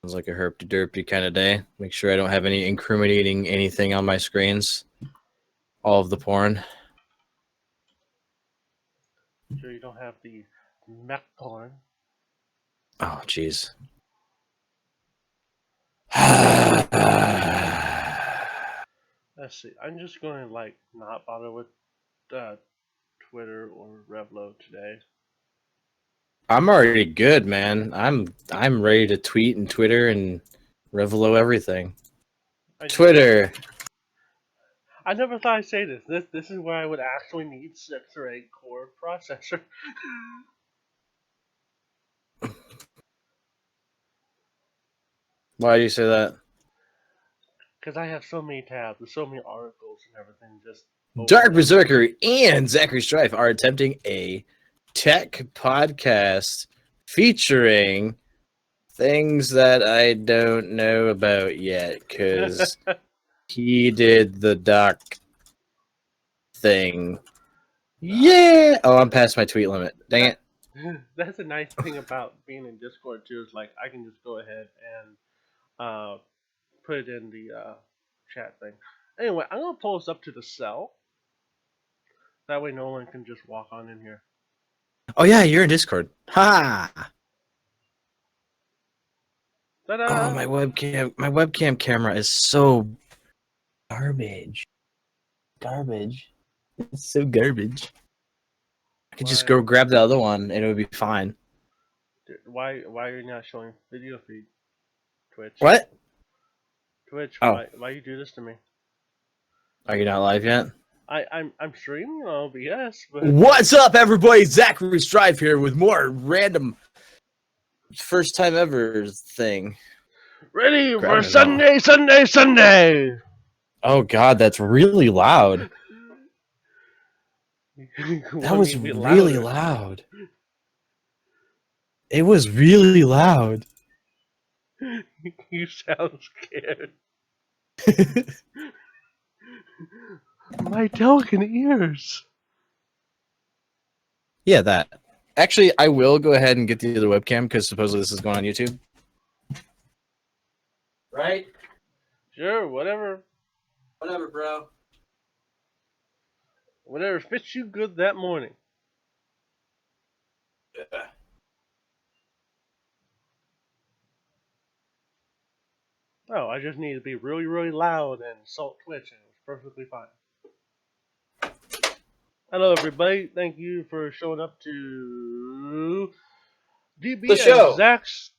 Sounds like a herpy-derpy kind of day. Make sure I don't have any incriminating anything on my screens. All of the porn. Sure you don't have the mech porn. Oh, jeez. Let's see. I'm just going to like not bother with Twitter or Revlo today. I'm already good, man. I'm ready to tweet and Twitter and Revelo everything. Twitter. I never thought I'd say this. This is where I would actually need 6 or 8 core processor. Why do you say that? Because I have so many tabs with so many articles and everything. Just Dark Berserker and Zachary Strife are attempting a tech podcast featuring things that I don't know about yet because he did the doc thing. Yeah. Oh, I'm past my tweet limit. Dang it. That's a nice thing about being in Discord too. Is like I can just go ahead and put it in the chat thing. Anyway, I'm gonna pull us up to the cell. That way, no one can just walk on in here. Oh yeah, you're in Discord. Ha! Ta-da! Oh, my webcam camera is so garbage. It's so garbage. I could just go grab the other one and it would be fine. Why are you not showing video feed? Twitch. What? Twitch. Oh. Why you do this to me? Are you not live yet? I'm streaming on OBS. But what's up, everybody? Zachary Strive here with more random first time ever thing. Ready for Sunday! Oh God, that's really loud. That was really loud. It was really loud. You sound scared. My delicate ears. Yeah, that. Actually, I will go ahead and get the other webcam because supposedly this is going on YouTube. Right? Sure, whatever. Whatever, bro. Whatever fits you good that morning. Yeah. Oh, I just need to be really, really loud and insult Twitch, and it's perfectly fine. Hello, everybody. Thank you for showing up to DB The show. Zach's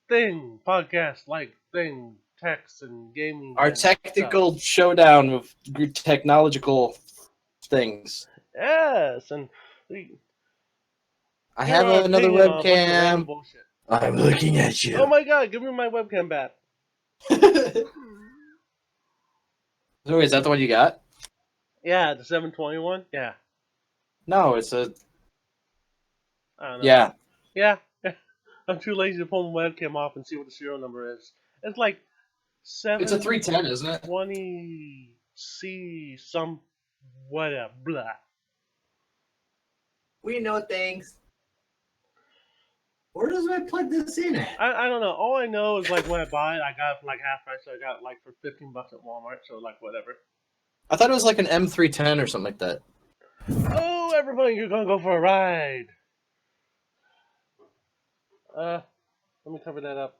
thing, podcast like thing, text and gaming. Our technical showdown with technological things. Yes, and I have another webcam. I'm looking at you. Oh my God! Give me my webcam back. So is that the one you got? Yeah, the 721. Yeah. No, it's a. I don't know. Yeah. Yeah. I'm too lazy to pull my webcam off and see what the serial number is. It's like 7. It's a 310, isn't it? 20C some whatever. Blah. We know things. Where does I plug this in at? I don't know. All I know is like when I buy it, I got it for like half price. So I got it like for $15 at Walmart. So like whatever. I thought it was like an M310 or something like that. Oh, everybody, you're gonna go for a ride. Let me cover that up.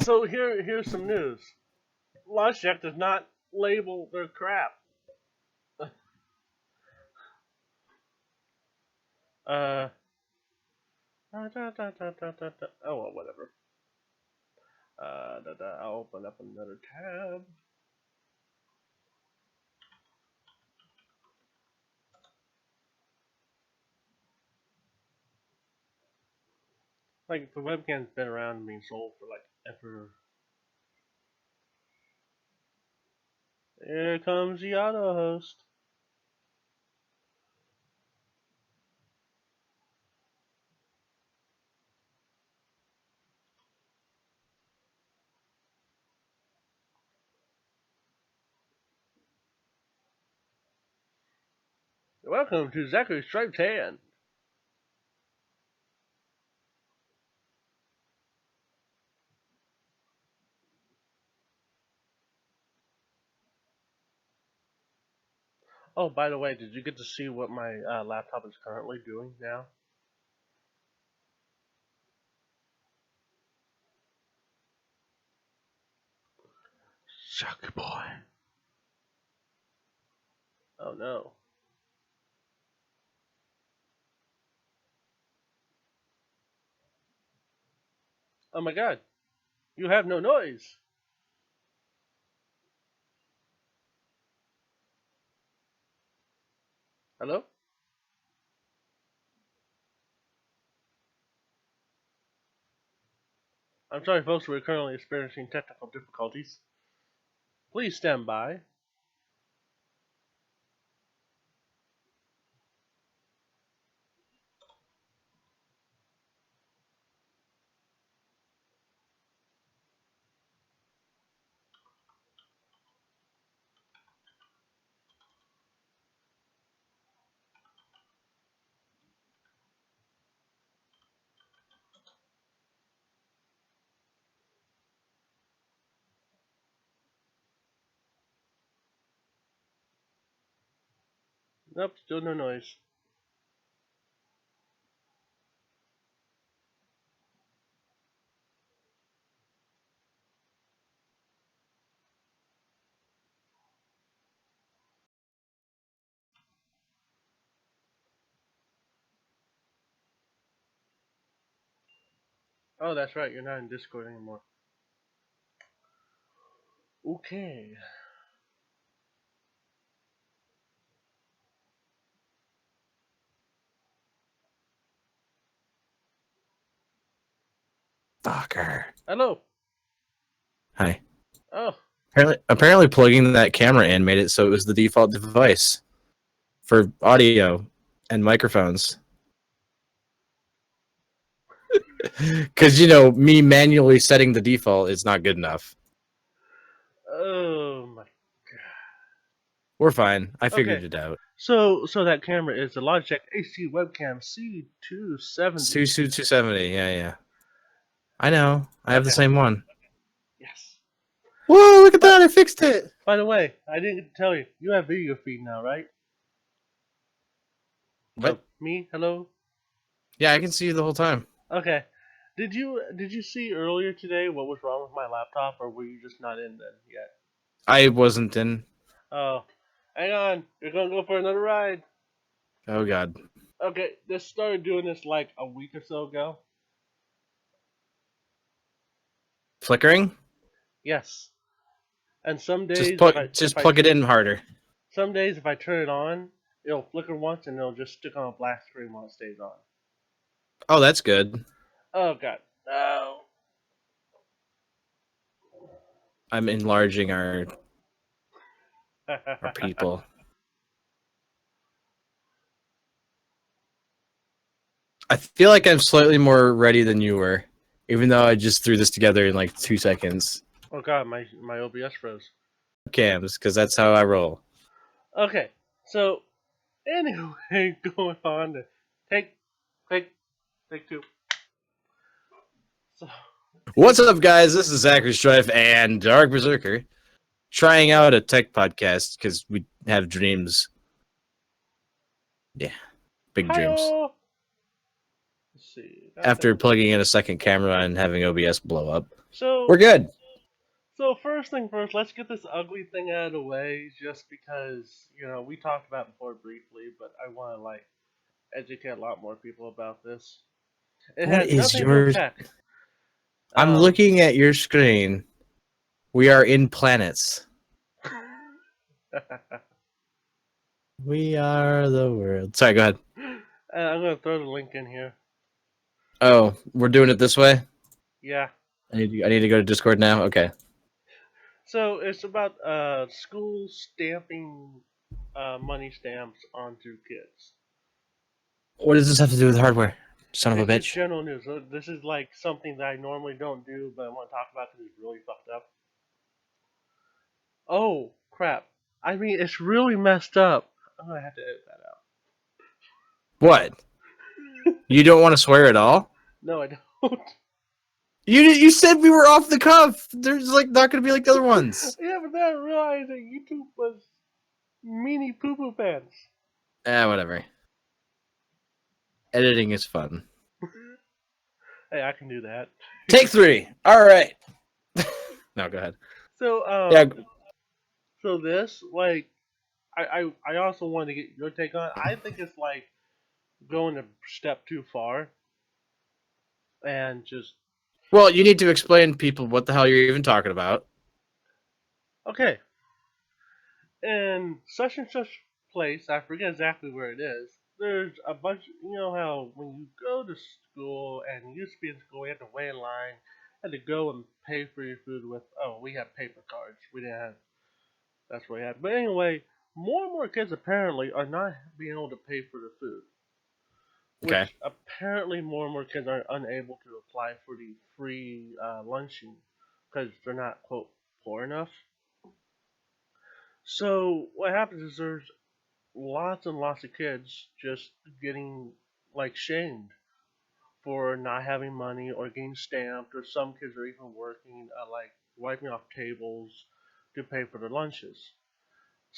So here's some news. Logitech does not label their crap. Oh, well, whatever. I'll open up another tab. Like, the webcam's been around and being sold for, like, ever. Here comes the auto host. Welcome to Zachary Striped Hand. Oh, by the way, did you get to see what my laptop is currently doing now? Sucky boy. Oh no. Oh my god. You have no noise. Hello? I'm sorry, folks, we're currently experiencing technical difficulties. Please stand by. Nope, still no noise. Oh, that's right, you're not in Discord anymore. Okay. Fucker. Hello. Hi. Oh, Apparently plugging that camera in made it so it was the default device for audio and microphones. Because, me manually setting the default is not good enough. oh my. We're fine. I figured Okay, it out. so that camera is the Logitech HD webcam C270. Susu 270. Yeah. I know. I have the Okay. same one. Yes. Whoa, look at But that. I fixed it. by the way, I didn't tell you. You have video feed now, right? What? Oh, me? Hello? Yeah, I can see you the whole time. Okay. Did you see earlier today what was wrong with my laptop, or were you just not in then yet? I wasn't in. Oh, hang on. You're gonna go for another ride. Oh, God. Okay, this started doing this like a week or so ago. Flickering? Yes. And some Just days if I plug if just I plug it in harder. some days if I turn it on, it'll flicker once and it'll just stick on a black screen while it stays on. Oh, that's good. Oh god. No. I'm enlarging our people. I feel like I'm slightly more ready than you were, even though I just threw this together in like 2 seconds. Oh god, my OBS froze. Cams, because that's how I roll. Okay, so anyway, going on to take take take two. So What's up, guys? This is Zachary Strife and Dark Berserker trying out a tech podcast because we have dreams. Yeah, big dreams. hi. Let's see. After plugging in a second camera and having OBS blow up, So we're good. so first thing first, let's get this ugly thing out of the way, just because we talked about it before briefly, but I want to like educate a lot more people about this. It What has is nothing to do with yours? tech. I'm Um, looking at your screen. We are in planets. We are the world. Sorry, go ahead. I'm gonna throw the link in here. Oh, we're doing it this way? Yeah. I need to go to Discord now? Okay. So it's about school stamping money stamps onto kids. What does this have to do with hardware? Son of a It's bitch. general news. So this is like something that I normally don't do, but I want to talk about because it's really fucked up. Oh crap! I mean, it's really messed up. I'm gonna have to edit that out. What? You don't want to swear at all? No, I don't. You said we were off the cuff. There's like not going to be like the other ones. Yeah, but then I realized that YouTube was Meanie poo poo pants. Whatever. Editing is fun. Hey, I can do that. Take 3. All right. No, go ahead. So, Yeah. so this, like, I also want to get your take on it. I think it's like going a step too far and just Well, you need to explain to people what the hell you're even talking about. okay. In such and such place, I forget exactly where it is. There's a bunch. You know how when you go to school and you used to be in school, you had to wait in line, had to go and pay for your food with. Oh, we had paper cards. We didn't have. That's what we had. But anyway, more and more kids apparently are not being able to pay for the food, Okay. which apparently more and more kids are unable to apply for the free lunching because they're not quote poor enough. So what happens is there's lots and lots of kids just getting like shamed for not having money or getting stamped, or some kids are even working like wiping off tables to pay for their lunches.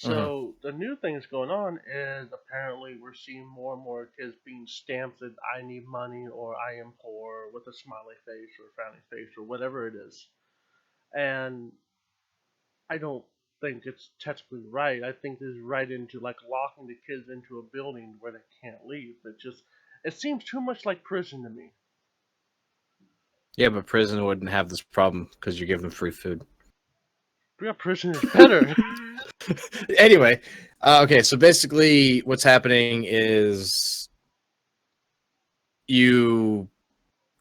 Mm-hmm. So the new thing that's going on is apparently we're seeing more and more kids being stamped that I need money or I am poor with a smiley face or a frowny face or whatever it is. And I don't think it's technically right. I think this is right into like locking the kids into a building where they can't leave. It seems too much like prison to me. Yeah, but prison wouldn't have this problem because you give them free food. Yeah, prison is better. Anyway, okay, so basically what's happening is you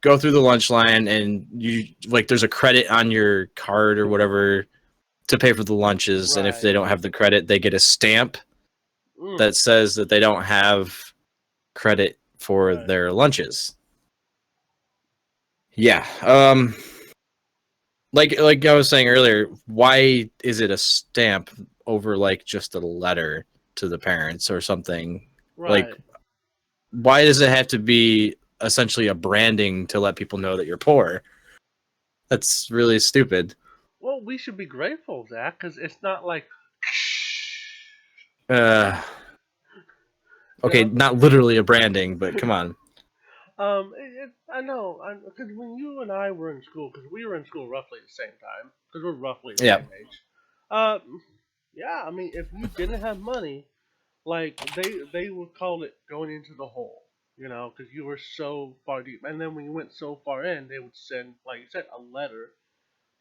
go through the lunch line and you like there's a credit on your card or whatever to pay for the lunches, and if Right. they don't have the credit, they get a stamp Mm, that says that they don't have credit for right. their lunches. Yeah. Like I was saying earlier, why is it a stamp over like just a letter to the parents or something? Like, Right. why does it have to be essentially a branding to let people know that you're poor? That's really stupid. Well, we should be grateful, Zach, because it's not like, Uh, you okay, know. not literally a branding, but come on. I know, because when you and I were in school, because we were in school roughly at the same time, because we're roughly the Yeah, same age. Uh, yeah, I mean, if you didn't have money, like they would call it going into the hole, you know, because you were so far deep. And then when you went so far in, they would send, like you said, a letter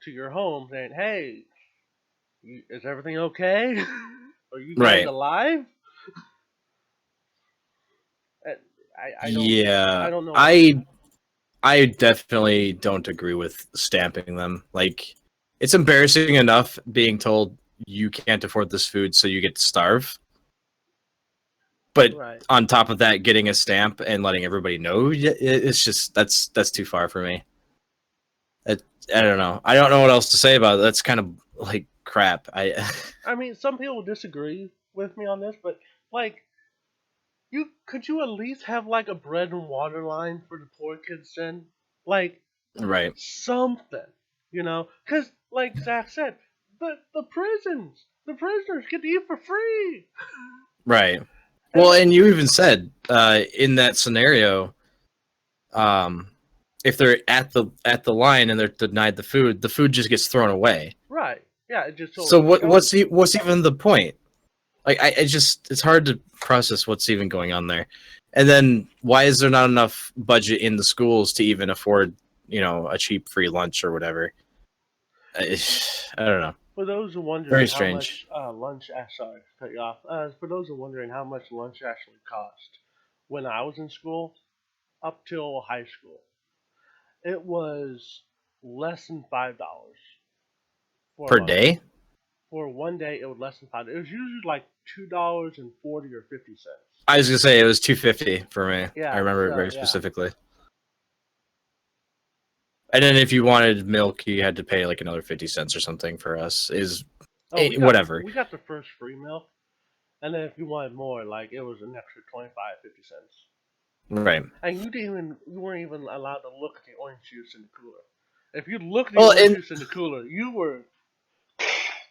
to your home saying, "Hey, is everything okay? Are you guys right. alive?" And I Yeah, don't know why. I definitely don't agree with stamping them. Like, it's embarrassing enough being told you can't afford this food, so you get to starve. But Right. on top of that, getting a stamp and letting everybody know, it's just that's too far for me. It, I don't know. I don't know what else to say about it. That's kind of like crap. I I mean, some people disagree with me on this, but like, you at least have like a bread and water line for the poor kids then, like right, something, you know? Because like Zach said, the prisoners get to eat for free, right. and Well, and you even said in that scenario, um, if they're at the line and they're denied the food just gets thrown away. right, yeah, it just So totally goes. what's even the point? Like I just it's hard to process what's even going on there. And then why is there not enough budget in the schools to even afford, a cheap free lunch or whatever? I, I don't know. For those Very wondering how strange. much lunch, sorry, to cut you off. For those wondering how much lunch actually cost, when I was in school, up till high school, it was less than $5 for Per lunch. day? For one day, it was less than $5. It was usually like $2.40 or 50 cents. I was gonna say it was 250 for me. I Yeah, remember it so very yeah, specifically. And then if you wanted milk, you had to pay like another 50 cents or something for us. oh, Whatever. we got the first free milk, and then if you wanted more, like it was an extra 25, 50 cents. Right. And you weren't even allowed to look at the orange juice in the cooler. If you looked at the Well, orange and juice in the cooler, you were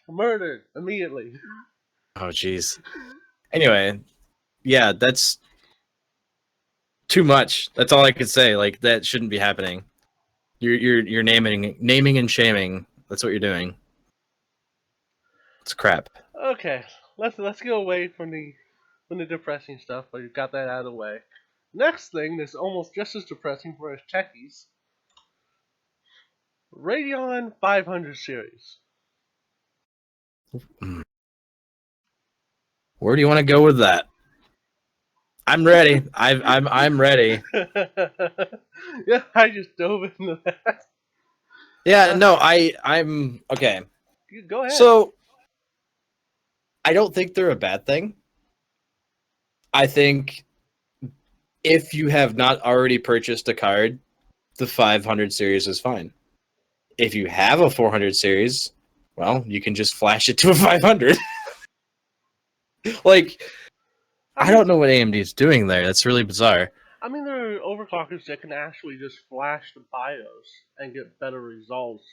murdered immediately. Oh, jeez. Anyway, yeah, that's too much. That's all I could say. Like that shouldn't be happening. You're naming and shaming. That's what you're doing. It's crap. Okay, let's get away from the depressing stuff, but you got that out of the way. Next thing that's almost just as depressing for us techies: Radeon 500 series. Where do you want to go with that? I'm ready. I'm ready. Yeah, I just dove into that. Yeah, no, I'm okay. You go ahead. So I don't think they're a bad thing. I think if you have not already purchased a card, the 500 series is fine. If you have a 400 series, well, you can just flash it to a 500. Like, I don't know what AMD is doing there. That's really bizarre. I mean, there are overclockers that can actually just flash the BIOS and get better results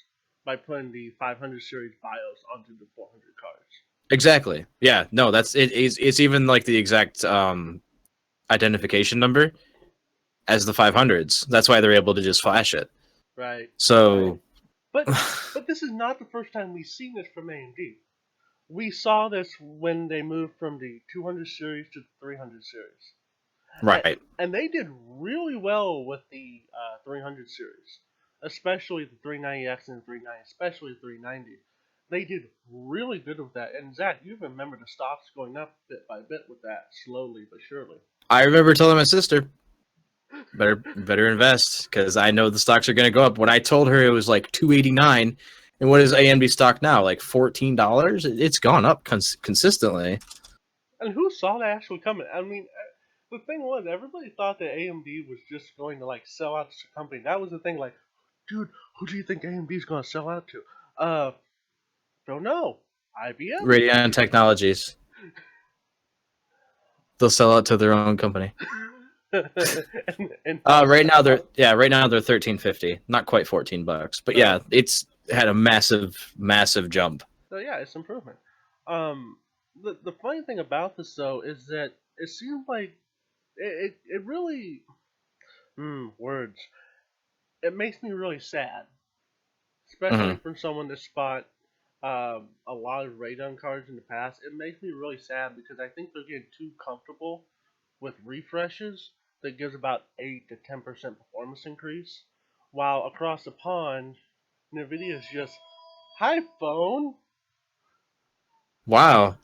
by putting the 500 series BIOS onto the 400 cards. Exactly. Yeah. No, that's it. It's even like the exact identification number as the 500s. That's why they're able to just flash it. Right. So, right. But this is not the first time we've seen this from AMD. We saw this when they moved from the 200 series to the 300 series. right. And they did really well with the 300 series, especially the 390X and the 390, especially the 390. They did really good with that. And Zach, you remember the stocks going up bit by bit with that, slowly but surely. I remember telling my sister, better invest because I know the stocks are going to go up. When I told her it was like 289, and what is AMD stock now? Like $14? It's gone up consistently. And who saw that actually coming? I mean, the thing was, everybody thought that AMD was just going to like sell out to the company. That was the thing. Like, dude, who do you think AMD is going to sell out to? Don't know. IBM. Radeon Technologies. They'll sell out to their own company. and right now they're 1350, not quite $14, but yeah, it's had a massive jump. So yeah, it's improvement. The funny thing about this though is that it seems like it really words. It makes me really sad, especially from someone that spot a lot of Radeon cards in the past. It makes me really sad because I think they're getting too comfortable with refreshes that gives about 8 to 10% performance increase, while across the pond, Nvidia is just, hi phone. Wow,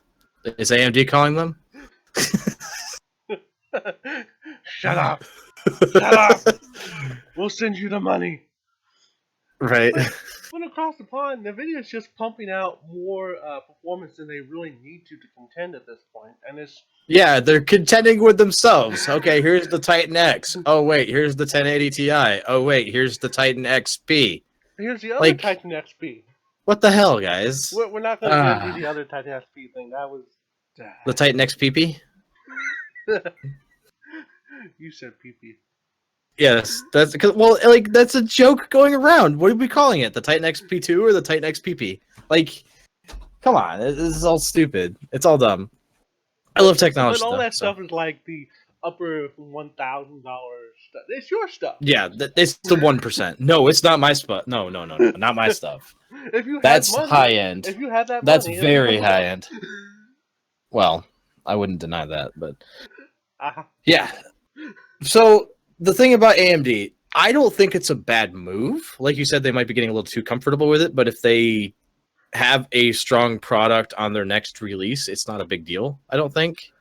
is AMD calling them? Shut up! Shut up! We'll send you the money. Right. But across the pond, Nvidia is just pumping out more performance than they really need to contend at this point, and it's Yeah, they're contending with themselves. Okay, here's the Titan X. Oh wait, here's the 1080 Ti. Oh wait, here's the Titan XP. here's the other Titan XP. What the hell, guys? We're not going to get into the other Titan XP thing. That was the Titan XPP. You said PP. Yes, that's because like that's a joke going around. What are we calling it? The Titan XP2 or the Titan XPP? Like, come on, this is all stupid. It's all dumb. I love technology. But all that stuff is like the upper $1,000 stuff. It's your stuff. Yeah, it's the 1%. No, it's not my stuff. No, not my stuff. If you that's money, high end. If you had that, that's money, very high end. Well, I wouldn't deny that, but yeah. So the thing about AMD, I don't think it's a bad move. Like you said, they might be getting a little too comfortable with it, but if they have a strong product on their next release, it's not a big deal, I don't think.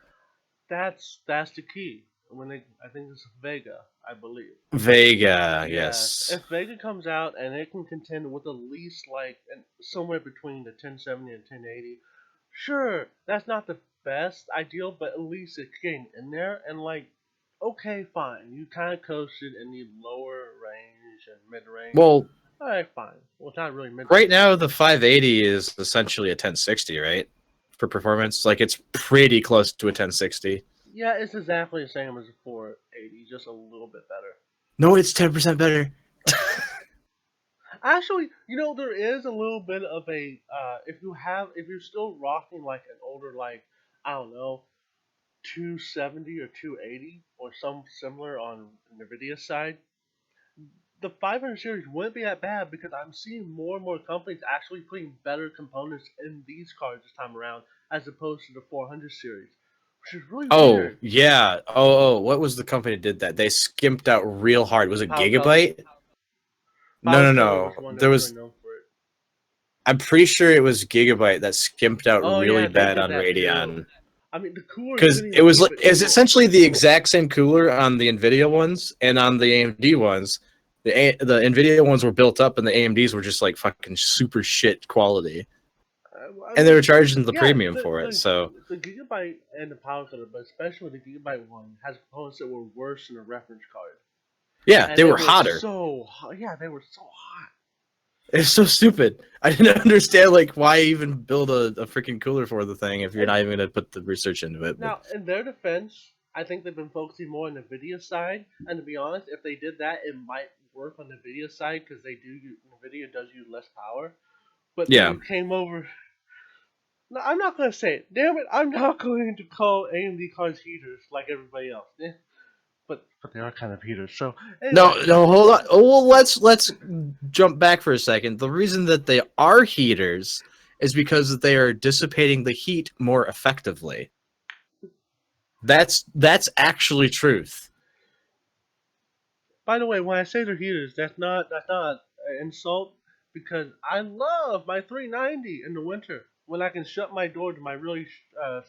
That's the key. I think it's Vega, I believe. Vega, yes. If Vega comes out and it can contend with at least like somewhere between the 1070 and 1080, sure, that's not the best ideal, but at least it's getting in there. And like, okay, fine, you kind of coasted in the lower range and mid range. Well, all right, fine. Well, it's not really mid. Right now, the 580 is essentially a 1060, right? For performance, like it's pretty close to a 1060. Yeah, it's exactly the same as a 480, just a little bit better. No, it's 10% better. Actually, there is a little bit of a if you're still rocking like an older like I don't know 270 or 280 or some similar on Nvidia side, the 500 series wouldn't be that bad because I'm seeing more and more companies actually putting better components in these cards this time around as opposed to the 400 series, which is really Oh weird. yeah. What was the company that did that? They skimped out real hard. Was it Power Color, Gigabyte? No, no, Was no. one that There was really was. known for it. I'm pretty sure it was Gigabyte that skimped out Oh really yeah, they bad did on that too. Radeon. I mean, the coolers Because didn't it even was keep like it it's cool. essentially the exact same cooler on the Nvidia ones and on the AMD ones. The Nvidia ones were built up, and the AMDs were just like fucking super shit quality, I and they were mean, charging the yeah, premium for it. So the Gigabyte and the Power Cutter, but especially the Gigabyte one, has components that were worse than a reference card, yeah, and they they were were hotter. so hot. Yeah, they were so hot. It's so stupid. I didn't understand like why even build a freaking cooler for the thing if you're And not even gonna put the research into it. But now, in their defense, I think they've been focusing more on the Nvidia side. And to be honest, if they did that, it might work on the Nvidia side because Nvidia does use less power. But then yeah, you came over. No, I'm not gonna say it. Damn it! I'm not going to call AMD cards heaters like everybody else. But they are kind of heaters. So no, anyway, no, hold on. Oh, well, let's jump back for a second. The reason that they are heaters is because they are dissipating the heat more effectively. That's actually truth. by the way, when I say they're heaters, that's not an insult because I love my 390 in the winter when I can shut my door to my really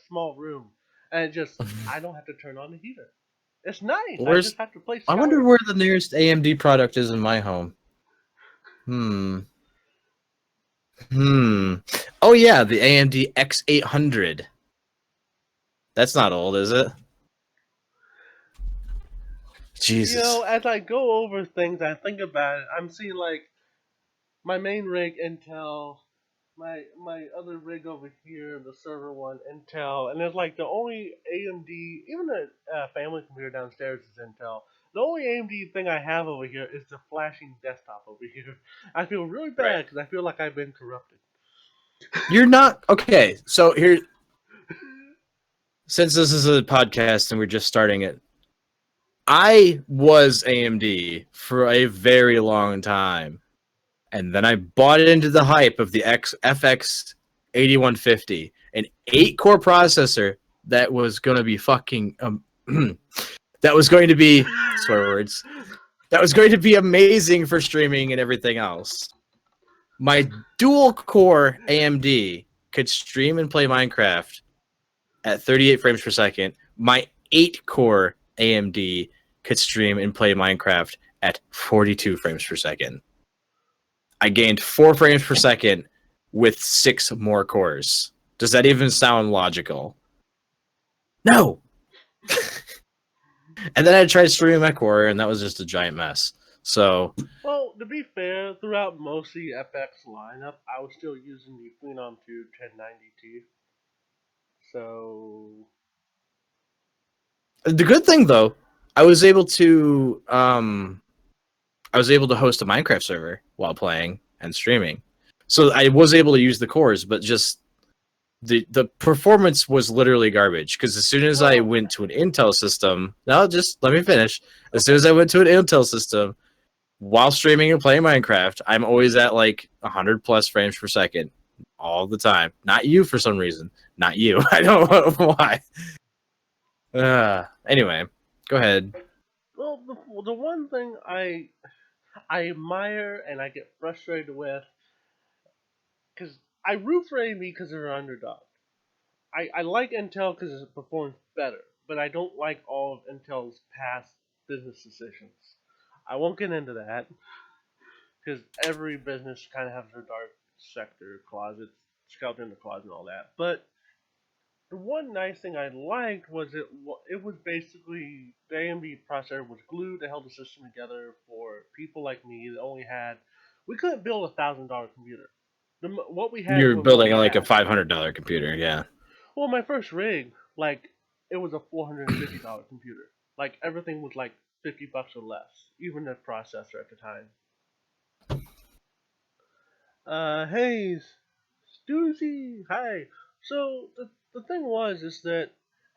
small room and just I don't have to turn on the heater. It's nice. I Where's just have to place I wonder skylight. where the nearest AMD product is in my home. Hmm. Hmm. Oh yeah, the AMD X800. That's not old, is it? Jesus. As I go over things, I think about it. I'm seeing like my main rig Intel, my other rig over here, the server one Intel, and there's like the only AMD, even the family computer downstairs is Intel. The only AMD thing I have over here is the flashing desktop over here. I feel really Right. bad because I feel like I've been corrupted. You're not okay. So here, since this is a podcast and we're just starting it, I was AMD for a very long time, and then I bought into the hype of the FX 8150, an 8-core processor that was going to be fucking that was going to be swear words. That was going to be amazing for streaming and everything else. My dual core AMD could stream and play Minecraft at 38 frames per second. My 8-core AMD could stream and play Minecraft at 42 frames per second. I gained 4 frames per second with 6 more cores. Does that even sound logical? No. And then I tried streaming my core, and that was just a giant mess. So Well, to be fair, throughout most of the FX lineup, I was still using the Phenom 2 1090T. So the good thing, though, I was able to host a Minecraft server while playing and streaming. So I was able to use the cores, but just the performance was literally garbage because as soon as I well, went to an Intel system, now just let me finish. As soon okay. as I went to an Intel system while streaming and playing Minecraft, I'm always at like 100 plus frames per second all the time. Not you for some reason. Not you. I don't know why. Anyway, go ahead. Well, the one thing I admire and I get frustrated with because I root for AMD because they're an underdog. I like Intel because it performs better, but I don't like all of Intel's past business decisions. I won't get into that because every business kind of has their dark sector, closets, skeleton in the closet, and all that. But the one nice thing I liked was it was basically the AMD processor was glue that held the system together for people like me that only had we couldn't build $1,000 computer. What we had You're was what building we like a had. $500 computer, yeah. Well, my first rig, like it was a $450 computer. Like everything was like $50 or less, even the processor at the time. Hey, Stoozy, hi. So the thing is that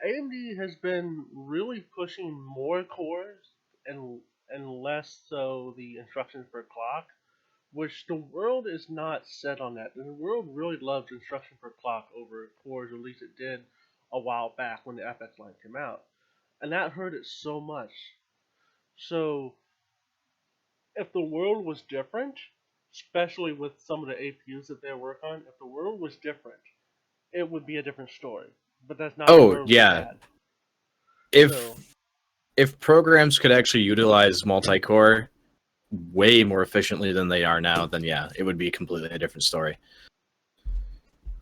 AMD has been really pushing more cores and less so the instructions per clock, which the world is not set on that. The world really loves instruction per clock over cores, or at least it did a while back when the FX line came out, and that hurt it so much. So if the world was different, especially with some of the APUs that they work on, if the world was different, it would be a different story. But that's not the Oh world we've yeah, had. if So if programs could actually utilize multi-core way more efficiently than they are now, then yeah, it would be completely a different story.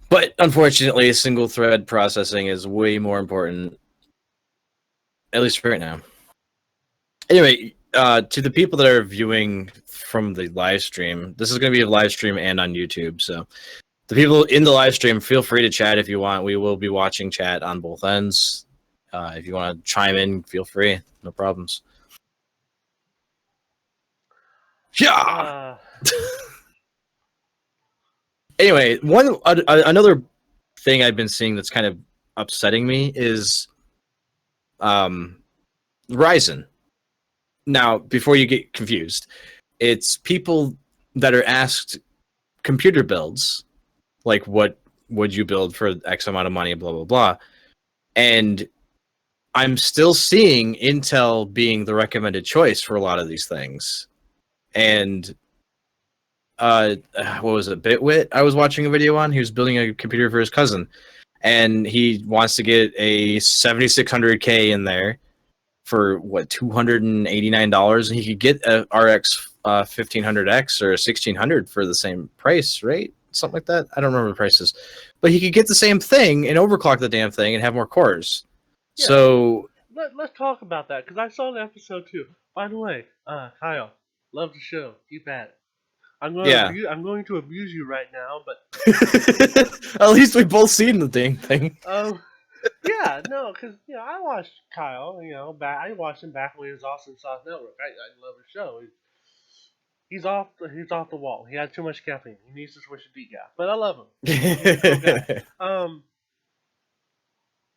But unfortunately, single thread processing is way more important, at least right now. Anyway, to the people that are viewing from the live stream, this is going to be a live stream and on YouTube. So the people in the live stream, feel free to chat if you want. We will be watching chat on both ends. If you want to chime in, feel free. No problems. Yeah. uh Anyway, another thing I've been seeing that's kind of upsetting me is um, Ryzen. Now, before you get confused, it's people that are asked computer builds, like what would you build for X amount of money, blah blah blah, and I'm still seeing Intel being the recommended choice for a lot of these things. And what was it, Bitwit? I was watching a video on. He was building a computer for his cousin, and he wants to get a 7600K in there for what, $289, and he could get a RX 1500X or a 1600 for the same price, right? Something like that. I don't remember the prices, but he could get the same thing and overclock the damn thing and have more cores. yeah, So let's talk about that because I saw the episode too. By the way, Kyle, love the show. Keep at it. yeah. I'm going to abuse you right now, but At least we both seen the dang thing. um yeah, no, because I watched Kyle. I watched him back when he was Austin Sauce Network. I love his show. He's off the wall. He had too much caffeine. He needs to switch to decaf. But I love him. He's a cool guy. Um,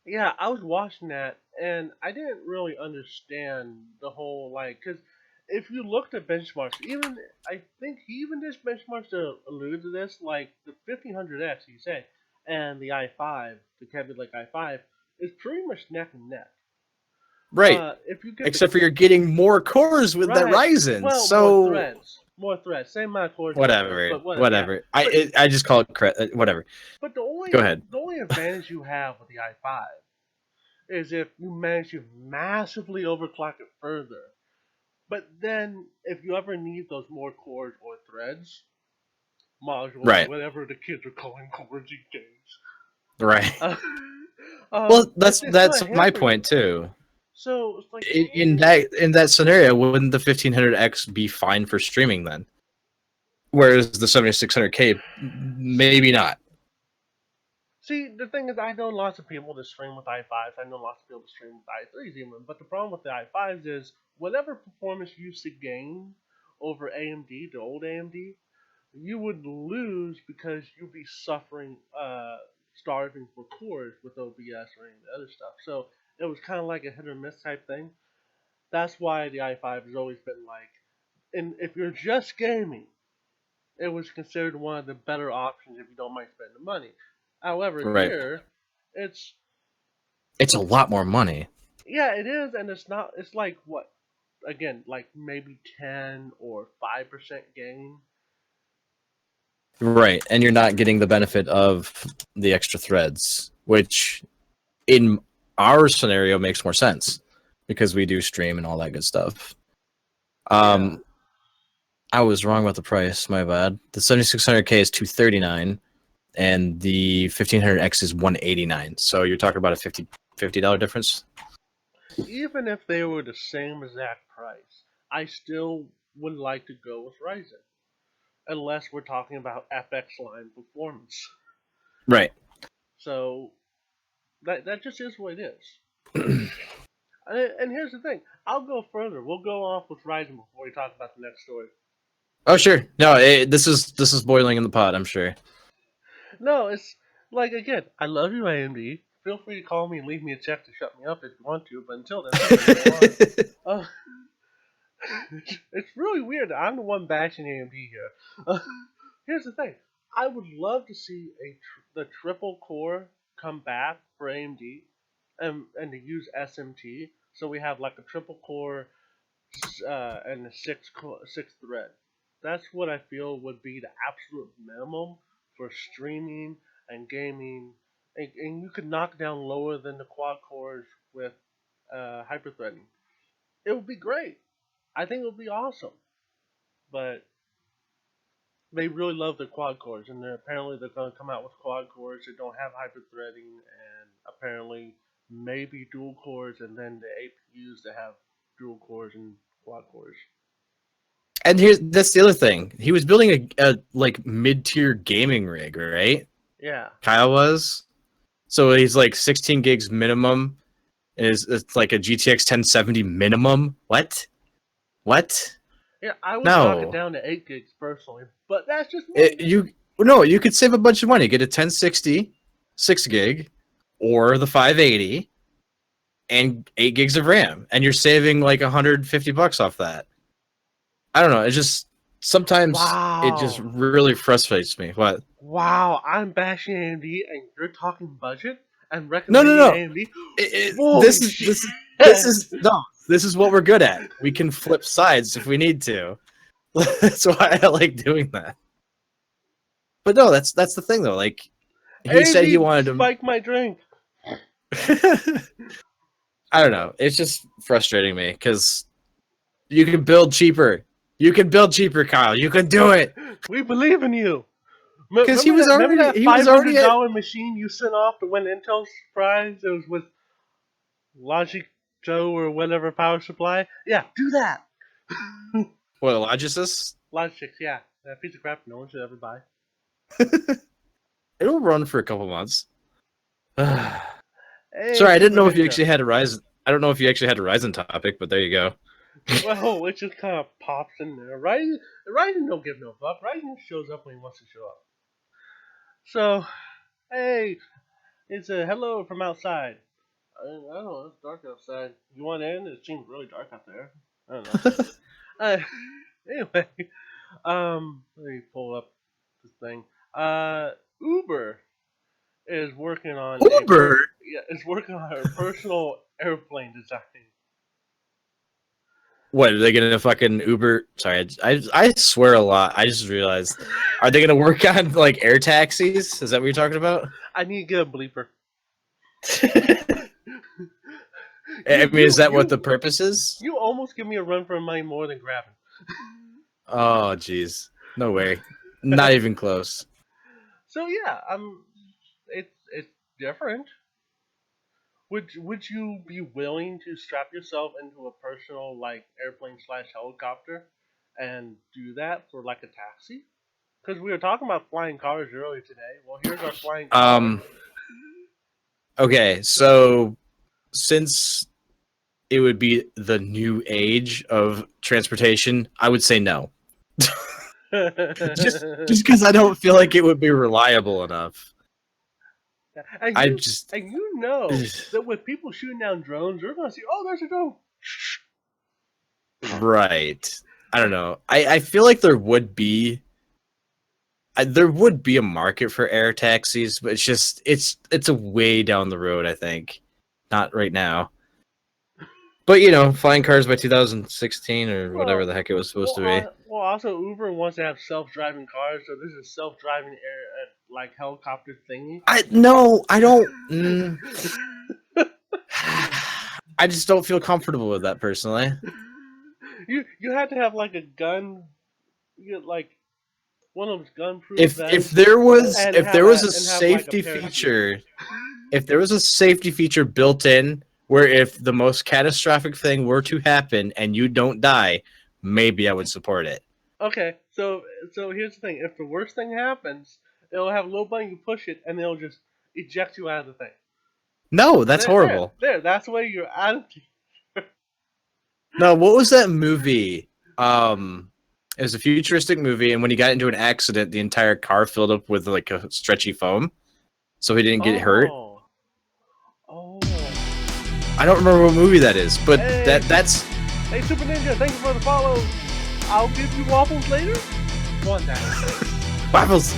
yeah, I was watching that and I didn't really understand the whole because if you looked at benchmarks, even I think he even did benchmarks to allude to this, like the 1500X you say, and the i5, the Kaby Lake i5, is pretty much neck and neck. Right. If you get the Except for you're getting more cores with that right, Ryzen. well, So more threads, same amount of cores, more threads, whatever. but whatever, yeah. Whatever. But I just call it whatever. but Go ahead. the only advantage you have with the i5 is if you manage to massively overclock it further. But then, if you ever need those more cores or threads, modules, Right. whatever the kids are calling cores these days, Right. uh, Well, it's gonna that's my hamper you. point too. So it's like, In that scenario, wouldn't the 1500X be fine for streaming then? Whereas the 7600K, maybe not. see, the thing is, I know lots of people that stream with i5s. I know lots of people that stream with i3s even. But the problem with the i5s is whatever performance you used to gain over AMD, the old AMD, you would lose because you'd be suffering, starving for cores with OBS or any of the other stuff. So it was kind of like a hit or miss type thing. That's why the i5 has always been like, and if you're just gaming, it was considered one of the better options if you don't mind spending the money. However, Right. here, it's It's a lot more money. yeah, it is, and it's not. It's like what again, like maybe 10 or 5% gain. Right. And you're not getting the benefit of the extra threads, which in our scenario makes more sense because we do stream and all that good stuff. Yeah. I was wrong about the price. My bad. The 7600K is 239, and the 1500X is 189. So you're talking about a $50 difference. Even if they were the same exact price, I still would like to go with Ryzen, unless we're talking about FX line performance. Right. So that just is what it is. And here's the thing: I'll go further. We'll go off with Ryzen before we talk about the next story. Oh sure, no, this is boiling in the pot. I'm sure. No, it's like again, I love you, AMD. Feel free to call me and leave me a check to shut me up if you want to, but until then, please move on. Uh, it's really weird. I'm the one bashing AMD here. Uh, here's the thing. I would love to see the triple core come back for AMD and to use SMT. So we have like a triple core and a six thread. That's what I feel would be the absolute minimum for streaming and gaming. And you could knock down lower than the quad cores with hyperthreading. It would be great. I think it would be awesome. But they really love their quad cores, and apparently they're going to come out with quad cores that don't have hyperthreading, and apparently maybe dual cores, and then the APUs that have dual cores and quad cores. And here's that's the other thing. He was building a like mid-tier gaming rig, right? Yeah. Kyle was. So he's like 16 gigs minimum. It's like a GTX 1070 minimum. What? What? Yeah, I would knock it No. down to 8 gigs personally, but that's just me. You could save a bunch of money. Get a 1060 6 gig or the 580 and 8 gigs of RAM, and you're saving like $150 off that. I don't know. It just sometimes it just Wow. really frustrates me. What? Wow, I'm bashing AMD and you're talking budget and No, no, recommending no. AMD? This Holy is shit. this is no. This is what we're good at. We can flip sides if we need to. That's why I like doing that. But no, that's the thing though. Like he said he AMD wanted to. spike my drink. I don't know. It's just frustrating me because you can build cheaper. You can build cheaper, Kyle. You can do it. We believe in you. Because Remember that he was already at. $500 machine you sent off to win Intel's prize? It was with Logic Joe or whatever power supply. Yeah, do that. What, Logicus? Logic, yeah, that piece of crap no one should ever buy. It'll run for a couple months. Sorry, Hey, I didn't Super know if you Ninja. actually had a Ryzen. I don't know if you actually had a Ryzen topic, but there you go. Well, it just kind of pops in there. Ryzen don't give no fuck. Ryzen shows up when he wants to show up. So, hey, it's a hello from outside. I don't know, it's dark outside. You want in? It seems really dark out there. I don't know. Uh, anyway, let me pull up this thing. Uber is working on Uber. is working on a personal airplane design. What are they gonna fucking Uber? Sorry, I swear a lot. I just realized. Are they gonna work on like air taxis? Is that what you're talking about? I need to get a bleeper. I mean, is that what the purpose is? you almost give me a run for money more than grabbing. Oh, jeez. No way. Not even close. So yeah, it's different. Would you be willing to strap yourself into a personal like airplane slash helicopter and do that for like a taxi? Because we were talking about flying cars earlier today. Well, here's our flying car. Okay, so since it would be the new age of transportation, I would say no. just because I don't feel like it would be reliable enough. and I you just and you know that with people shooting down drones, you're gonna see, oh, there's a drone. right. I don't know. I feel like there would be a market for air taxis, but it's a way down the road. I think not right now. But flying cars by 2016 or whatever Well, the heck it was supposed to be. also Uber wants to have self-driving cars, so this is self-driving air like helicopter thingy. I don't. I just don't feel comfortable with that personally. You had to have like a gun, you get like one of those gun-proof If vests, there was and if have there was a and have like a safety parachute. feature, if there was a safety feature built in where if the most catastrophic thing were to happen and you don't die, maybe I would support it. Okay, so here's the thing: if the worst thing happens, it'll have a little button, you push it, and they'll just eject you out of the thing. No, that's horrible. There. That's where you're out of. No, what was that movie? It was a futuristic movie, and when he got into an accident, the entire car filled up with like a stretchy foam, so he didn't get hurt. Oh. Oh. I don't remember what movie that is, but Hey. that's Hey, Super Ninja, thank you for the follow. I'll give you waffles later. One time. Waffles.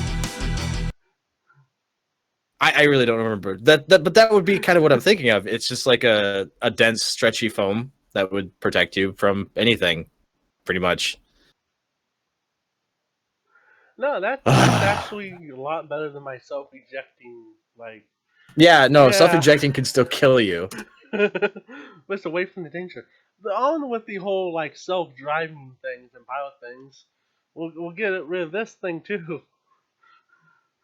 I really don't remember that, but that would be kind of what I'm thinking of. It's just like a dense, stretchy foam that would protect you from anything, pretty much. No, that's actually a lot better than my self-ejecting. Like, Yeah, no, yeah, self-injecting can still kill you. but it's away from the danger. On with the whole like self-driving things and pilot things. We'll get rid of this thing too.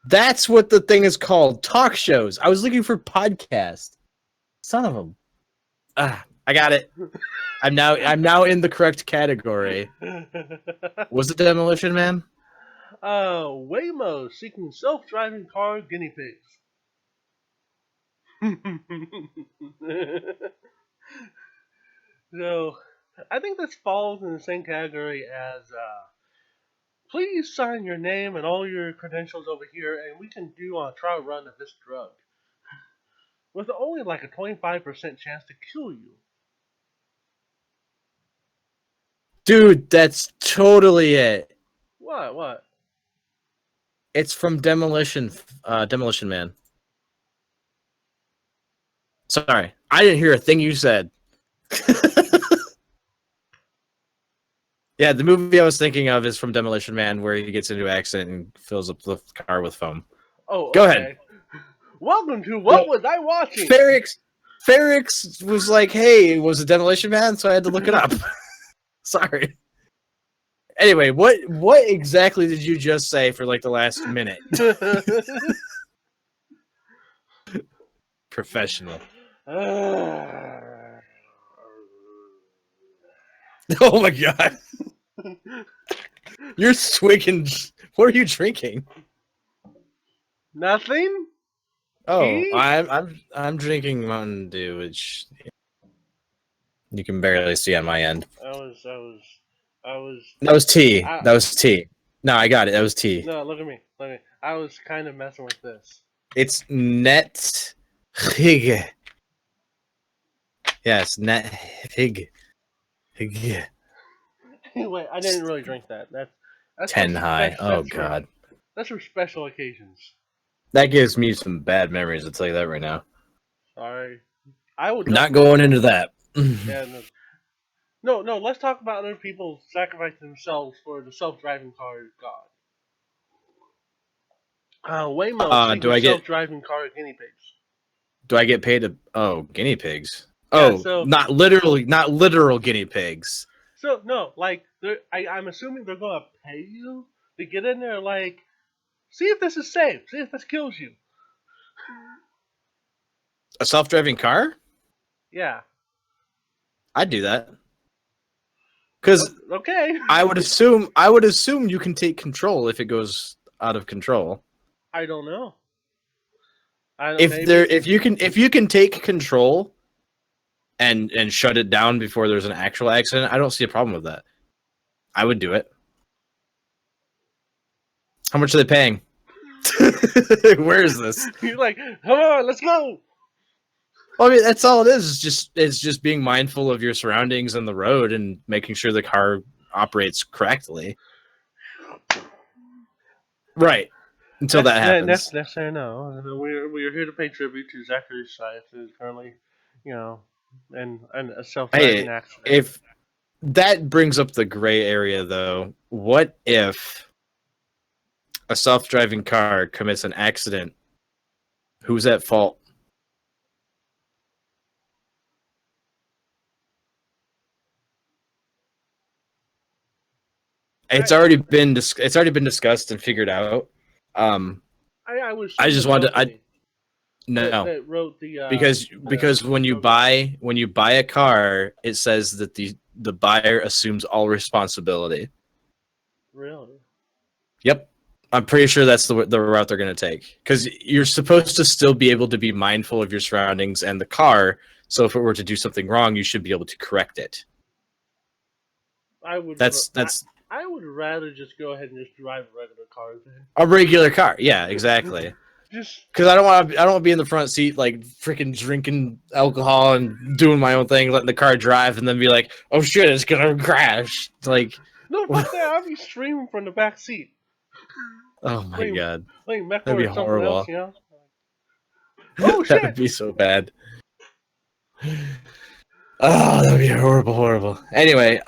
That's what the thing is called. Talk shows. I was looking for podcast. Son of a. I got it. I'm now in the correct category. Was it Demolition Man? Waymo seeking self-driving car guinea pigs. So, I think this falls in the same category as please sign your name and all your credentials over here, and we can do a trial run of this drug with only like a 25% chance to kill you. Dude, that's totally it. What? What? It's from Demolition Man. Sorry, I didn't hear a thing you said. Yeah, the movie I was thinking of is from Demolition Man, where he gets into an accident and fills up the car with foam. Oh, Go okay. ahead. Welcome to What Was I Watching? Ferrix was like, "Hey, was it Demolition Man?" So I had to look it up. Sorry. Anyway, what exactly did you just say for like the last minute? Professional. Oh my god. You're swigging. What are you drinking? Nothing? Oh, Tea? I'm drinking Mountain Dew, which you can barely see on my end. I was That was tea. That was tea. No, I got it. That was tea. No, look at me. I was kind of messing with this. It's net hig. Yes, net hig. Hig. Anyway, I didn't really drink that. That's 10 high. Oh that's god. That's for special occasions. That gives me some bad memories, I'll tell you that right now. Sorry. I would Not going into that. Yeah, no. No, let's talk about other people sacrificing themselves for the self-driving car god. Waymo seeking self-driving car guinea pigs. Do I get paid to guinea pigs? Yeah, Oh, so not literal guinea pigs. So no, like I'm assuming they're gonna pay you to get in there, like, see if this is safe, see if this kills you. A self-driving car? Yeah. I'd do that. Because okay. I would assume you can take control if it goes out of control. I don't know. If you can take control and shut it down before there's an actual accident, I don't see a problem with that. I would do it. How much are they paying? Where is this? You're like, come on, let's go. Well, I mean, that's all it is. It's just being mindful of your surroundings and the road and making sure the car operates correctly. Right. Until that happens. That's fair. No, we're here to pay tribute to Zachary Scythe, who's currently, in a self-driving accident. If that brings up the gray area, though, what if a self-driving car commits an accident? Who's at fault? It's already been discussed and figured out. I just wanted to. No, that wrote the because when you buy a car, it says that the buyer assumes all responsibility. Really? Yep, I'm pretty sure that's the route they're going to take, because you're supposed to still be able to be mindful of your surroundings and the car. So if it were to do something wrong, you should be able to correct it. I would would rather just go ahead and just drive a regular car then. A regular car. Yeah, exactly. Just Because I don't want to be in the front seat like freaking drinking alcohol and doing my own thing, letting the car drive, and then be like, "Oh shit, it's gonna crash!" It's like, no, fuck that. I'll be streaming from the back seat, oh my god, playing mech that'd be or something else, horrible. you know. Oh That would shit! be so bad. Oh, that would be horrible, horrible. Anyway,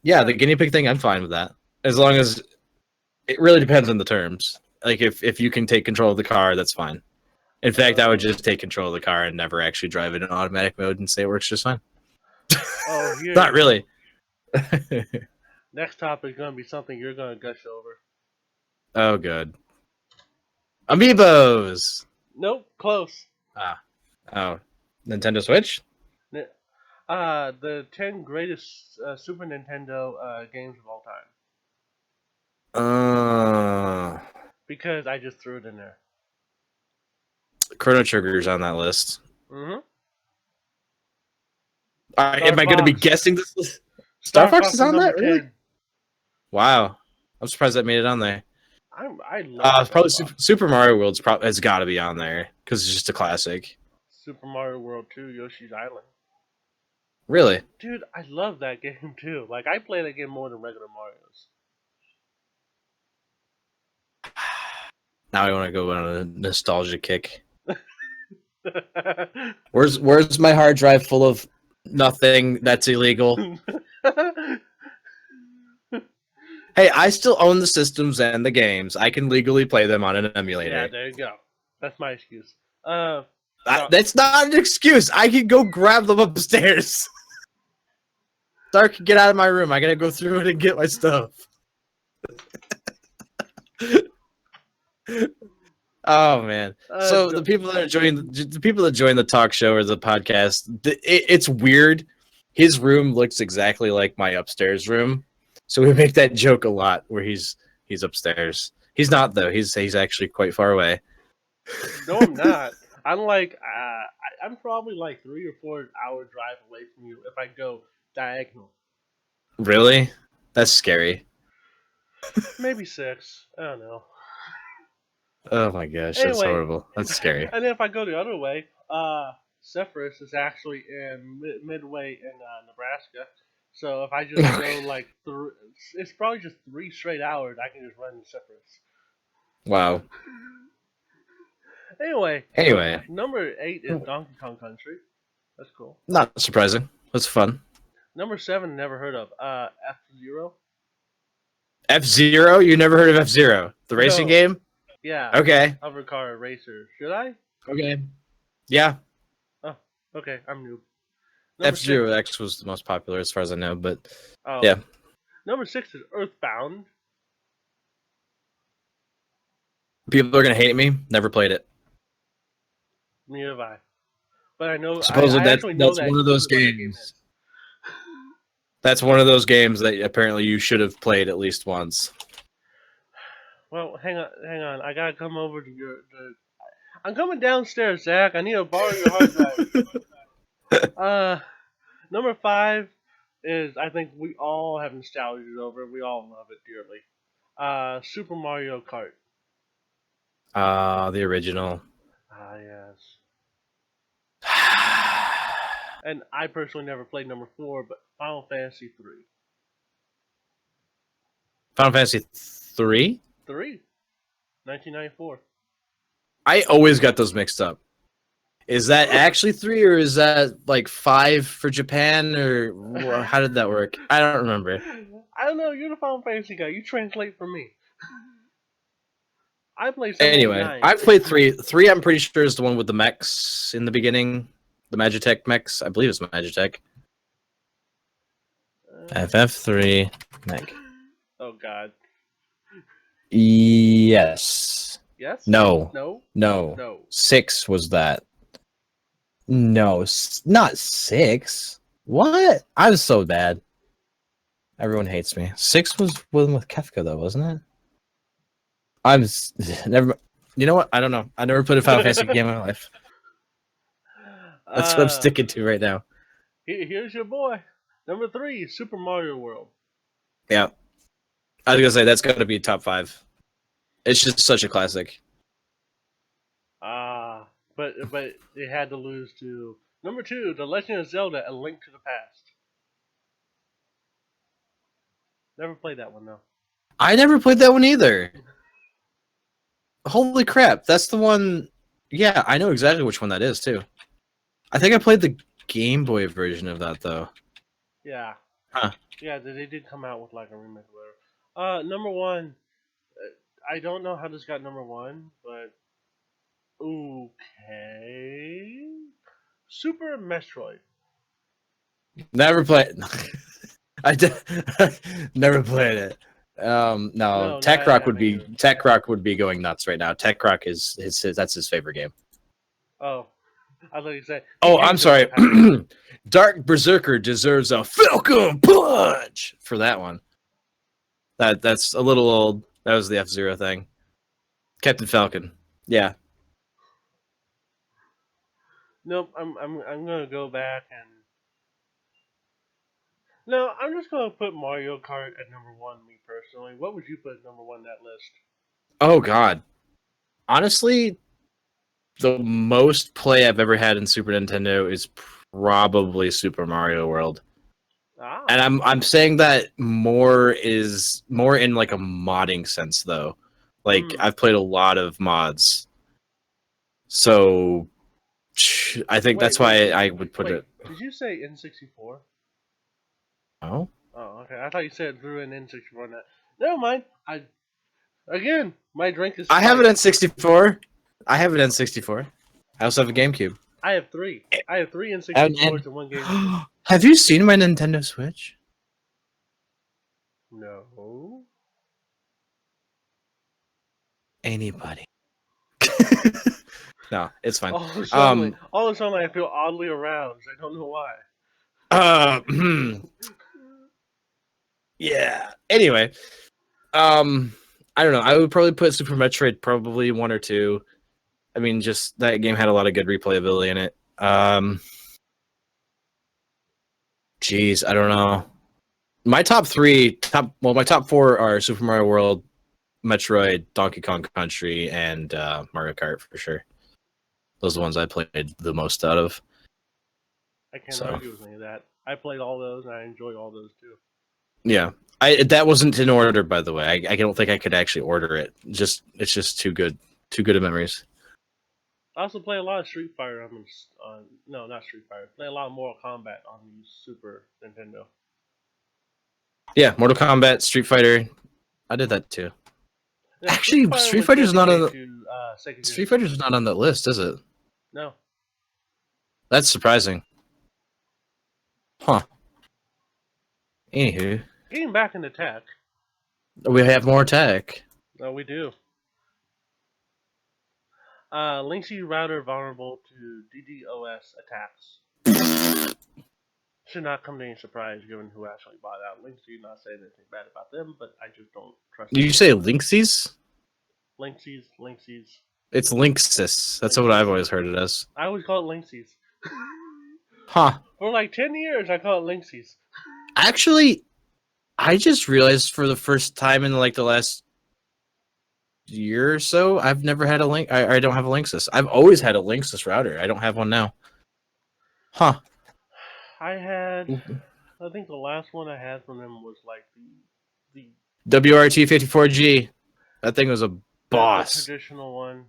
yeah, the guinea pig thing, I'm fine with that, as long as it really depends on the terms. Like if you can take control of the car, that's fine. In fact, I would just take control of the car and never actually drive it in automatic mode and say it works just fine. Oh, here. Not really. Next topic is gonna be something you're gonna gush over. Oh, good. Amiibos. Nope, close. Oh, Nintendo Switch. The 10 greatest Super Nintendo games of all time. Because I just threw it in there. Chrono Trigger's on that list. Mm-hmm. Am I going to be guessing this list? Star Fox is on that? Really? Wow. I'm surprised that made it on there. I love probably Super Mario World's has got to be on there because it's just a classic. Super Mario World 2, Yoshi's Island. Really? Dude, I love that game too. Like, I play that game more than regular Mario's. Now I want to go on a nostalgia kick. Where's my hard drive full of nothing that's illegal? Hey, I still own the systems and the games. I can legally play them on an emulator. Yeah, there you go. That's my excuse. That's not an excuse. I can go grab them upstairs. Stark, get out of my room. I gotta go through it and get my stuff. Oh man! So the people that join the talk show or the podcast, it's weird. His room looks exactly like my upstairs room, so we make that joke a lot. Where he's upstairs. He's not though. He's actually quite far away. No, I'm not. I'm like I'm probably like 3 or 4 hour drive away from you if I go diagonal. Really? That's scary. Maybe 6. I don't know. Oh my gosh, that's horrible. That's scary. And then if I go the other way, Zephyrus is actually in midway in Nebraska. So if I just go like it's probably just 3 straight hours. I can just run Zephyrus. Wow. Anyway, number 8 is Donkey Kong Country. That's cool. Not surprising. That's fun. Number 7, never heard of. F-Zero. F-Zero? You never heard of F-Zero? The racing game? Yeah. Okay. Hovercar racer. Should I? Okay. Yeah. Oh, okay. I'm noob. F-Zero X was the most popular as far as I know, but oh. Yeah. Number 6 is Earthbound. People are going to hate me. Never played it. Neither have I. But I know. Supposedly that's one of those games. That's one of those games that apparently you should have played at least once. Well, hang on. I gotta come over to your. I'm coming downstairs, Zach. I need to borrow your hard drive. Number 5 is I think we all have nostalgia over. We all love it dearly. Super Mario Kart. The original. Yes. And I personally never played number 4, but Final Fantasy 3. Final Fantasy 3? 1994. I always got those mixed up. Is that actually 3 or is that like 5 for Japan or how did that work? I don't remember. I don't know. You're the Final Fantasy guy. You translate for me. I played. Anyway, I've played 3. 3, I'm pretty sure is the one with the mechs in the beginning. The Magitech mechs. I believe it's Magitech. FF3 mech. Oh God. Yes. Yes. No. No. No. No. 6 was that. No, not 6. What? I was so bad. Everyone hates me. 6 was one with Kefka though, wasn't it? I'm never. You know what? I don't know. I never played a Final Fantasy game in my life. That's what I'm sticking to right now. Here's your boy. Number 3, Super Mario World. Yeah. I was gonna say that's got to be top 5. It's just such a classic. But it had to lose to number 2, The Legend of Zelda: A Link to the Past. Never played that one though. I never played that one either. Holy crap, that's the one. Yeah, I know exactly which one that is too. I think I played the Game Boy version of that though. Yeah. Huh. Yeah, they did come out with like a remake or whatever. Number 1. I don't know how this got number 1, but okay. Super Metroid. Never played. I never played it. No, No, Tech not Rock yet, would me be either. Tech Rock would be going nuts right now. Tech Rock is that's his favorite game. Oh, I thought you said he Oh, came I'm to the sorry. past. Dark Berserker deserves a Falcon Punch for that one. That's a little old. That was the F-Zero thing. Captain Falcon. Yeah. Nope, I'm gonna go back and no, I'm just gonna put Mario Kart at number 1. Me personally, what would you put at number 1 that list? Oh God. Honestly, the most play I've ever had in Super Nintendo is probably Super Mario World. And Ah, I'm saying that more is more in like a modding sense though. Like hmm. I've played a lot of mods. So I think Wait, that's wait, why I would put wait. it. Did you say N64? Oh, Oh, okay. I thought you said Drew and N64 on that. Never mind. Again, my drink is I have an spiked. N64. I have an N64. I also have a GameCube. I have 3. I have 3 And N64s and 1 GameCube. have you seen my Nintendo Switch? No. Anybody? No, it's fine. All of a sudden, I feel oddly aroused. I don't know why. Uh, yeah. Anyway, I don't know. I would probably put Super Metroid probably 1 or 2. I mean, just that game had a lot of good replayability in it. Geez, I don't know. My my top 4 are Super Mario World, Metroid, Donkey Kong Country, and Mario Kart for sure. Those are the ones I played the most out of. I can't So argue with any of that. I played all those and I enjoy all those too. yeah, I that wasn't in order, by the way. I don't think I could actually order it. It's just too good of memories. I also play a lot of Street Fighter on no, not Street Fighter. Play a lot of Mortal Kombat on the Super Nintendo. Yeah, Mortal Kombat, Street Fighter. I did that too. Yeah, Street Actually, Fighter was dedicated to Sega Street Genesis. Fighter's not on that list, is it? No, That's surprising. Huh. Anywho, getting back into tech. we have more tech. No, we do. Linksy router vulnerable to DDoS attacks. Should not come to any surprise given who actually bought out Linksy. Not saying anything bad about them, but I just don't trust Did them you say anymore. Linksies? Linksies. It's Linksys. That's what Linksys. I've always heard it as. I always call it Linksies. Huh. For like 10 years, I call it Linksies. Actually, I just realized for the first time in like the last year or so, I've never had a link. I don't have a Linksys. I've always had a Linksys router. I don't have one now. Huh. I had, I think the last one I had from them was like the WRT54G. That thing was a the boss. traditional one.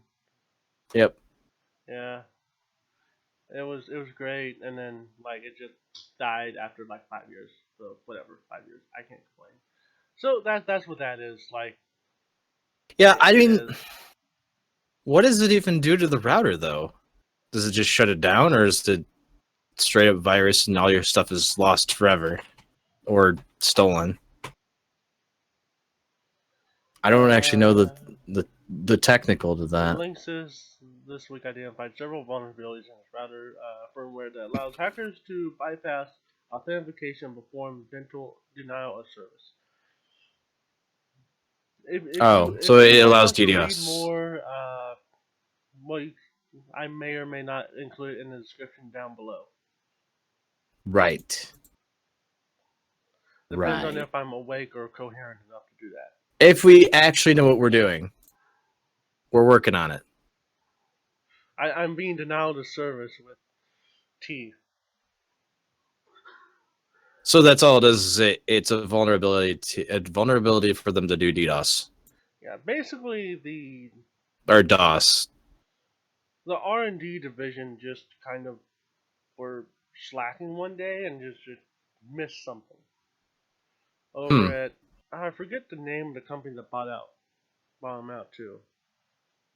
Yep. Yeah, it was great, and then like it just died after like 5 years. So whatever, 5 years, I can't complain. So that's what that is. Like Yeah, I it mean, is. what does it even do to the router though? Does it just shut it down, or is it straight up virus and all your stuff is lost forever or stolen? I don't actually know Uh, the technical to that. Linksys this week identified several vulnerabilities in its router firmware that allows hackers to bypass authentication and perform denial of service. Oh, If so you it guys allows want to read DDoS. more, well, I may or may not include it in the description down below. Right. Depends on Right. if I'm awake or coherent enough to do that. If we actually know what we're doing, we're working on it. I'm being denied of service with T. So that's all it is. It's a vulnerability for them to do DDoS Yeah, basically or DOS. the R&D division just kind of were slacking one day and just missed something over Hmm. at I forget the name of the company that bought them out too.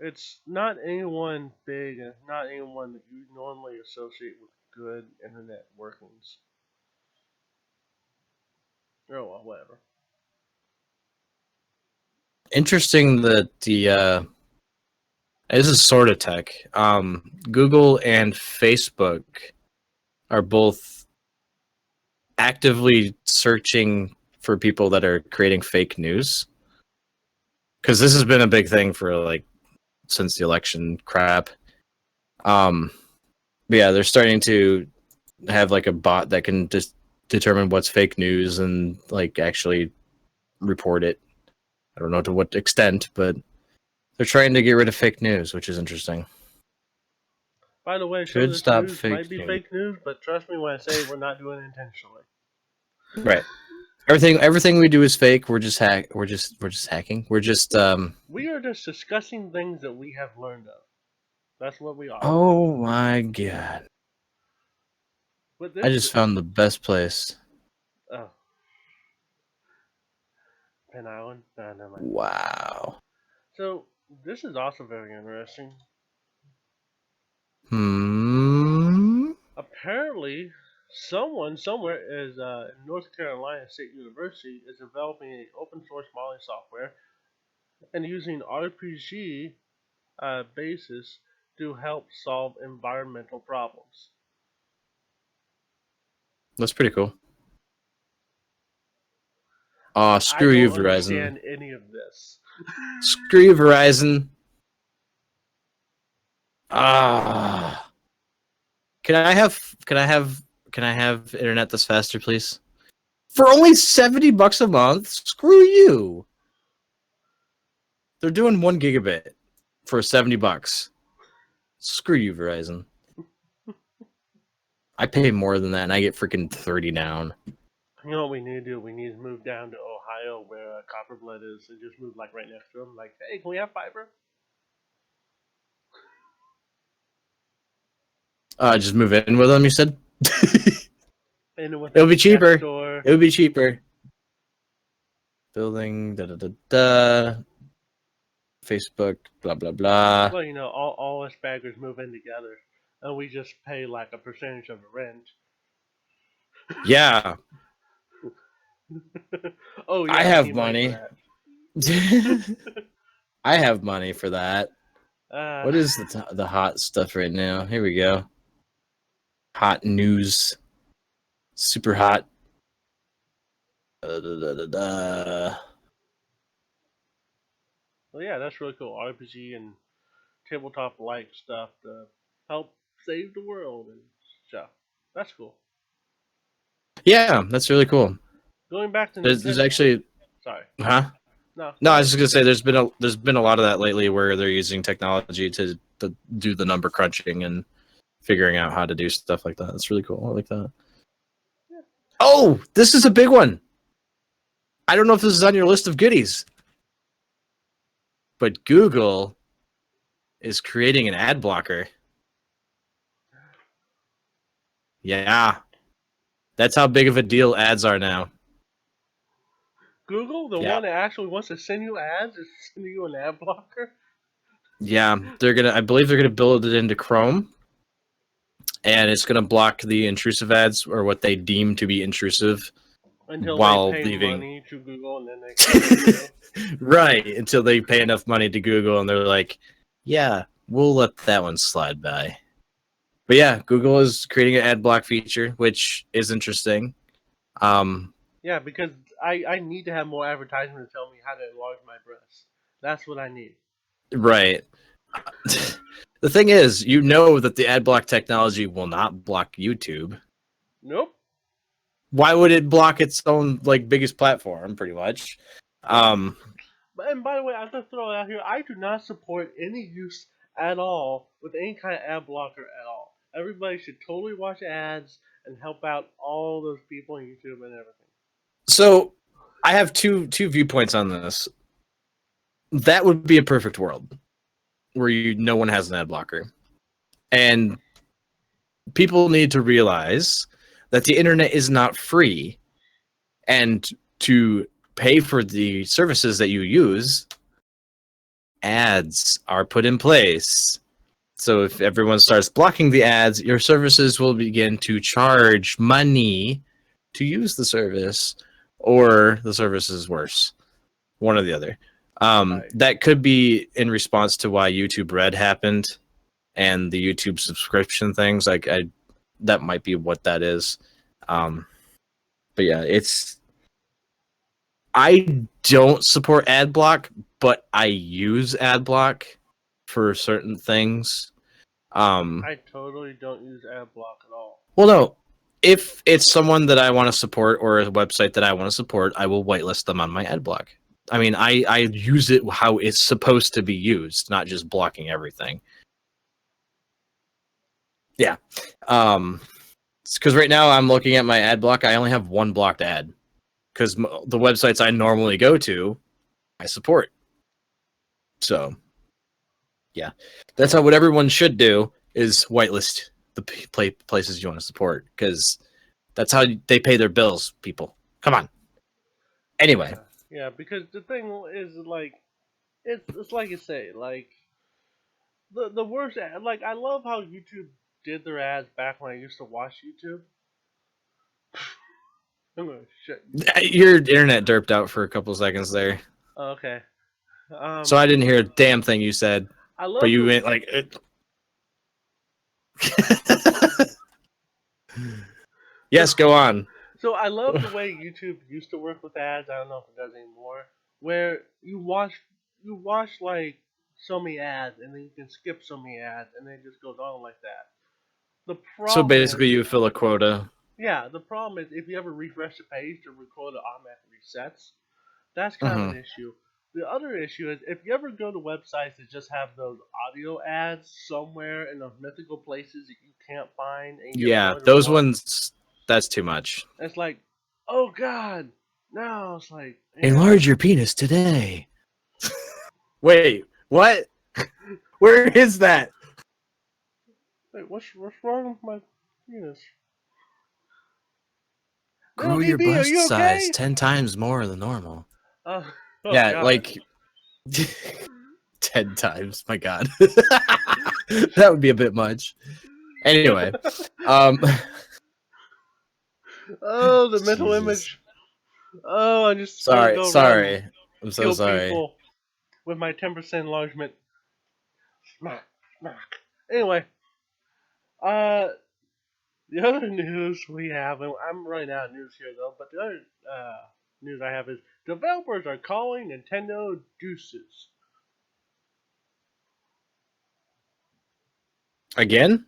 It's not anyone big and not anyone that you normally associate with good internet workings. Oh well, whatever. Interesting that this is sort of tech. Google and Facebook are both actively searching for people that are creating fake news, because this has been a big thing for like since the election crap. Yeah, they're starting to have like a bot that can just determine what's fake news and like actually report it. I don't know to what extent, but they're trying to get rid of fake news, which is interesting. By the way, some of Should this stop news fake might be news. fake news, but trust me when I say we're not doing it intentionally. Right. Everything we do is fake. We're just hacking. We're just We are just discussing things that we have learned of. That's what we are. Oh my god. But I this, just found the best place. oh, Penn Island. No, never mind. Wow. So this is also very interesting. Hmm. Apparently, someone somewhere is in North Carolina State University is developing a open source modeling software and using RPG basis to help solve environmental problems. That's pretty cool. Aw, I screw you, don't Verizon. understand any of this. Screw you, Verizon. Ah. Can I have internet that's faster, please? For only $70 a month? Screw you. They're doing 1 gigabit for $70. Screw you, Verizon. I pay more than that and I get freaking 30 down. You know what we need to do? We need to move down to Ohio where Copperblood is and just move like right next to them. Like, hey, can we have fiber? Just move in with them, you said? And with It'll be next cheaper. door. It would be cheaper. Building, da da da da. Facebook, blah blah blah. Well, you know, all us baggers move in together, and we just pay like a percentage of the rent. Yeah, Oh I yeah, we have need money for money. that. I have money for that. Uh, What is the hot stuff right now? Here we go. Hot news. Super hot. Da, da, da, da, da. well, yeah, that's really cool. RPG and tabletop like stuff to help save the world and stuff. That's cool. Yeah, that's really cool. Going back to There's Nintendo. actually, Sorry. huh? No, No, go I ahead. was just gonna say there's been a lot of that lately where they're using technology to do the number crunching and figuring out how to do stuff like that. That's really cool. I like that. Yeah. Oh, this is a big one. I don't know if this is on your list of goodies, but Google is creating an ad blocker. Yeah, that's how big of a deal ads are now. Google, the Yeah, one that actually wants to send you ads, is sending you an ad blocker. yeah. I believe they're gonna build it into Chrome, and it's gonna block the intrusive ads or what they deem to be intrusive Until they while pay leaving. money to Google and then they can let you know. Right, until they pay enough money to Google and they're like, yeah, we'll let that one slide by. But yeah, Google is creating an ad block feature, which is interesting. Yeah, because I need to have more advertisement to tell me how to enlarge my breasts. That's what I need. Right. The thing is, you know that the ad block technology will not block YouTube. Nope. Why would it block its own like biggest platform, pretty much? And by the way, I have to throw it out here. I do not support any use at all with any kind of ad blocker at all. Everybody should totally watch ads and help out all those people on YouTube and everything. So I have two viewpoints on this. That would be a perfect world where no one has an ad blocker. And people need to realize that the internet is not free, and to pay for the services that you use, ads are put in place. So if everyone starts blocking the ads, your services will begin to charge money to use the service, or the service is worse. One or the other. Right. That could be in response to why YouTube Red happened and the YouTube subscription things. That might be what that is. But yeah, I don't support ad block, but I use ad block for certain things. I totally don't use ad block at all. Well, no. If it's someone that I want to support or a website that I want to support, I will whitelist them on my ad block. I mean, I use it how it's supposed to be used, not just blocking everything. Yeah. Because right now I'm looking at my ad block. I only have one blocked ad because the websites I normally go to, I support. So, yeah, that's what everyone should do, is whitelist the places you want to support, because that's how they pay their bills, people. Come on. Anyway. Yeah, because the thing is, like, it's like you say, like, the worst ad, like, I love how YouTube did their ads back when I used to watch YouTube. I'm gonna shut you. Your internet derped out for a couple seconds there. Okay. So I didn't hear a damn thing you said. I love But you went like... Yes, go on. So I love the way YouTube used to work with ads. I don't know if it does anymore. Where you watch like so many ads, and then you can skip so many ads, and then it just goes on like that. The problem. So basically, you fill a quota. Yeah, the problem is if you ever refresh the page, the quota automatically resets. That's kind of an issue. The other issue is if you ever go to websites that just have those audio ads somewhere in those mythical places that you can't find. And yeah, those ones, that's too much. It's like, oh god, no, it's like... Enlarge your penis today. Wait, what? Where is that? Wait, what's wrong with my penis? Grow your bust size 10 times more than normal. Oh, yeah, god. Like 10 times. My god. That would be a bit much. Anyway. Oh, the mental image. Oh, I just... Sorry. I'm so sorry. People with my 10% enlargement. Smack. Anyway. The other news we have, and I'm running out of news here though, but the other news I have is developers are calling Nintendo deuces. Again?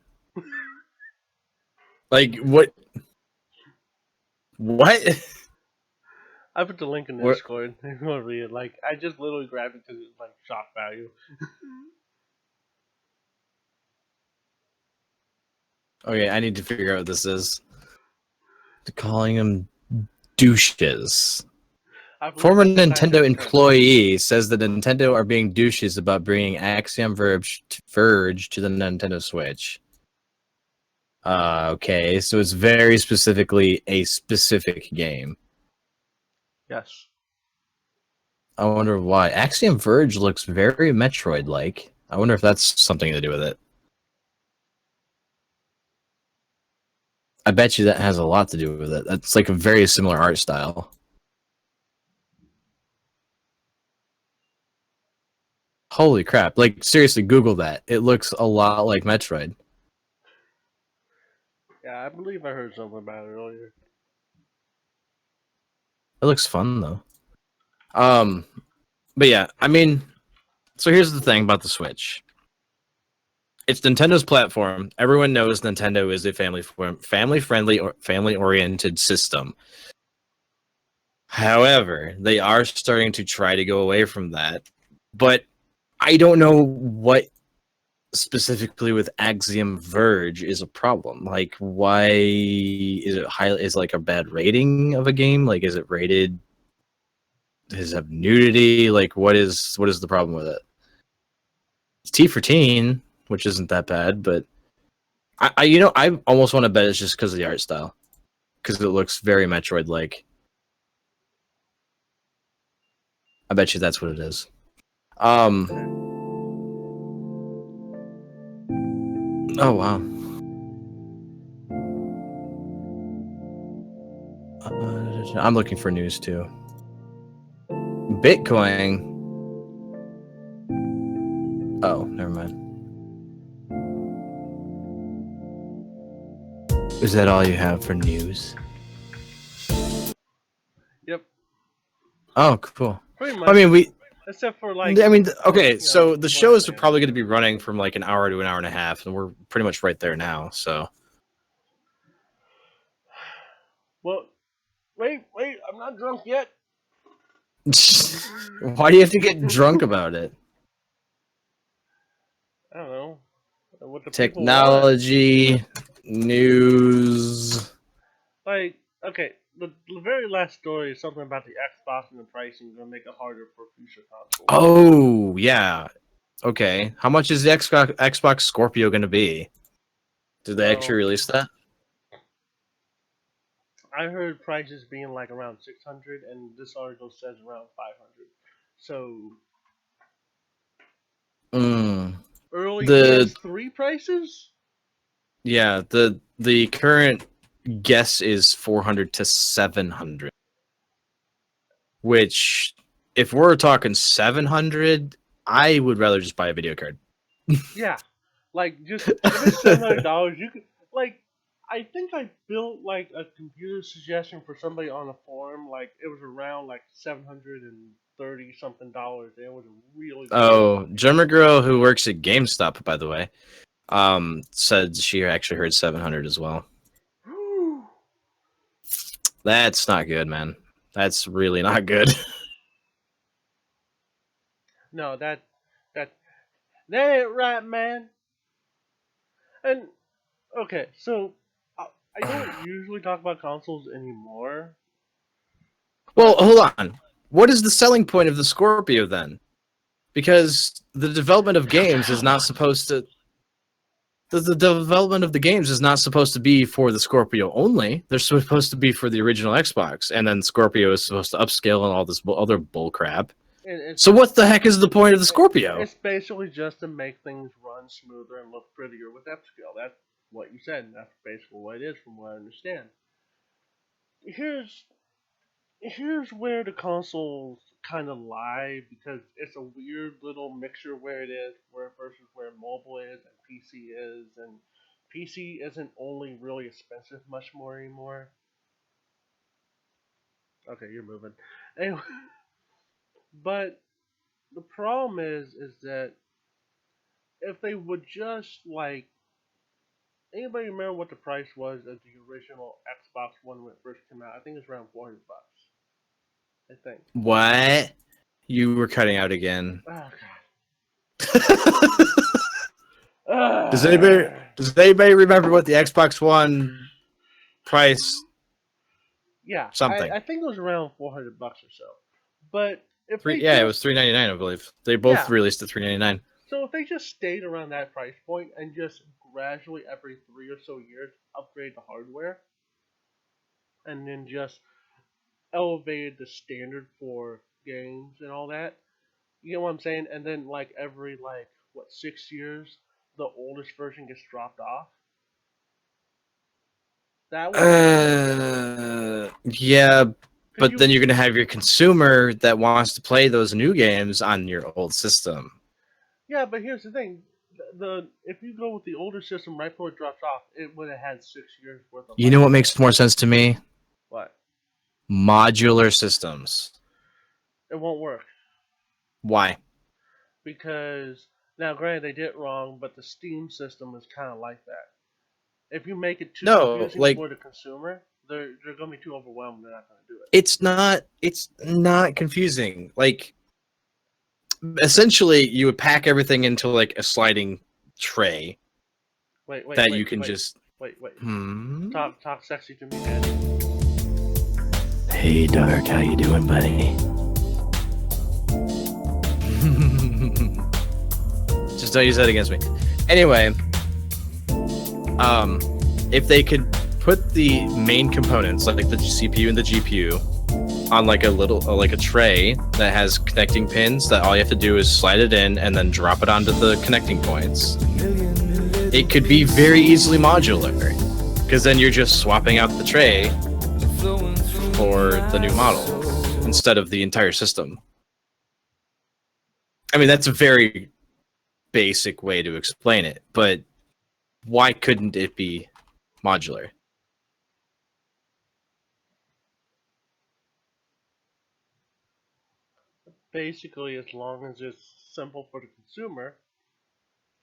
Like, what? What? I put the link in the Discord. If you want to read it, like, I just literally grabbed it because it's like shock value. Okay, I need to figure out what this is. They're calling them douches. Former Nintendo employee says that Nintendo are being douches about bringing Axiom Verge to the Nintendo Switch. Okay, so it's very specifically a specific game. Yes. I wonder why. Axiom Verge looks very Metroid-like. I wonder if that's something to do with it. I bet you that has a lot to do with it. That's like a very similar art style. Holy crap. Like, seriously, Google that. It looks a lot like Metroid. Yeah, I believe I heard something about it earlier. It looks fun, though. But yeah, I mean, so here's the thing about the Switch. It's Nintendo's platform. Everyone knows Nintendo is a family-friendly or family-oriented system. However, they are starting to try to go away from that. But I don't know what specifically with Axiom Verge is a problem. Like, why is it high? Is like a bad rating of a game? Like, is it rated? Does it have nudity? Like, what is the problem with it? It's T for teen, which isn't that bad, but I almost want to bet it's just because of the art style, because it looks very Metroid-like. I bet you that's what it is. Oh wow. I'm looking for news too. Bitcoin. Oh, never mind. Is that all you have for news? Yep, Oh, cool. pretty I much. mean, Except for like, okay. So the shows are Wonderland. probably going to be running from like an hour to an hour and a half, and we're pretty much right there now. So, Well, wait, I'm not drunk yet. why do you have to get drunk about it? I don't know what the people want. Technology, news. Like, okay, the very last story is something about the Xbox and the pricing going to make it harder for future consoles. Oh yeah. Okay. How much is the Xbox Scorpio going to be? Did they actually Well, release that? I heard prices being like around 600, and this article says around 500. So Mm. early The PS3 prices? Yeah, the current guess is 400 to 700, which if we're talking 700, I would rather just buy a video card. Yeah, like just if it's $700, you could like. I think I built like a computer suggestion for somebody on a forum. Like it was around like $730 something. And it was a really good Oh, German girl who works at GameStop, by the way, said she actually heard 700 as well. computer. That's not good, man. That's really not good. No, that that ain't right, man. And okay, so I don't usually talk about consoles anymore, Well, but hold on. What is the selling point of the Scorpio then? Because the development of games is not supposed to the development of the games is not supposed to be for the Scorpio only. They're supposed to be for the original Xbox, and then Scorpio is supposed to upscale and all this other bull crap. it's So what the heck is the point of the Scorpio? it's basically just to make things run smoother and look prettier with upscale. That's what you said, and that's basically what it is, from what I understand. Here's here's where the consoles kind of lie, because it's a weird little mixture where it is, where versus where mobile is and PC is, and PC isn't only really expensive much more anymore. Okay, you're moving. Anyway, but the problem is that if they would just like, anybody remember what the price was of the original Xbox One when it first came out? I think it's around $400. I think. What? You were cutting out again. Oh does god. anybody does anybody remember what the Xbox One price Yeah, something? I think it was around $400 or so. But if Three they yeah, it was just, $399, I believe. They both yeah, released at $399. so if they just stayed around that price point and just gradually every 3 or so years upgrade the hardware, and then just elevated the standard for games and all that, you know what I'm saying? And then like every like what 6 years, the oldest version gets dropped off. That would make sense. Yeah, Cause but then you, you're gonna have your consumer that wants to play those new games on your old system. yeah, but here's the thing: the if you go with the older system right before it drops off, it would have had 6 years worth of You know life what on it. makes more sense to me? What? Modular systems. It won't work Why? because now, granted, they did it wrong, but the Steam system is kind of like that. If you make it too No, confusing like for the consumer. they're gonna be too overwhelmed. They're not gonna do it. It's not confusing. Like, essentially, you would pack everything into like a sliding tray Wait, that you can just. wait. Hmm? Talk sexy to me, Daddy. Hey, Dark, how you doing, buddy? Just don't use that against me. Anyway, if they could put the main components, like the CPU and the GPU, on like a tray that has connecting pins that all you have to do is slide it in and then drop it onto the connecting points, it could be very easily modular, because then you're just swapping out the tray for the new model instead of the entire system. I mean, that's a very basic way to explain it, but why couldn't it be modular? Basically, as long as it's simple for the consumer,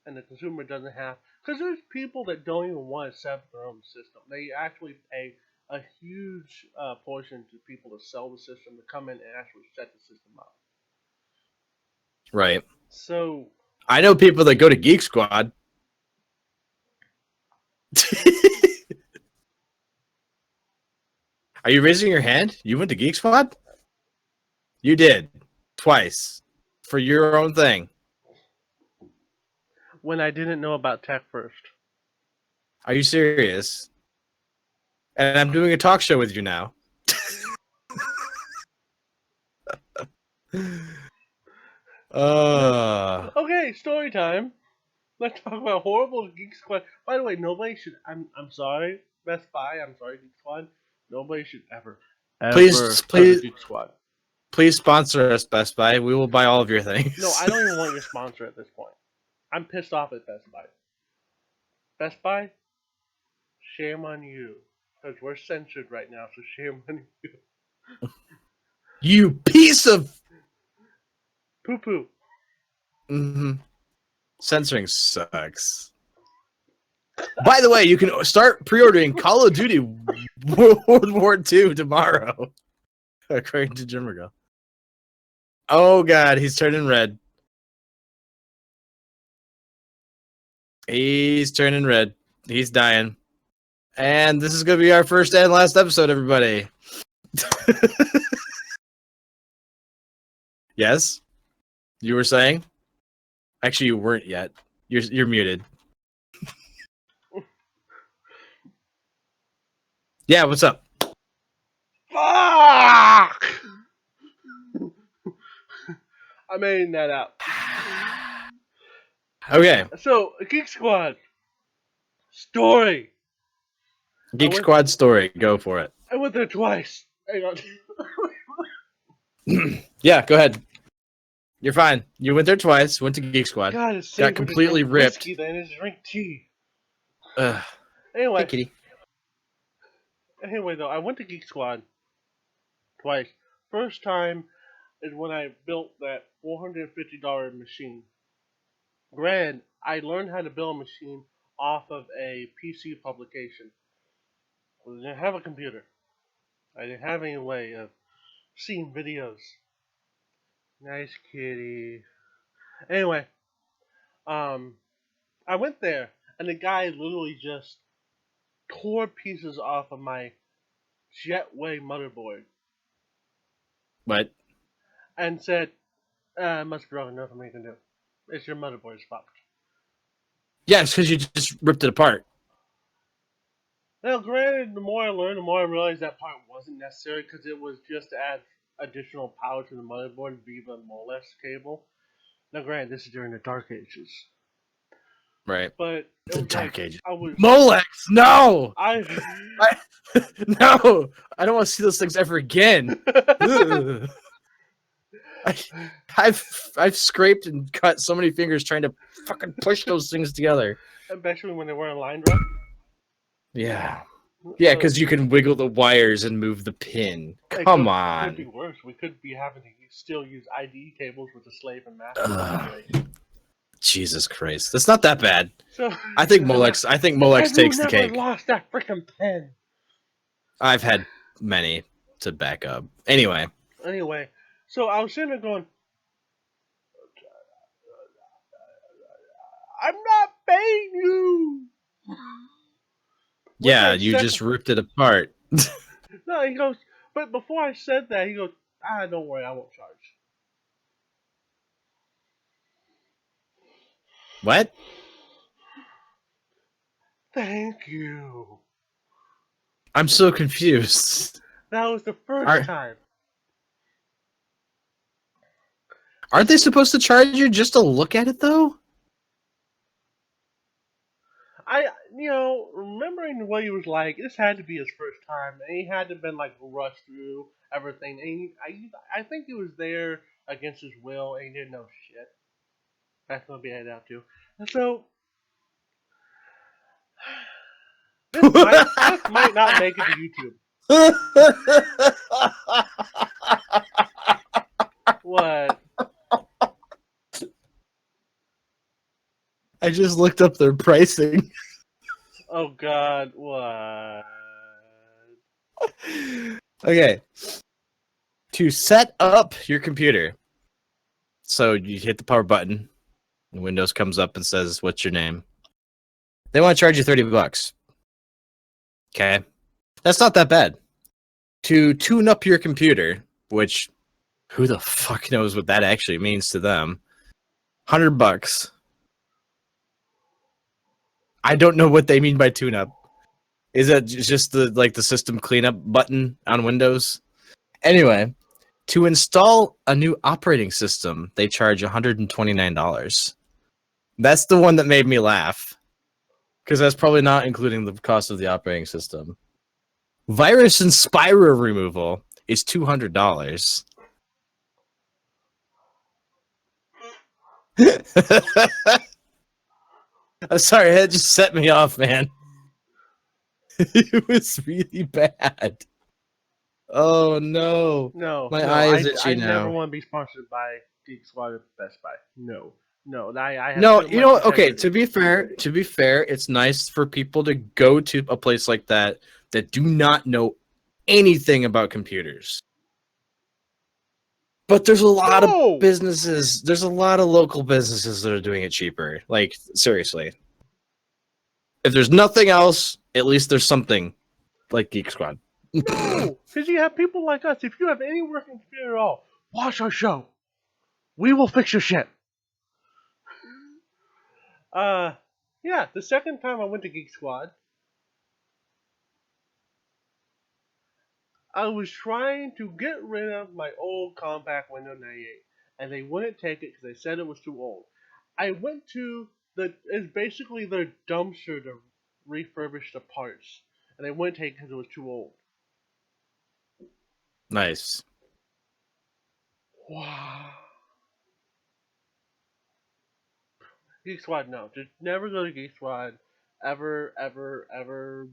and the consumer doesn't have, because there's people that don't even want to set up their own system. They actually pay a huge portion to people to sell the system to come in and actually set the system up. Right. So I know people that go to Geek Squad. Are you raising your hand? You went to Geek Squad? You did. Twice. For your own thing. when I didn't know about tech first. Are you serious? And I'm doing a talk show with you now. Okay, story time. Let's talk about horrible Geek Squad. By the way, nobody should. I'm sorry, Best Buy. I'm sorry, Geek Squad. Nobody should ever Please go to Geek Squad. Please sponsor us, Best Buy. We will buy all of your things. No, I don't even want your sponsor at this point. I'm pissed off at Best Buy. Best Buy, shame on you, because we're censored right now. So shame on you. You piece of poo poo. Mm-hmm. Censoring sucks. By the way, you can start pre-ordering Call of Duty World War II tomorrow, according to Jimmergo. Oh god, he's turning red. He's turning red. He's dying. And this is going to be our first and last episode, everybody. Yes? You were saying? Actually, you weren't yet. You're muted. Yeah, what's up? Fuck! I'm editing that out. Okay. So, Geek Squad. Story. Geek Squad story. Go for it. I went there twice. Hang on. Yeah, go ahead. You're fine. You went there twice. Went to Geek Squad. God, it's got completely ripped. Whiskey, then it's drink tea. Hey, Anyway. kitty. Anyway, though, I went to Geek Squad twice. First time is when I built that $450 machine. Granted, I learned how to build a machine off of a PC publication. I didn't have a computer. I didn't have any way of seeing videos. Nice kitty. Anyway, I went there, and the guy literally just tore pieces off of my Jetway motherboard. What? And said, must be wrong, nothing we can do. It's your motherboard's fucked. Yeah, it's because you just ripped it apart. Now, granted, the more I learned, the more I realized that part wasn't necessary because it was just to add additional power to the motherboard via the Molex cable. Now, granted, this is during the Dark Ages. Right. But the Dark Ages. Molex, no! No! I don't want to see those things ever again. I've scraped and cut so many fingers trying to fucking push those things together. Especially when they were in line drop. Yeah. Yeah, because you can wiggle the wires and move the pin. Come on. It could be worse. We could be having to still use IDE cables with the slave and master. Jesus Christ. That's not that bad. So, I think Molex takes the cake. Lost that freaking pen. I've had many to back up. Anyway. Anyway, so I was sitting there going, I'm not paying you. Once Yeah, I you said, just ripped it apart. no, he goes, but before I said that, he goes, don't worry, I won't charge. What? Thank you. I'm so confused. That was the first Are time. aren't they supposed to charge you just to look at it though? Remembering what he was like, this had to be his first time, and he had to have been like rushed through everything. And I think he was there against his will, and he didn't know shit. That's gonna be headed out too. And so this might not make it to YouTube. What? I just looked up their pricing. Oh God, what? Okay. To set up your computer. So you hit the power button, and Windows comes up and says, "What's your name?" They want to charge you $30. Okay. That's not that bad. To tune up your computer, which who the fuck knows what that actually means to them. $100. I don't know what they mean by tune up. Is that just the system cleanup button on Windows? Anyway, to install a new operating system, they charge $129. That's the one that made me laugh. Because that's probably not including the cost of the operating system. Virus and spyware removal is $200. I'm sorry, that just set me off, man. It was really bad. Oh no. No, My no, eye is itchy I never now. want to be sponsored by Geek Squad or Best Buy. No, no, I have No, too you much know what? Okay, integrity. to be fair, it's nice for people to go to a place like that do not know anything about computers. But there's a lot of No, businesses, there's a lot of local businesses that are doing it cheaper. Like, seriously. If there's nothing else, at least there's something like Geek Squad. no, because you have people like us. If you have any working computer at all, watch our show. We will fix your shit. Uh, yeah. The second time I went to Geek Squad, I was trying to get rid of my old compact Windows 98, and they wouldn't take it because they said it was too old. I went to it's basically their dumpster to refurbish the parts, and they wouldn't take it because it was too old. Nice. Wow. Geek Squad, no, just never go to Geek Squad, ever, ever, ever.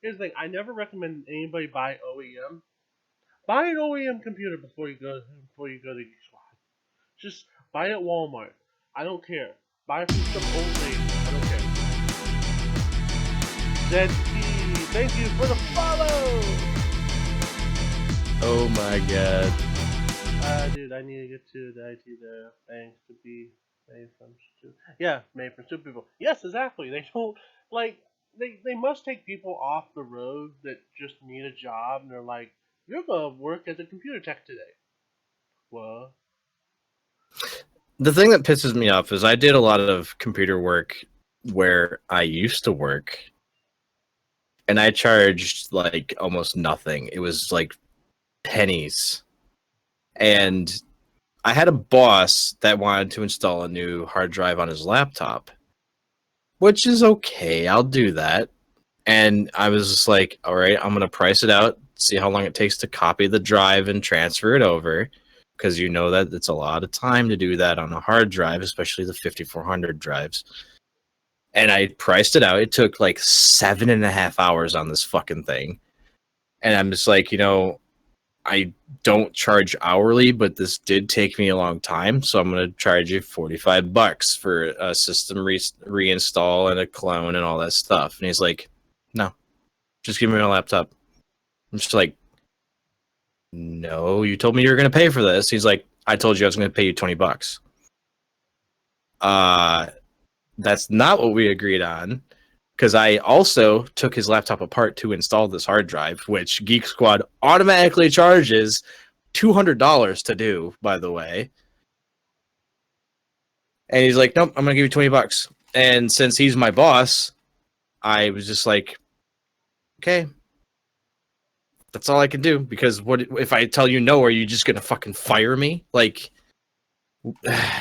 Here's the thing: I never recommend anybody buy OEM. Buy an OEM computer before you go to Geek Squad. Just buy at Walmart. I don't care. Buy from some old lady. I don't care. ZT, thank you for the follow. Oh my god. Dude, I need to get to the IT there. Thanks to be made from stupid. Yeah, made from stupid people. Yes, exactly. They don't like. They must take people off the road that just need a job, and they're like, "You're gonna work as a computer tech today." What? The thing that pisses me off is I did a lot of computer work where I used to work, and I charged like almost nothing. It was like pennies. And I had a boss that wanted to install a new hard drive on his laptop, which is okay. I'll do that. And I was just like, all right, I'm going to price it out, see how long it takes to copy the drive and transfer it over. Because you know that it's a lot of time to do that on a hard drive, especially the 5400 drives. And I priced it out. It took like 7.5 hours on this fucking thing. And I'm just like, I don't charge hourly, but this did take me a long time, so I'm going to charge you $45 for a system reinstall and a clone and all that stuff. And he's like, no, just give me my laptop. I'm just like, no, you told me you were going to pay for this. He's like, I told you I was going to pay you $20. That's not what we agreed on. Because I also took his laptop apart to install this hard drive, which Geek Squad automatically charges $200 to do, by the way. And he's like, nope, I'm going to give you $20. And since he's my boss, I was just like, okay, that's all I can do. Because what if I tell you no, are you just going to fucking fire me? Like,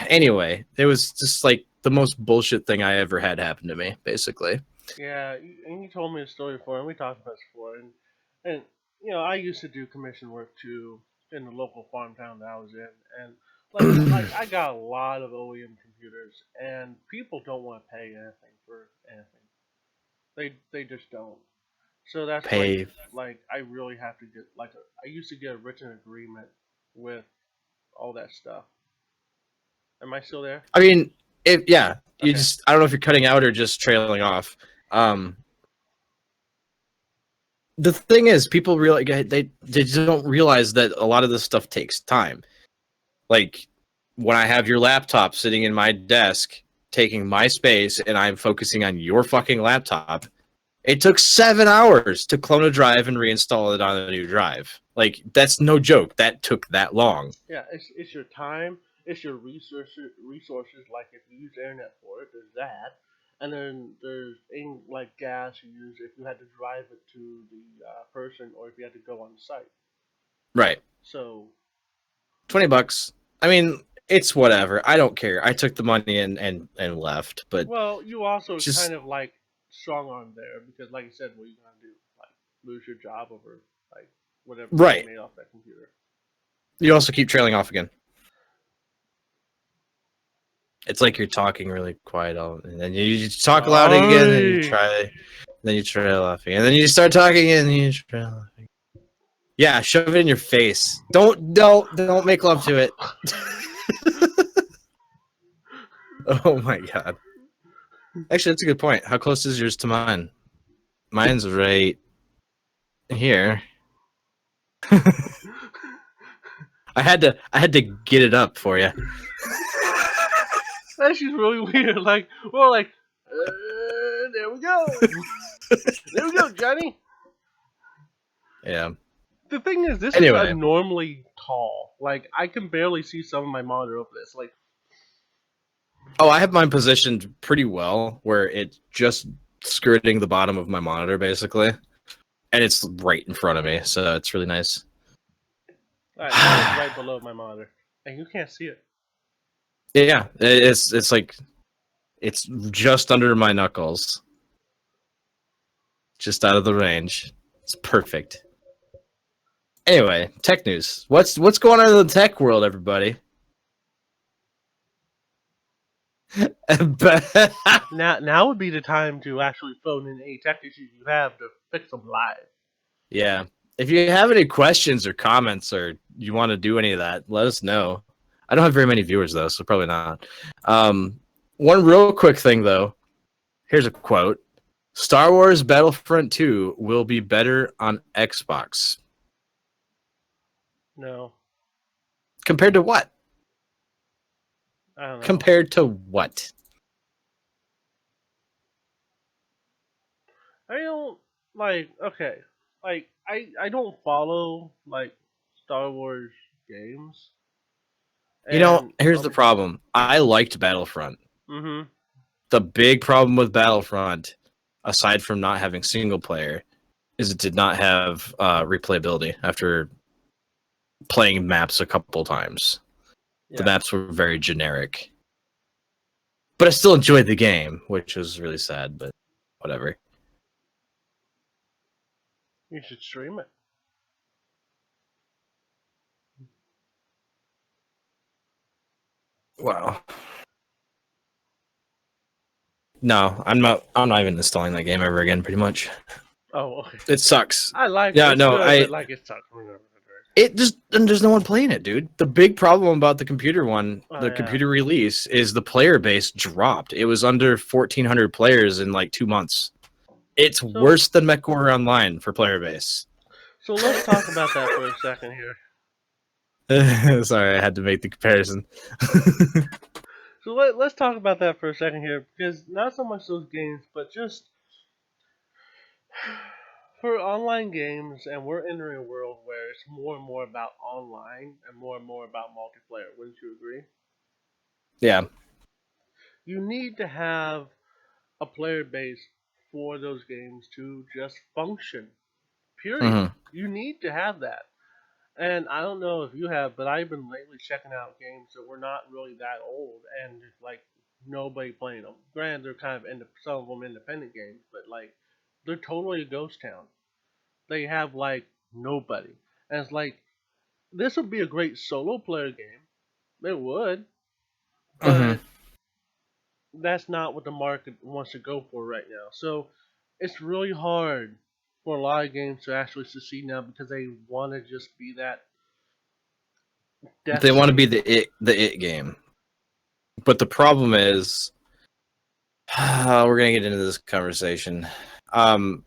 anyway, it was just like the most bullshit thing I ever had happen to me, basically. Yeah, and you told me a story before, and we talked about this before, and you know, I used to do commission work too in the local farm town that I was in, and like I got a lot of OEM computers, and people don't want to pay anything for anything. They just don't. So that's Pay. like I really have to get I used to get a written agreement with all that stuff. Am I still there? I mean, you Okay. just, I don't know if you're cutting out or just trailing off. The thing is, people really they don't realize that a lot of this stuff takes time. Like when I have your laptop sitting in my desk, taking my space, and I'm focusing on your fucking laptop, it took 7 hours to clone a drive and reinstall it on a new drive. Like that's no joke. That took that long. Yeah, it's your time, it's your resources. Like if you use the internet for it, there's that, and then there's like gas you use if you had to drive it to the person or if you had to go on site. Right. So $20. I mean, it's whatever. I don't care. I took the money and left. But well, you also just kind of like strong arm there because, like you said, what are you gonna do? Like lose your job over like whatever right. you made off that computer. You also keep trailing off again. It's like you're talking really quiet, and then you talk loud again, and then you trail off again, and then you start talking, and you trail off again. Yeah, shove it in your face. Don't make love to it. Oh my god. Actually, that's a good point. How close is yours to mine? Mine's right here. I had to get it up for you. That's just really weird. Like, well, like, there we go. There we go, Johnny. Yeah. The thing is, this is abnormally tall. Like, I can barely see some of my monitor over this. Like, oh, I have mine positioned pretty well, where it's just skirting the bottom of my monitor, basically, and it's right in front of me, so it's really nice. Alright, mine's right below my monitor, and you can't see it. Yeah, it's like it's just under my knuckles, just out of the range. It's perfect. Anyway, tech news. What's going on in the tech world, everybody? now would be the time to actually phone in any tech issues you have to fix them live. Yeah. If you have any questions or comments or you want to do any of that, let us know. I don't have very many viewers, though, so probably not. One real quick thing, though. Here's a quote. Star Wars Battlefront 2 will be better on Xbox. No. Compared to what? I don't know. Compared to what? I don't, like, okay. Like, I don't follow, like, Star Wars games. You know, here's the problem. I liked Battlefront. Mm-hmm. The big problem with Battlefront, aside from not having single player, is it did not have replayability after playing maps a couple times. Yeah. The maps were very generic. But I still enjoyed the game, which was really sad, but whatever. You should stream it. Wow. No, I'm not even installing that game ever again, pretty much. Oh, okay. It sucks. I like it. I like it sucks. It just, and there's no one playing it, dude. The big problem about the computer computer release is the player base dropped. It was under 1,400 players in like 2 months. It's worse than MechWarrior Online for player base. So let's talk about that for a second here. Sorry, I had to make the comparison. So let's talk about that for a second here, because not so much those games, but just for online games, and we're entering a world where it's more and more about online and more about multiplayer. Wouldn't you agree? Yeah. You need to have a player base for those games to just function. Period. Hmm. You need to have that. And I don't know if you have, but I've been lately checking out games that were not really that old, and like nobody playing them. Granted, they're kind of some of them independent games, but like they're totally a ghost town. They have like nobody, and it's like this would be a great solo player game. It would, Hmm. but that's not what the market wants to go for right now. So it's really hard for a lot of games to actually succeed now because they want to just be that Death They want to be Stream. the it game, but the problem is, we're gonna get into this conversation. Um,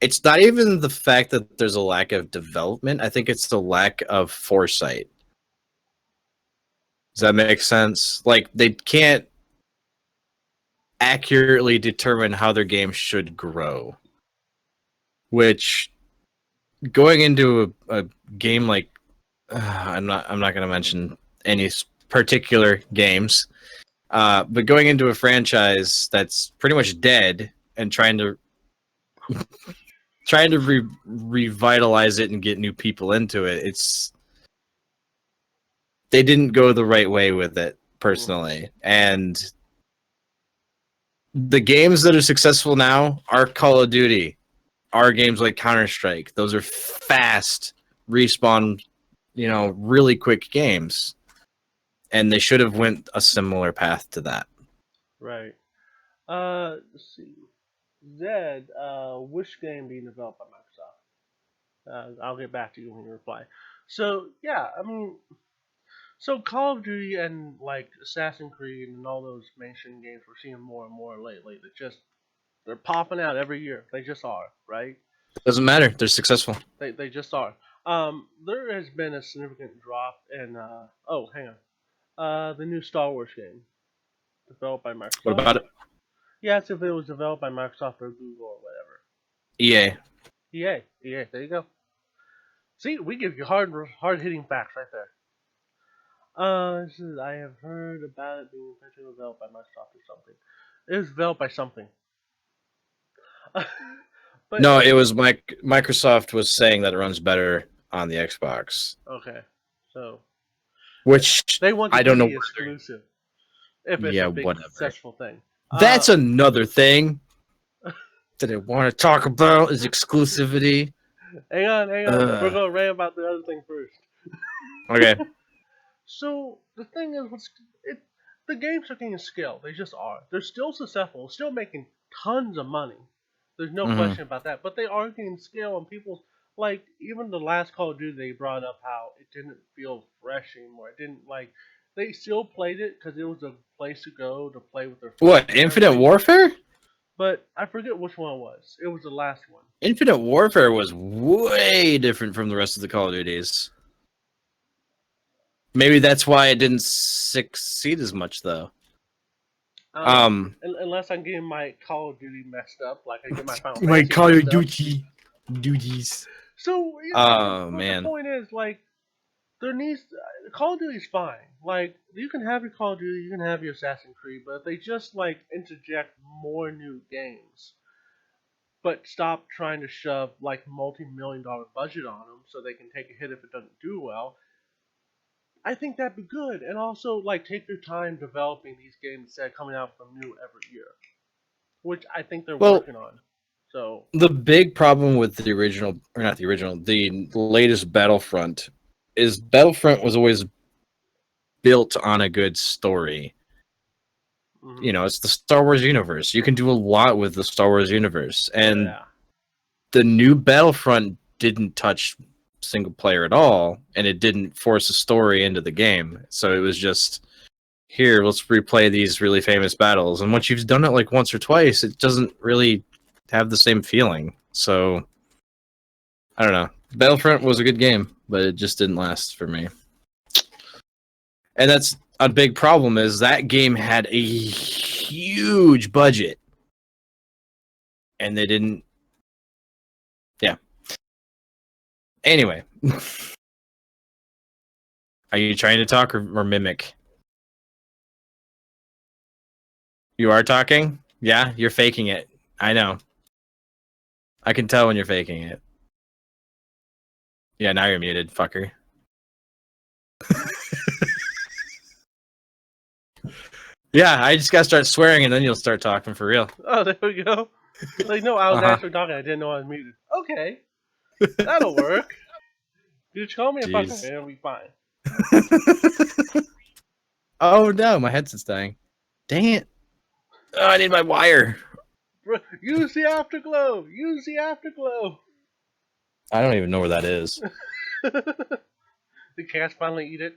it's not even the fact that there's a lack of development. I think it's the lack of foresight. Does that make sense? Like they can't accurately determine how their game should grow. Which going into a game like I'm not going to mention any particular games, but going into a franchise that's pretty much dead and trying to revitalize it and get new people into it, they didn't go the right way with it Mm-hmm. personally. And the games that are successful now are Call of Duty, are games like Counter-Strike. Those are fast respawn, really quick games, and they should have went a similar path to that. Right. Let's see. Zed, which game being developed by Microsoft? I'll get back to you when you reply. So yeah, I mean, so Call of Duty and like Assassin's Creed and all those mainstream games we're seeing more and more lately. They're popping out every year. They just are, right? Doesn't matter. They're successful. They just are. There has been a significant drop in oh, hang on. The new Star Wars game developed by What Microsoft. about it? Yeah, it's if it was developed by Microsoft or Google or whatever. EA. EA. There you go. See, we give you hard hitting facts right there. This is, I have heard about it being potentially developed by Microsoft or something. It was developed by something. But No, it was Microsoft was saying that it runs better on the Xbox, okay, so which they want to I be don't know the whether. exclusive if it's Yeah, a big whatever. successful thing. That's another thing that I want to talk about is exclusivity. Hang on. We're Ugh. gonna rant about the other thing first. Okay. So the thing is, the games are getting scale. They just are. They're still successful, still making tons of money. There's no Hmm. question about that. But they are getting scale, and people like even the last Call of Duty they brought up how it didn't feel fresh anymore. It didn't like they still played it because it was a place to go to play with their friends What, and Infinite everything. Warfare? But I forget which one it was. It was the last one. Infinite Warfare was way different from the rest of the Call of Duties. Maybe that's why it didn't succeed as much, though. I don't know. Um, Unless I'm getting my Call of Duty messed up, like I get my Final my Fantasy Call messed of up. Duty duties. So Oh but the man. point is, like, there needs Call of Duty's fine. Like, you can have your Call of Duty, you can have your Assassin's Creed, but if they just like interject more new games, but stop trying to shove like multi-million-dollar budget on them so they can take a hit if it doesn't do well. I think that'd be good, and also like take your time developing these games instead of coming out with new every year, which I think they're Well, working on. So the big problem with the original, or not the original, the latest Battlefront is Battlefront was always built on a good story. mhm. It's the Star Wars universe. You can do a lot with the Star Wars universe. And Yeah, the new Battlefront didn't touch single player at all, and it didn't force a story into the game. So it was just, here, let's replay these really famous battles. And once you've done it like once or twice, it doesn't really have the same feeling. So I don't know. Battlefront was a good game, but it just didn't last for me. And that's a big problem is that game had a huge budget. And they didn't. Yeah. Anyway. Are you trying to talk or mimic? You are talking? Yeah, you're faking it. I know. I can tell when you're faking it. Yeah, now you're muted, fucker. Yeah, I just gotta start swearing and then you'll start talking for real. Oh, there we go. Like, no, I was actually talking. I didn't know I was muted. Okay, that'll work. Just call me a fucker and it'll be fine. Oh no, my headset's dying. Dang it. Oh, I need my wire. Use the afterglow. Use the afterglow. I don't even know where that is. The cats finally eat it.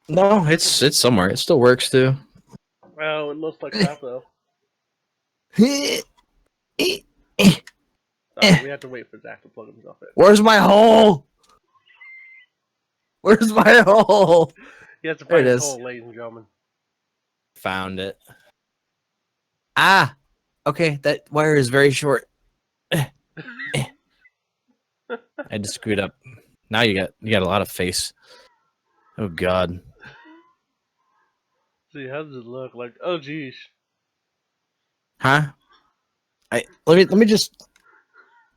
No, it's somewhere. It still works too. Oh, it looks like crap though. Sorry, We have to wait for Zach to plug himself in. Where's my hole? Where's my hole? He has to find his hole, ladies and gentlemen. Found it. Ah, okay. That wire is very short. I just screwed up. Now you got a lot of face. Oh God. See, how does it look like? Oh, geez. Huh? Let me just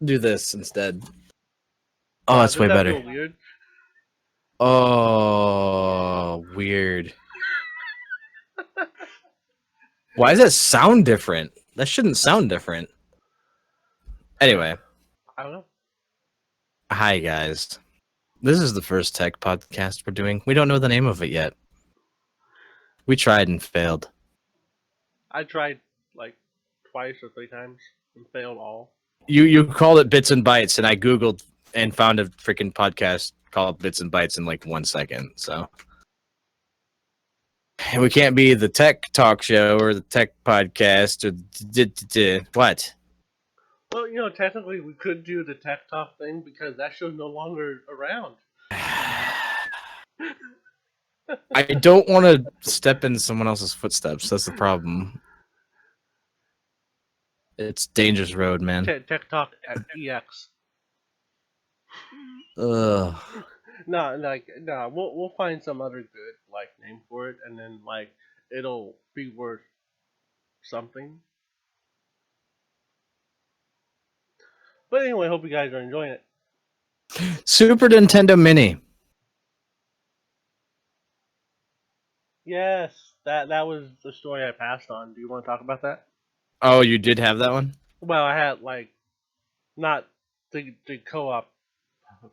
do this instead. Oh, that's way better. Feel weird? Oh, weird. Why does that sound different? That shouldn't sound different. Anyway. I don't know. Hi, guys. This is the first tech podcast we're doing. We don't know the name of it yet. We tried and failed. I tried like twice or 3 times and failed all. You called it Bits and Bytes, and I Googled and found a freaking podcast called Bits and Bytes in like 1 second. So, and we can't be the tech talk show or the tech podcast or what? Well, you know, technically we could do the tech talk thing because that show's no longer around. I don't want to step in someone else's footsteps. That's the problem. It's dangerous road, man. Tech talk at EX. Ugh. No, we'll find some other good like name for it, and then like it'll be worth something. But anyway, hope you guys are enjoying it. Super Nintendo Mini. Yes, that was the story I passed on. Do you want to talk about that? Oh, you did have that one? Well, I had like not the co-op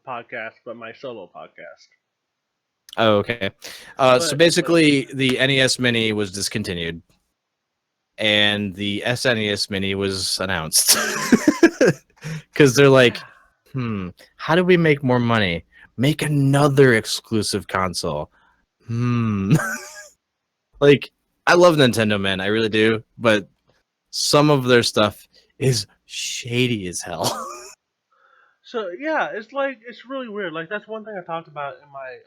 podcast, but my solo podcast. Oh, okay. So basically, the NES Mini was discontinued, and the SNES Mini was announced because they're like, how do we make more money? Make another exclusive console. Like, I love Nintendo, man. I really do, but some of their stuff is shady as hell. So yeah, it's really weird. Like that's one thing I talked about in my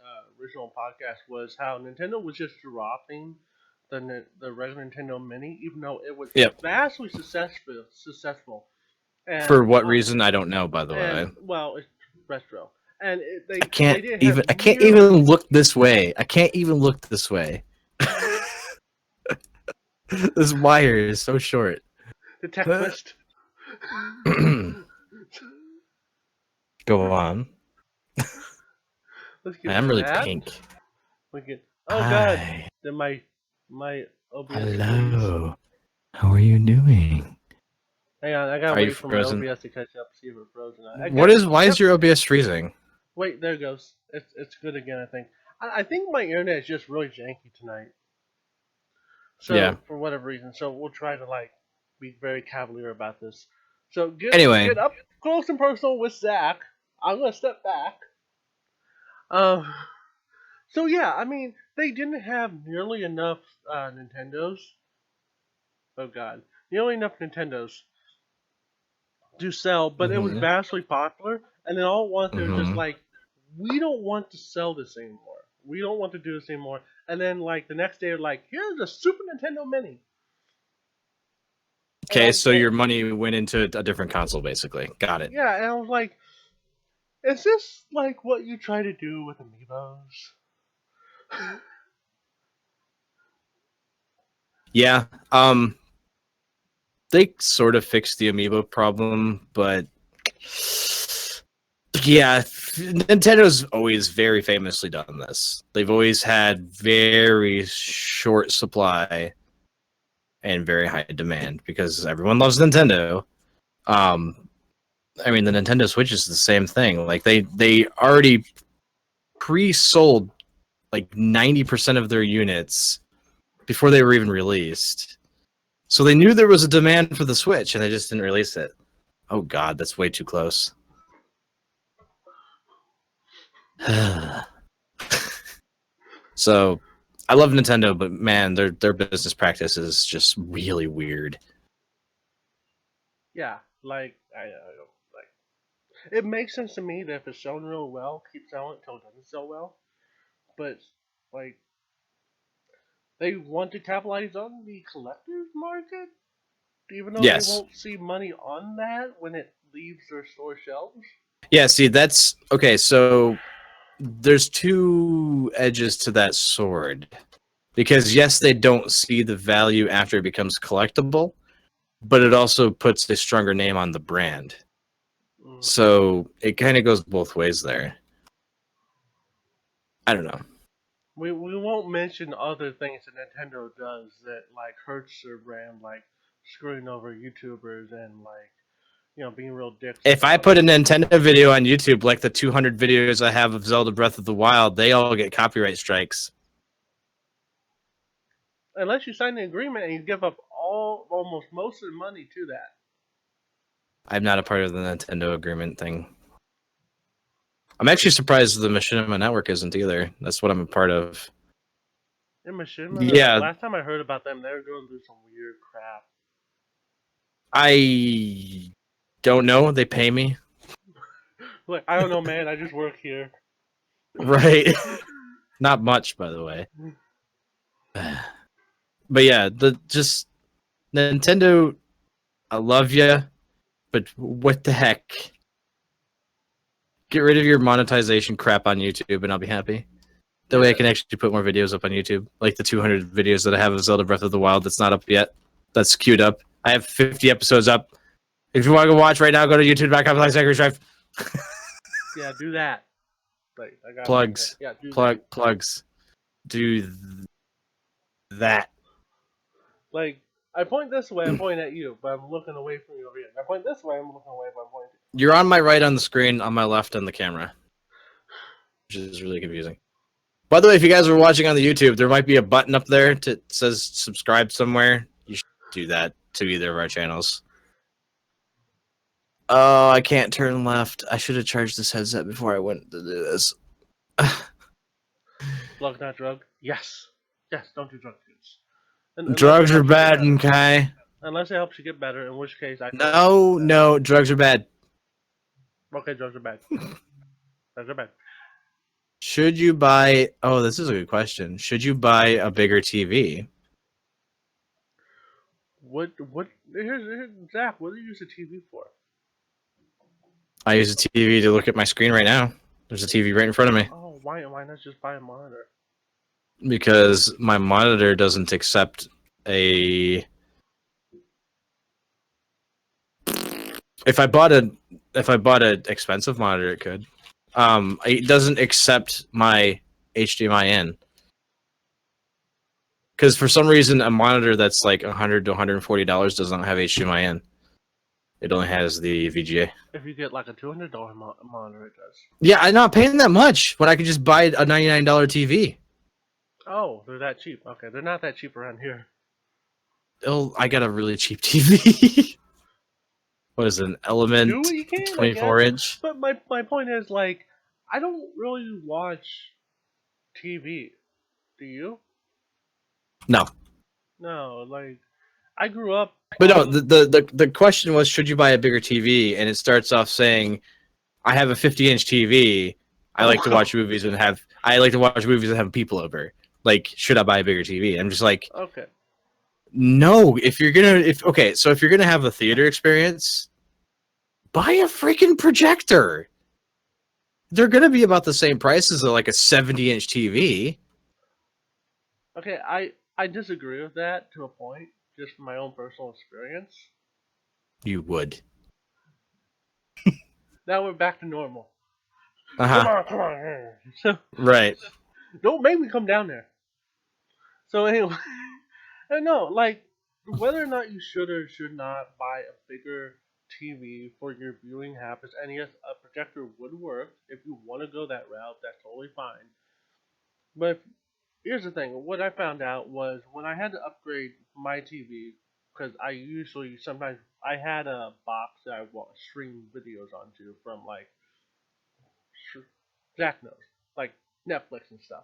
original podcast was how Nintendo was just dropping the regular Nintendo Mini, even though it was vastly successful. And, for what reason I don't know. By the way, well, it's retro, and I can't even look this way. I can't even look this way. This wire is so short. The tech twist. Go on. I'm really that. pink. God! Then my OBS. Hello. How are you doing? Hang on, I gotta wait for my OBS to catch up. See if it's frozen. Why is your OBS freezing? Wait, there it goes. It's good again. I think. I think my internet is just really janky tonight. So for whatever reason, so we'll try to like be very cavalier about this. So get up close and personal with Zach. I'm gonna step back. So yeah, I mean they didn't have nearly enough Nintendos. Oh God, nearly enough Nintendos to sell, but it was vastly popular, And then all at once they were just Mm-hmm. like, we don't want to sell this anymore. We don't want to do this anymore. And then like the next day, they're like, here's a Super Nintendo Mini. And Okay, so your money went into a different console, basically. Got it. yeah, and I was like, is this like what you try to do with amiibos? Yeah. They sort of fixed the amiibo problem, but yeah, Nintendo's always very famously done this. They've always had very short supply and very high demand because everyone loves Nintendo. I mean, the Nintendo Switch is the same thing. Like they already pre-sold like 90% of their units before they were even released. So they knew there was a demand for the Switch and they just didn't release it. Oh god, that's way too close. So I love Nintendo, but man, their business practice is just really weird. Yeah, like I don't like. It makes sense to me that if it's selling real well, keep selling it until it doesn't sell well. But like they want to capitalize on the collector's market, even though they Yes. won't see money on that when it leaves their store shelves. Yeah, see, that's okay. So there's two edges to that sword. Because yes, they don't see the value after it becomes collectible, but it also puts a stronger name on the brand. Mm. So it kind of goes both ways there. I don't know. We won't mention other things that Nintendo does that like hurts their brand, like screwing over YouTubers and like being real dicks If I about put a Nintendo video on YouTube, like the 200 videos I have of Zelda Breath of the Wild, they all get copyright strikes. unless you sign the agreement and you give up almost most of the money to that. I'm not a part of the Nintendo agreement thing. I'm actually surprised the Machinima Network isn't either. That's what I'm a part of. And Machinima, Yeah, last time I heard about them, they were going through some weird crap. I don't know. They pay me. Like I don't know, man. I just work here. Right. Not much, by the way. But yeah, the just Nintendo, I love you, but what the heck? Get rid of your monetization crap on YouTube, and I'll be happy. That way, I can actually put more videos up on YouTube, like the 200 videos that I have of Zelda Breath of the Wild that's not up yet. That's queued up. I have 50 episodes up. If you want to go watch right now, go to YouTube.com/Drive. Yeah, do that. Like I got Plugs, yeah, do that. plugs. Do that. Like I point this way, I'm pointing at you, but I'm looking away from you over here. I point this way, I'm looking away, but I'm pointing. You're on my right on the screen, on my left on the camera, which is really confusing. By the way, if you guys are watching on the YouTube, there might be a button up there that says subscribe somewhere. You should do that to either of our channels. Oh, I can't turn left. I should have charged this headset before I went to do this. Plug not drug. Yes, yes. Don't do drug use. Unless it Drugs are helps you get bad, better. okay? Unless it helps you get better, in which case I don't. No, drugs are bad. Okay, drugs are bad. Drugs are bad. Should you buy... Oh, this is a good question. Should you buy a bigger TV? What? Here's Zach. What do you use a TV for? I use a TV to look at my screen right now. There's a TV right in front of me. Oh, why not just buy a monitor? Because my monitor doesn't accept a... If I bought an expensive monitor, it could. It doesn't accept my HDMI in. Because for some reason, a monitor that's like $100 to $140 doesn't have HDMI in. It only has the VGA. If you get like a $200 monitor, it does. Yeah, I'm not paying that much when I could just buy a $99 TV. Oh, they're that cheap. Okay, they're not that cheap around here. Oh, I got a really cheap TV. What is it, an Element Do what you can, 24-inch? But my point is, like, I don't really watch TV. Do you? No. No, like, I grew up. But no, the question was, should you buy a bigger TV? And it starts off saying, I have a 50-inch TV. I like to watch movies and have people over. Like, should I buy a bigger TV? I'm just like, Okay. no. If you're gonna have a theater experience, buy a freaking projector. They're gonna be about the same price as like a 70-inch TV. Okay, I disagree with that to a point, just from my own personal experience. You would. Now we're back to normal. Uh huh. Come on. So Right. don't make me come down there. So anyway, I know, like whether or not you should or should not buy a bigger TV for your viewing habits, and yes, a projector would work if you want to go that route. That's totally fine. But here's the thing: what I found out was when I had to upgrade my TV, because I usually sometimes I had a box that I stream videos onto from like Jack knows, like Netflix and stuff.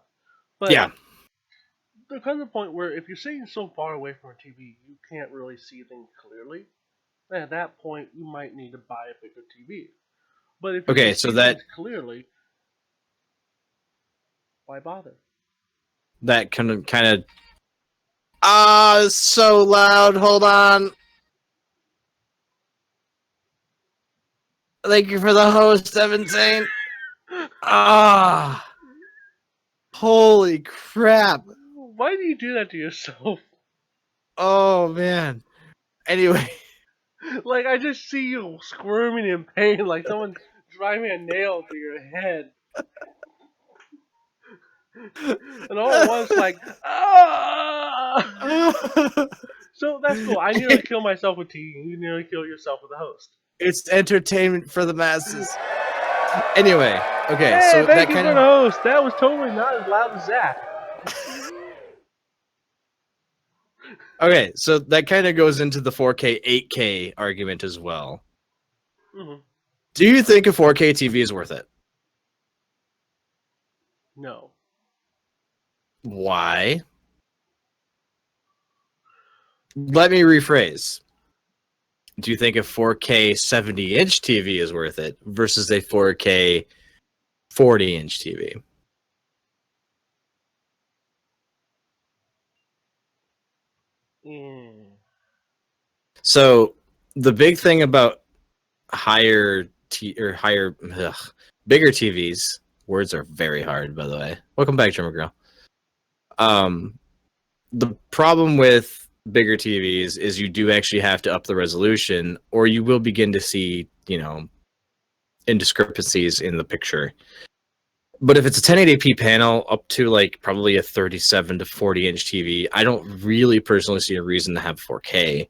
But Yeah. there comes a point where if you're sitting so far away from a TV, you can't really see things clearly. And at that point, you might need to buy a bigger TV. But if you can Okay. So see things that clearly, why bother? that kind of it's so loud. Hold on. Thank you for the host, Evan Zane. Ah, holy crap. Why do you do that to yourself? Oh man. Anyway, Like I just see you squirming in pain, like someone driving a nail through your head, and all at once, like ah. So that's cool. I nearly kill myself with tea, and you nearly kill yourself with a host. it's entertainment for the masses. Anyway, okay, Hey, so thank that you kind for the of host. That was totally not as loud as Zach. okay, so that kind of goes into the 4K, 8K argument as well. Mm-hmm. Do you think a 4K TV is worth it? No. Why? Let me rephrase. Do you think a 4K 70-inch TV is worth it versus a 4K 40-inch TV? Mm. So the big thing about bigger TVs. Words are very hard, by the way. Welcome back, Drummer Girl. The problem with bigger TVs is you do actually have to up the resolution, or you will begin to see, indiscrepancies in the picture. But if it's a 1080p panel up to like probably a 37 to 40-inch TV, I don't really personally see a reason to have 4K.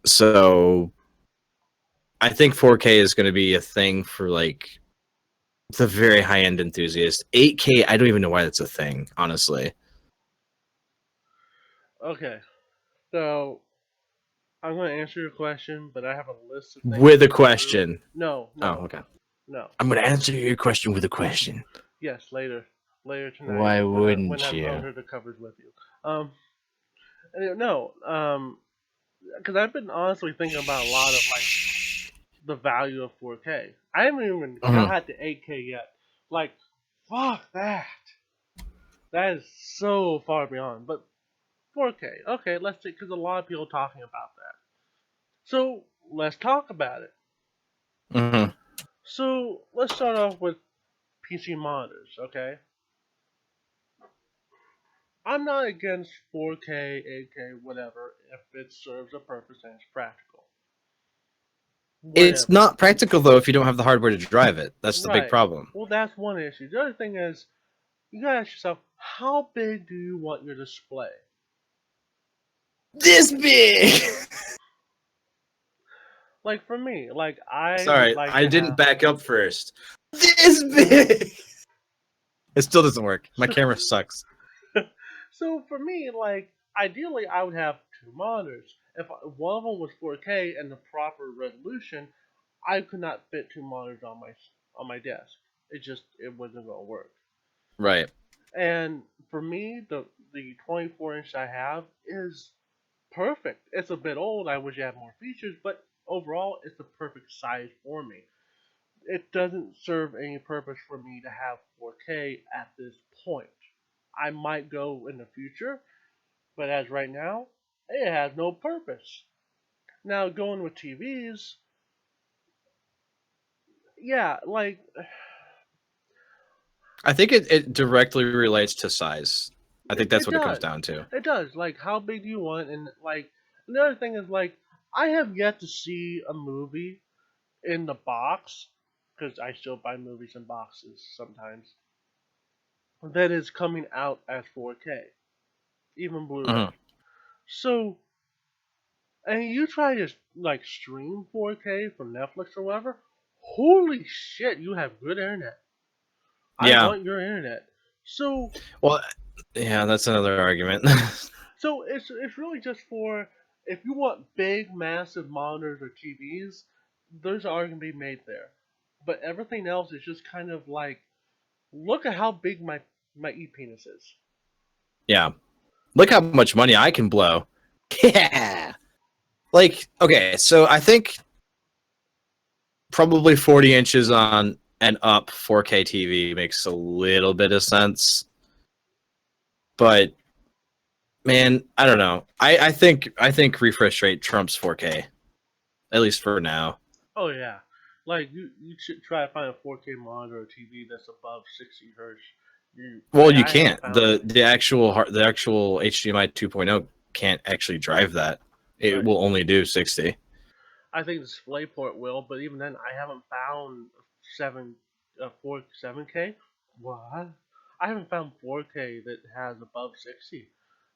So I think 4K is going to be a thing for like the very high-end enthusiast. 8K, I don't even know why that's a thing, honestly. Okay. So I'm going to answer your question, but I have a list of things With to a go through. question. No, Oh, no, okay. no. I'm going to answer your question with a question. Yes, later tonight Why when wouldn't I'm you? under the covers with you. No, because I've been honestly thinking about a lot of like the value of 4K. I haven't even Mhm. got to 8K yet. Like, fuck that. That is so far beyond. But 4K, okay, let's see, because a lot of people are talking about that. So let's talk about it. Mhm. So let's start off with PC monitors, okay? I'm not against 4K, 8K, whatever, if it serves a purpose and it's practical. It's Whatever. not practical, though, if you don't have the hardware to drive it. That's the big Right. problem. Well, that's one issue. The other thing is, you gotta ask yourself, how big do you want your display? This big! Like for me, like I would Sorry, like I to didn't have. back up first. This big! It still doesn't work. My So, camera sucks. so for me, like ideally, I would have two monitors. If one of them was 4K and the proper resolution, I could not fit two monitors on my desk. It wasn't gonna work. Right. And for me, the 24-inch I have is perfect. It's a bit old. I wish it had more features, but overall, it's the perfect size for me. it doesn't serve any purpose for me to have 4K at this point. I might go in the future, but as right now, it has no purpose. Now going with TVs, yeah, like I think it directly relates to size. I think that's it what it comes does. down to. It does. Like how big do you want? And like another thing is like I have yet to see a movie in the box because I still buy movies in boxes sometimes that is coming out as 4K, even Blu-ray. Mhm. So and you try to like stream 4K from Netflix or whatever. Holy shit, you have good internet. I Yeah. want your internet. So Well, yeah, that's another argument. it's really just for if you want big massive monitors or TVs, those are going to be made there. But everything else is just kind of like look at how big my e penis is. Yeah. Look how much money I can blow. Yeah. Like, okay, so I think probably 40 inches on and up 4K TV makes a little bit of sense. But man, I don't know. I think refresh rate trumps 4K, at least for now. Oh yeah, like you should try to find a 4K monitor or TV that's above 60 hertz. Well, you I haven't can't. found any. The actual HDMI 2.0 can't actually drive that. It Right. will only do 60. I think DisplayPort will, but even then, I haven't found seven, 7K. What? I haven't found 4K that has above 60.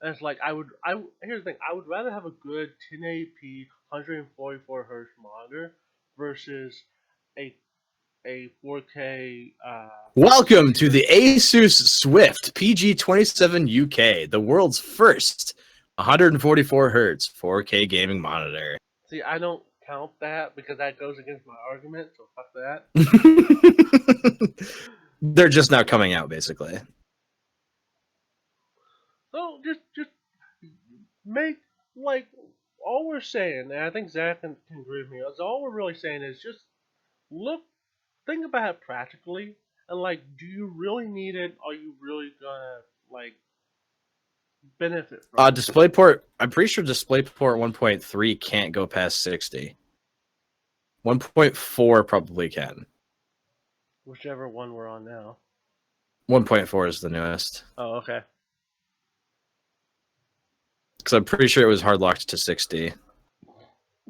And it's like here's the thing. I would rather have a good 1080p 144 hertz monitor versus a 4K. Welcome to the Asus Swift PG27 UK, the world's first 144 hertz 4K gaming monitor. See, I don't count that because that goes against my argument. So fuck that. They're just now coming out, basically. So just make like all we're saying, and I think Zach can agree with me. Is all we're really saying is just look, think about it practically, and like, do you really need it? Are you really gonna like benefit from it? DisplayPort, I'm pretty sure DisplayPort 1.3 can't go past 60. 1.4 probably can. Whichever one we're on now. 1.4 is the newest. Oh, okay. Because I'm pretty sure it was hard locked to 60.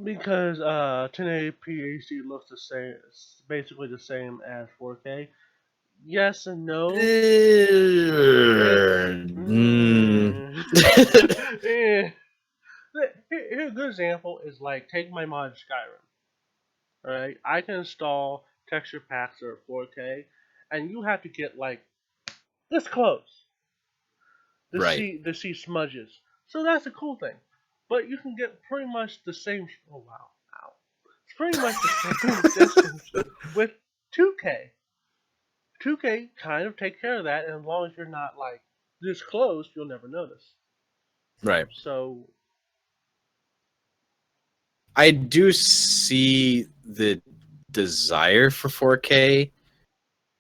Because 1080p AC looks the same, it's basically the same as 4K. Yes and no. Eh, Mm. mm, eh. Here's a good example is like take my mod Skyrim. Alright, I can install texture packs that are 4K, and you have to get like this close Right. to see smudges. So that's a cool thing. But you can get pretty much the same. Oh wow, ow! It's pretty much the same distance with 2K. 2K kind of take care of that, and as long as you're not like this close, you'll never notice. Right. So I do see the desire for 4K.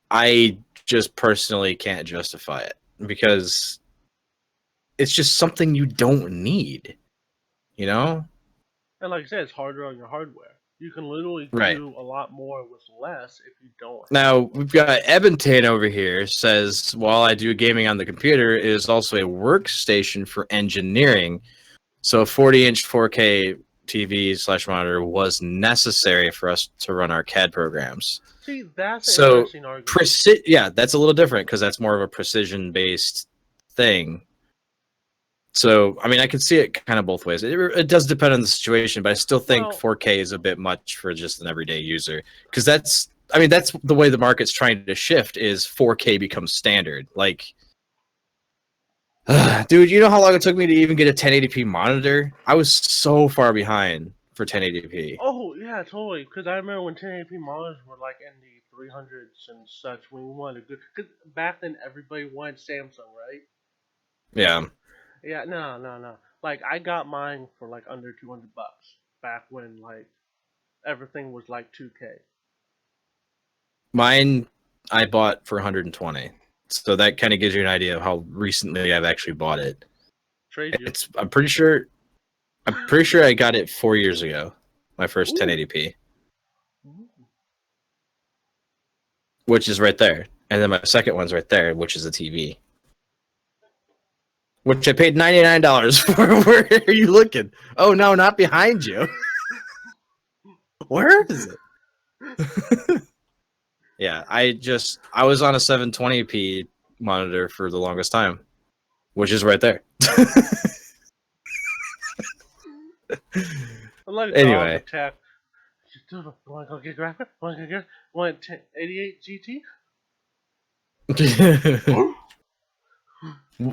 I just personally can't justify it because it's just something you don't need, you know? and like I said, it's harder on your hardware. You can literally Right. do a lot more with less if you don't have Now, we've got Ebontain over here says, while I do gaming on the computer, it is also a workstation for engineering. So a 40-inch 4K TV slash monitor was necessary for us to run our CAD programs. See, that's an So, interesting argument. yeah, that's a little different because that's more of a precision-based thing. So, I mean, I can see it kind of both ways. It does depend on the situation, but I still think Well, 4K is a bit much for just an everyday user because that's the way the market's trying to shift is 4K becomes standard. Like, dude, you know how long it took me to even get a 1080p monitor? I was so far behind for 1080p. oh yeah, totally. Because I remember when 1080p monitors were like in the 300s and such. When we wanted a good, because back then everybody wanted Samsung, right? Yeah. Yeah, no. Like I got mine for like under 200 bucks back when like everything was like 2K. Mine I bought for 120. So that kind of gives you an idea of how recently I've actually bought it. Trade you. I'm pretty sure I got it 4 years ago. My first Ooh. 1080p, Ooh. which is right there. And then my second one's right there, which is a TV. Which I paid $99 for. Where are you looking? Oh no, not behind you. Where is it? Yeah, I was on a 720p monitor for the longest time, which is right there. I'm like a dog Anyway, attack. You want to go get graphic? Want to get? Want 88 GT?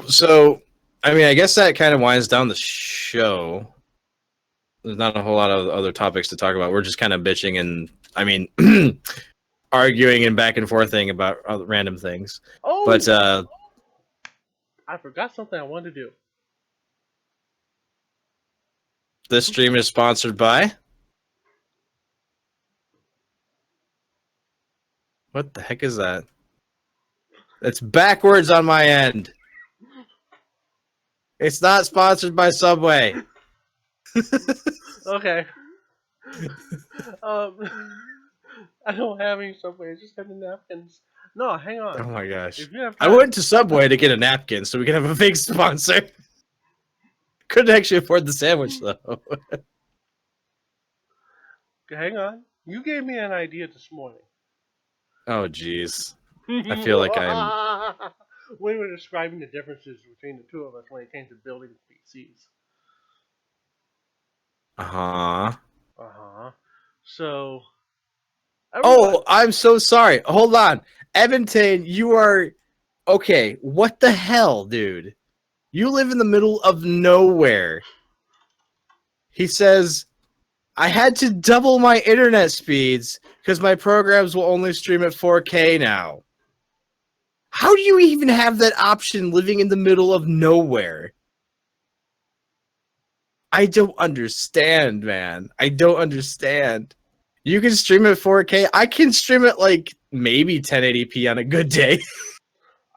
so I mean, I guess that kind of winds down the show. There's not a whole lot of other topics to talk about. We're just kind of bitching and, I mean, arguing and back and forthing about random things. Oh, But I forgot something I wanted to do. this stream is sponsored by. What the heck is that? It's backwards on my end. It's not sponsored by Subway. Okay. I don't have any Subway. I just have the napkins. No, hang on. Oh my gosh. If you have I went to Subway to get a napkin so we can have a fake sponsor. Couldn't actually afford the sandwich though. hang on. You gave me an idea this morning. Oh jeez. I feel like I'm. We were describing the differences between the two of us when it came to building PCs. Uh-huh. Uh-huh. So. Oh, I'm so sorry. Hold on. Edmonton, you are. Okay, what the hell, dude? You live in the middle of nowhere. He says, I had to double my internet speeds because my programs will only stream at 4K now. How do you even have that option living in the middle of nowhere? I don't understand, man. I don't understand. You can stream at 4K. I can stream it like maybe 1080p on a good day.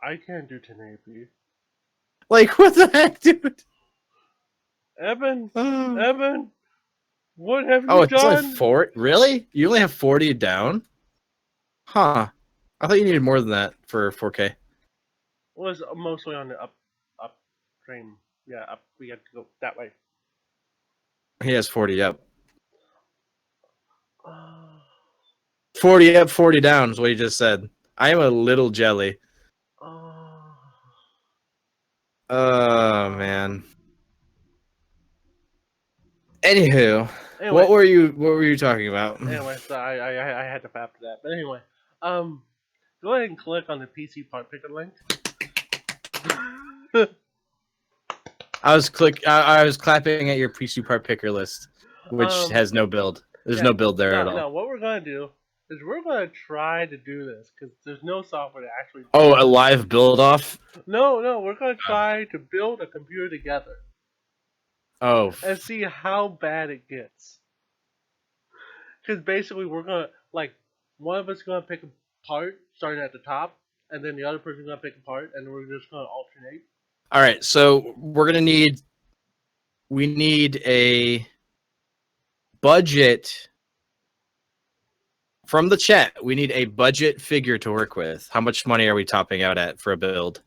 I can't do 1080p. Like, what the heck, dude? Evan, what have Oh, you it's only done? 4. Really? You only have 40 down? Huh. I thought you needed more than that for 4K. Was mostly on the up stream. Yeah, up. We had to go that way. He has 40 up. 40 up, 40 down is what he just said. I am a little jelly. Oh, man. Anywho, Anyway, what were you talking about? Anyway, so I had to fap for that. But anyway, go ahead and click on the PC part picker link. I was clapping at your PC part picker list, which has no build. There's no build there at all. No, what we're gonna do is we're gonna try to do this because there's no software to actually. Oh, a live build off? No, we're gonna try to build a computer together. Oh. And see how bad it gets. Because basically we're gonna one of us is gonna pick a part starting at the top, and then the other person's gonna pick a part, and we're just gonna alternate. All right, so we need a budget from the chat. We need a budget figure to work with. How much money are we topping out at for a build?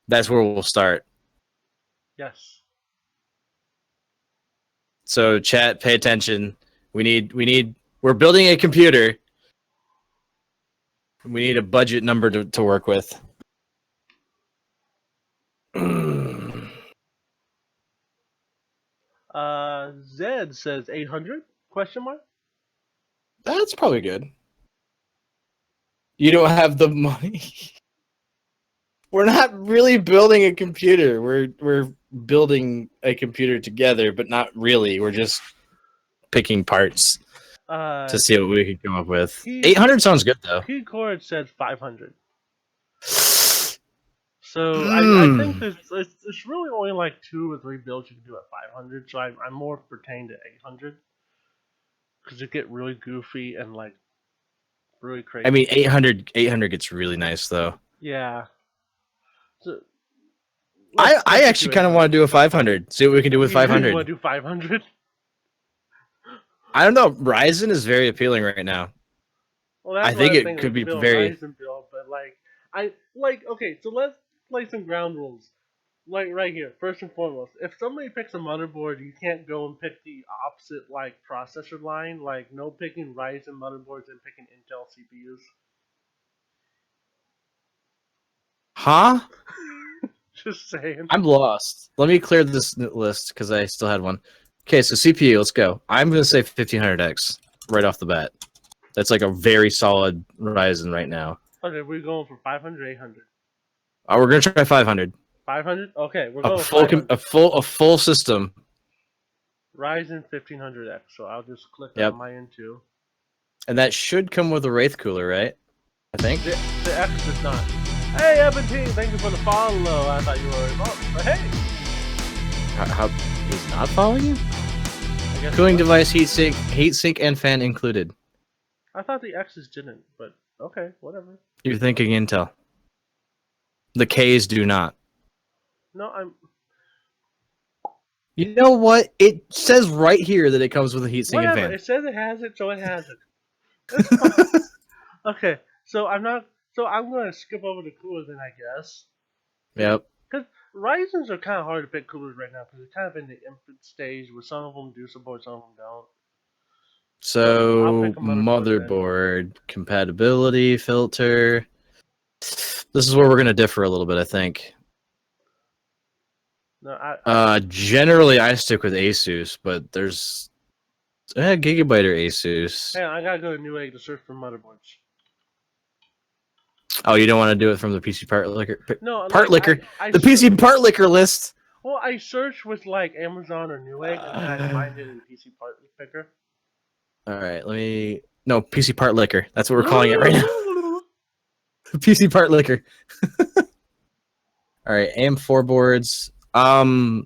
That's where we'll start. Yes. So chat, pay attention. We're building a computer. We need a budget number to work with. Zed says 800 question mark. That's probably good. You don't have the money. We're not really building a computer. We're building a computer together, but not really. We're just picking parts to see what we can come up with. 800 sounds good though. He Cord said 500. So I think there's really only like 2 or 3 builds you can do at 500. So I'm more pertaining to 800 because it get really goofy and like really crazy. I mean, 800 gets really nice though. Yeah. So I let's actually do kind of 800. want to do a 500. See what we can do with You want 500. to do 500? I don't know. Ryzen is very appealing right now. Well, that's I what think I'm it thinking could with the be Bill very. Ryzen bill, but I like okay. So let's play some ground rules. Like right here, first and foremost, if somebody picks a motherboard, you can't go and pick the opposite like processor line. Like no picking Ryzen motherboards and picking Intel CPUs. Huh? Just saying. I'm lost. Let me clear this list because I still had one. Okay, so CPU, let's go. I'm going to say 1500X right off the bat. That's like a very solid Ryzen right now. Okay, we're going for 500, 800. We're going to try 500. 500? Okay, we're A going full, 500. a full system. Ryzen 1500X. So I'll just click Yep. on my end too. And that should come with a Wraith cooler, right? I think. The X does not. Hey, Evan T, thank you for the follow. I thought you were involved, but hey. How he's not following you? I guess Cooling not. device, heatsink, and fan included. I thought the X's didn't, but okay, whatever. You're thinking Intel. The K's do not. No, I'm. You know what? It says right here that it comes with a heatsink and Whatever. fan. It says it has it, so it has it. It's fine. Okay, so I'm not. So I'm gonna skip over the coolers then, I guess. Yep. Because Ryzen's are kind of hard to pick coolers right now because they're kind of in the infant stage where some of them do support, some of them don't. So I'll So pick a motherboard compatibility filter. This is where we're gonna differ a little bit, I think. No, I Generally I stick with Asus, but there's Gigabyte or Asus. hey, I gotta go to Newegg to search for motherboards. Oh, you don't want to do it from the PC part liquor? No, Part like, liquor. I The PC part liquor list. Well, I searched with like Amazon or Newegg, and then I find it in PC Part Picker. All right, let me. No, PC part liquor. That's what we're calling it right now. PC part liquor. All right, AM4 boards. I'm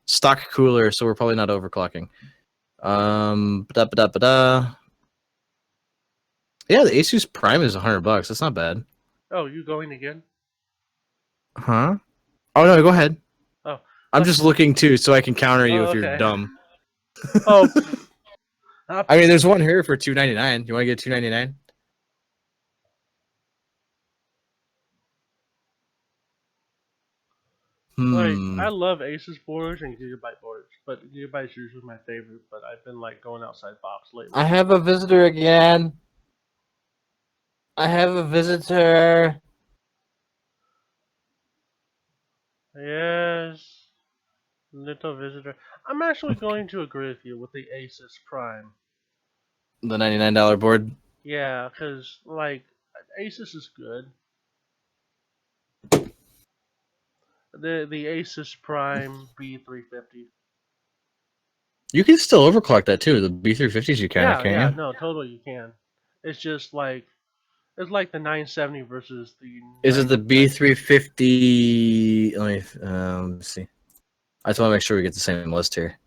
stock cooler, so we're probably not overclocking. Ba-da. Yeah, the Asus Prime is $100. That's not bad. Oh, you going again? Huh? Oh no, go ahead. Oh, I'm just looking too, so I can counter you if okay. you're dumb. Oh, I mean, there's one here for $299. You want to get $299? like I love Asus boards and Gigabyte boards, but Gigabyte's usually my favorite. But I've been like going outside box lately. I have a visitor again. I have a visitor. Yes, little visitor. I'm actually going to agree with you with the Asus Prime. The $99 board. Yeah, because like Asus is good. The Asus Prime B350. You can still overclock that too. The B350s you can, can't Yeah, you? no, totally you can. It's just like it's like the 970 versus the. Is it the B350? Let me see. I just want to make sure we get the same list here.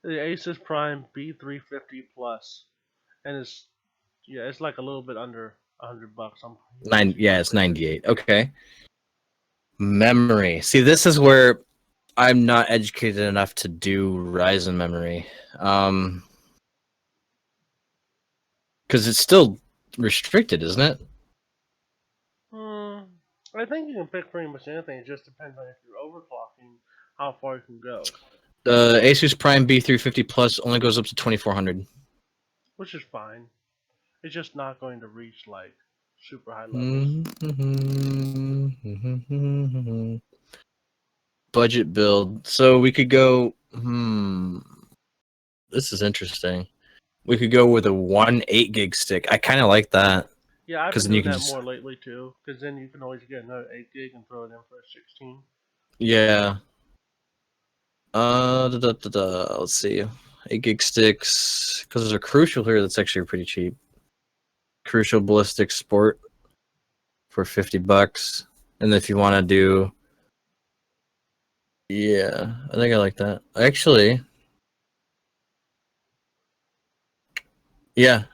The Asus Prime B350 Plus, and it's like a little bit under $100. Yeah, it's 98. Okay. Memory. See, this is where I'm not educated enough to do Ryzen memory. Because it's still restricted, isn't it? I think you can pick pretty much anything. It just depends on if you're overclocking, how far you can go. The Asus Prime B350 Plus only goes up to 2400. Which is fine. It's just not going to reach like super high levels. Budget build. So we could go. This is interesting. We could go with a 1 8 gig stick. I kind of like that. Yeah, I've 'Cause been then you doing can that just- more lately too. Because then you can always get another 8 gig and throw it in for a 16. Yeah. Let's see. 8 gig sticks. Because there's a Crucial here that's actually pretty cheap. Crucial Ballistic Sport for $50. And if you want to do. Yeah, I think I like that. Actually. Yeah.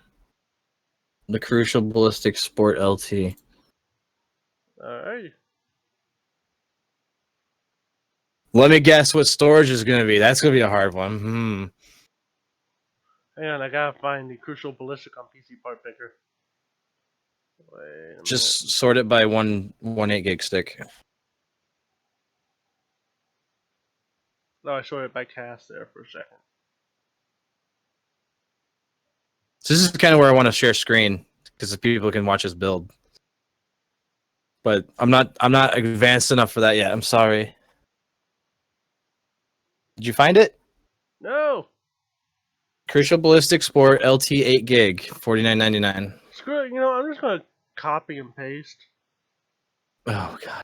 The Crucial Ballistic Sport LT. Alright. Let me guess what storage is going to be. That's going to be a hard one. Hang on, I gotta find the Crucial Ballistic on PC part picker. Wait a minute. Just sort it by one 8 gig stick. No, I sorted it by cast there for a second. So this is kind of where I want to share screen because people can watch us build. But I'm not advanced enough for that yet. I'm sorry. Did you find it? No! Crucial Ballistic Sport LT 8 gig, $49.99. Screw it, I'm just gonna copy and paste. Oh god.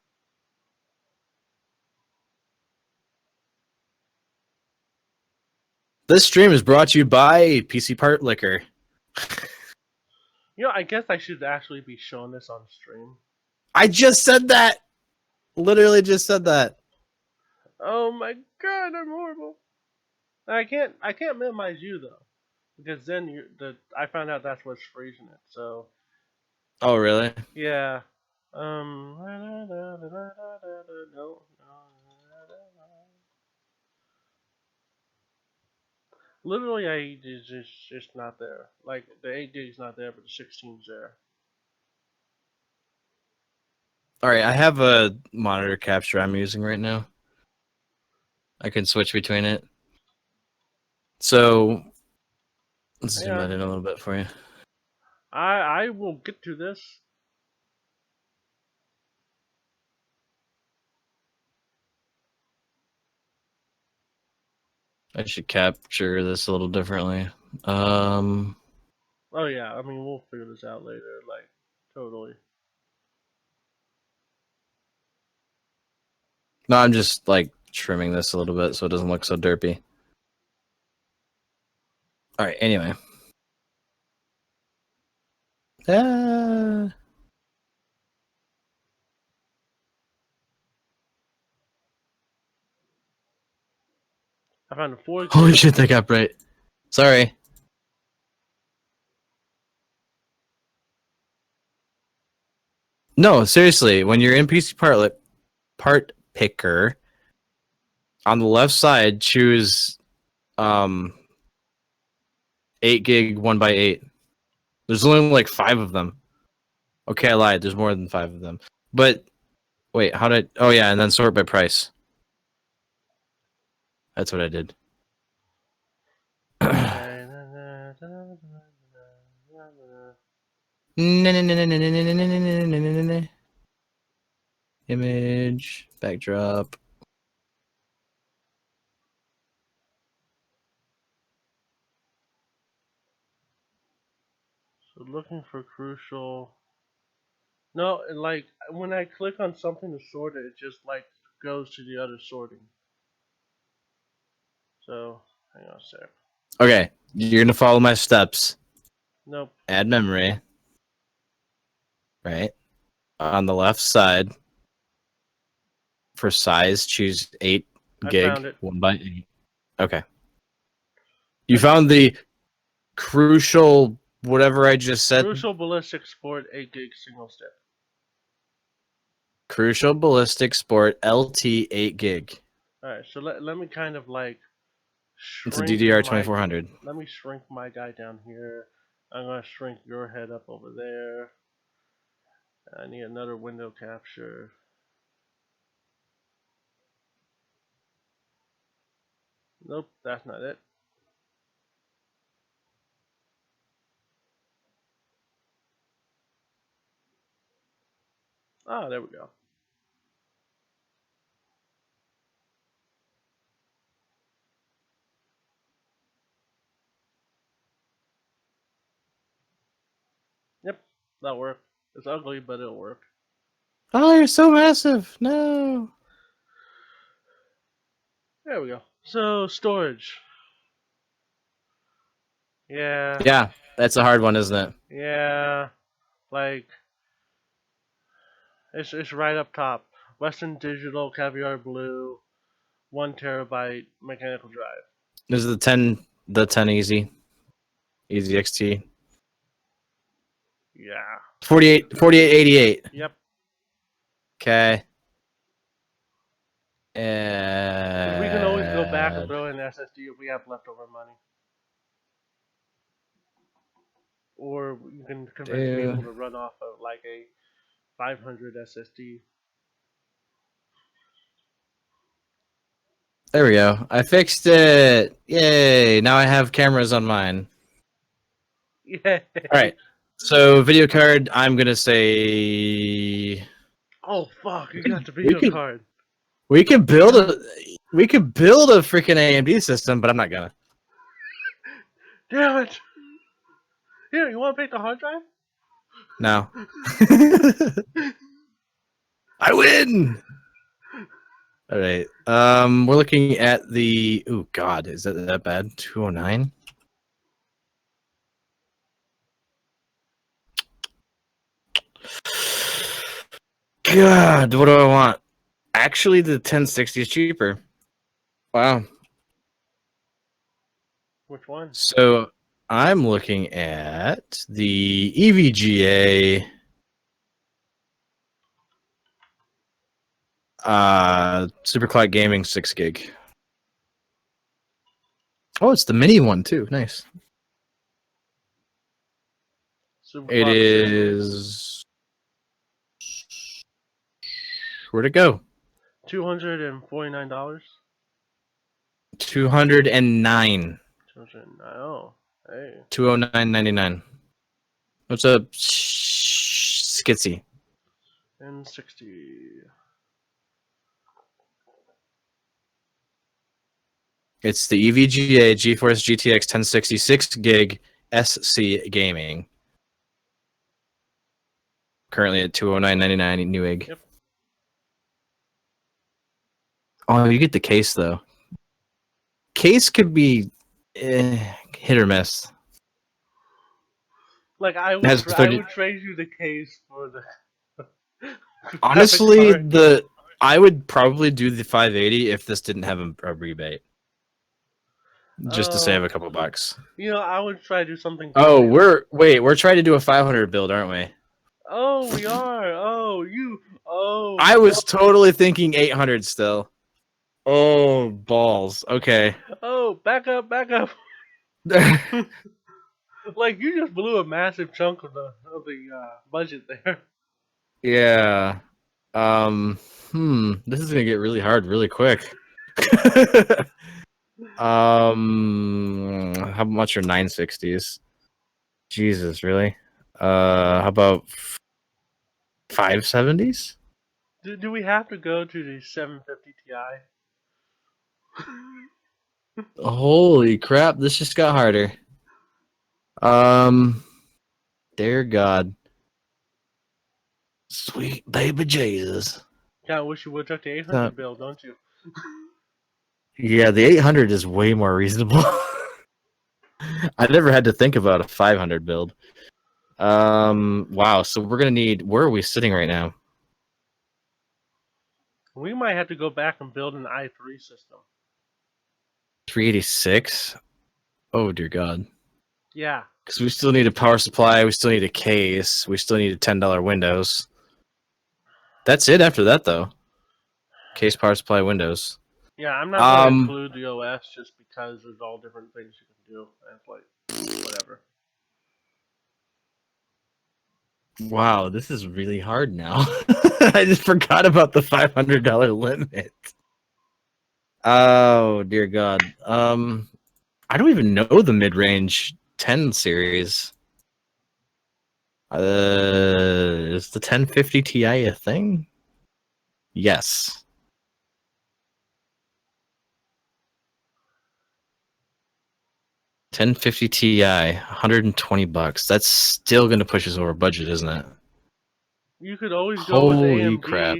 This stream is brought to you by PC Part Liquor. I guess I should actually be showing this on stream. I just said that. Literally just said that. Oh my god, I'm horrible. I can't minimize you though, because then I found out that's what's freezing it. So. Oh really? Yeah. Literally, is just not there. Like the 8 gig's not there, but the 16's there. All right, I have a monitor capture I'm using right now. I can switch between it. So let's zoom that in a little bit for you. I will get to this. I should capture this a little differently. Oh yeah, I mean we'll figure this out later. Like totally. No, I'm just like trimming this a little bit so it doesn't look so derpy. All right, anyway. I I found a 4 gig. Holy shit, that got bright. Sorry. No, seriously, when you're in PC part picker, on the left side, choose 8 gig 1x8. There's only like 5 of them. Okay, I lied. There's more than 5 of them. But wait, how did? Oh yeah, and then sort by price. That's what I did. Image backdrop. So looking for crucial. No, like when I click on something to sort it, it just like goes to the other sorting. So hang on a sec. Okay, you're gonna follow my steps. Nope. Add memory. Right. On the left side. For size, choose 8 gig. I found it. 1x8. Okay. You found the crucial whatever I just said. Crucial Ballistic Sport 8 gig single stick. Crucial Ballistic Sport LT 8 gig. Alright, so let me kind of like It's a DDR2400. Let me shrink my guy down here. I'm gonna shrink your head up over there. I need another window capture. Nope, that's not it. Ah, there we go. Yep, that'll work. It's ugly, but it'll work. Oh, you're so massive. No. There we go. So, storage. Yeah. Yeah, that's a hard one, isn't it? Yeah. Like, it's right up top. Western Digital Caviar Blue, 1 terabyte mechanical drive. This is the 10 Easy XT. Yeah. 4888. Yep. Okay. Because we can always go back and And throw in SSD if we have leftover money. Or you can convince do people to run off of like a 500 SSD. there we go. I fixed it. Yay! Now I have cameras on mine. Yay! All right. So video card, I'm gonna say Oh fuck! You got the we video could card. we could build a freaking AMD system, but I'm not gonna. Damn it! Here, you want to pick the hard drive? No. I win. All right. We're looking at the. Oh God, is that bad? 209. God, what do I want? Actually, the 1060 is cheaper. Wow. Which one? So I'm looking at the EVGA Superclock Gaming 6 gig. Oh, it's the mini one too. Nice. Super It Clock 6 gig. is. Where'd it go? $249. 209. 209. Oh, hey. 209.99. What's up, Skitsy? And 60. It's the EVGA GeForce GTX 1066 gig SC Gaming. Currently at 209.99 Newegg. Yep. Oh, you get the case though. Case could be hit or miss. Like I It has would, I 30. would trade you the case for the graphics Honestly, card. I would probably do the 580 if this didn't have a rebate, just to save a couple bucks. I would try to do something Oh, funny. we're trying to do a 500 build, aren't we? Oh, we are. Oh, you. Oh. I was totally thinking 800 still. Oh, balls. Okay. Oh, back up, back up. Like you just blew a massive chunk of the budget there. Yeah. This is gonna get really hard really quick. How much are 960s? Jesus, really? How about 570s? Do we have to go to the 750 Ti? Holy crap, this just got harder. Um, dear God. Sweet baby Jesus. Kind of wish you would have took the Uh, 800 bill, don't you? yeah, the 800 is way more reasonable. I never had to think about a 500 build. Wow, so we're gonna need. Where are we sitting right now? We might have to go back and build an i3 system. 386. Oh dear God. Yeah. Because we still need a power supply. We still need a case. We still need a $10 Windows. That's it after that though. Case, power supply, Windows. Yeah, I'm not going to include the OS just because there's all different things you can do. And it's like, whatever. Wow, this is really hard now. I just forgot about the $500 limit. Oh dear God. I don't even know the mid-range 10 series. Is the 1050 Ti a thing? Yes. 1050 Ti, $120. That's still gonna push us over budget, isn't it? You could always go with Holy crap.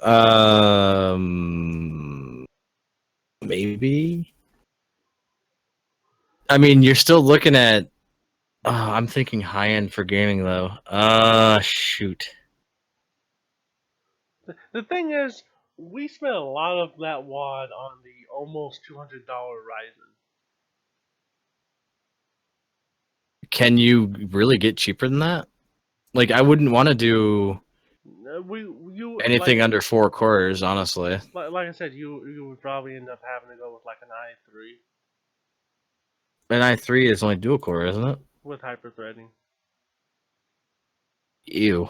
AMD. Maybe. I mean, you're still looking at. I'm thinking high end for gaming though. Shoot. The thing is, we spent a lot of that wad on the almost $200 Ryzen. can you really get cheaper than that? Like, I wouldn't want to do You anything under 4 cores, honestly. like I said, you would probably end up having to go with like an i3 An i3 is only dual core, isn't it? with hyperthreading. Ew.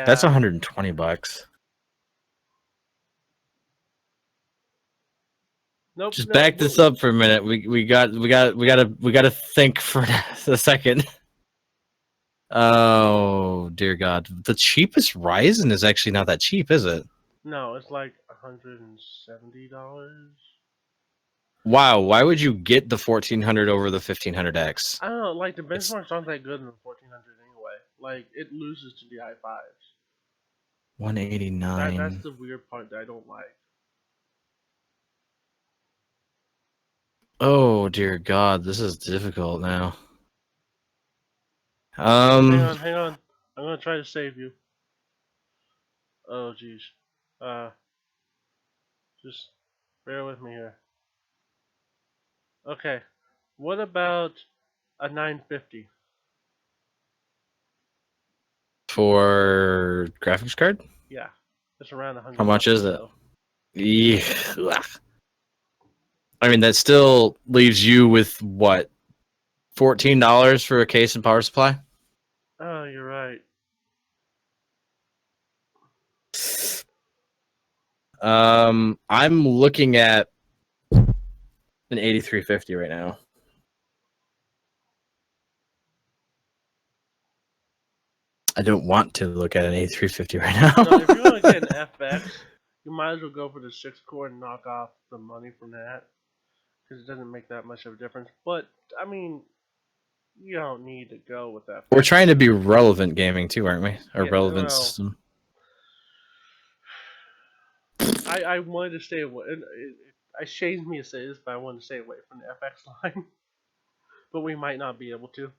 That's Yeah. $120. Nope. Just No. back this up for a minute. We gotta think for a second. Oh dear God! The cheapest Ryzen is actually not that cheap, is it? No, it's like $170. Wow, why would you get the 1400 over the 1500X? I don't know. Like the It's benchmarks aren't that good in the 1400 anyway. Like it loses to the i5s. That's 189. the weird part that I don't like. Oh dear God, this is difficult now. Hang on. I'm gonna try to save you. Oh jeez. Uh, just bear with me here. Okay. What about a 950? For graphics card, Yeah, it's around how $100 much or is it? so. Yeah. I mean, that still leaves you with what, $14 for a case and power supply? Oh, you're right. I'm looking at an 8350 right now. I don't want to look at an 8350 right now. No, if you want to get an FX, you might as well go for the 6 core and knock off the money from that because it doesn't make that much of a difference. But I mean, you don't need to go with We're FX. trying to be relevant gaming too, aren't we? A Yeah, relevant well, system. I wanted to stay away. It shames me to say this, but I wanted to stay away from the FX line. But we might not be able to.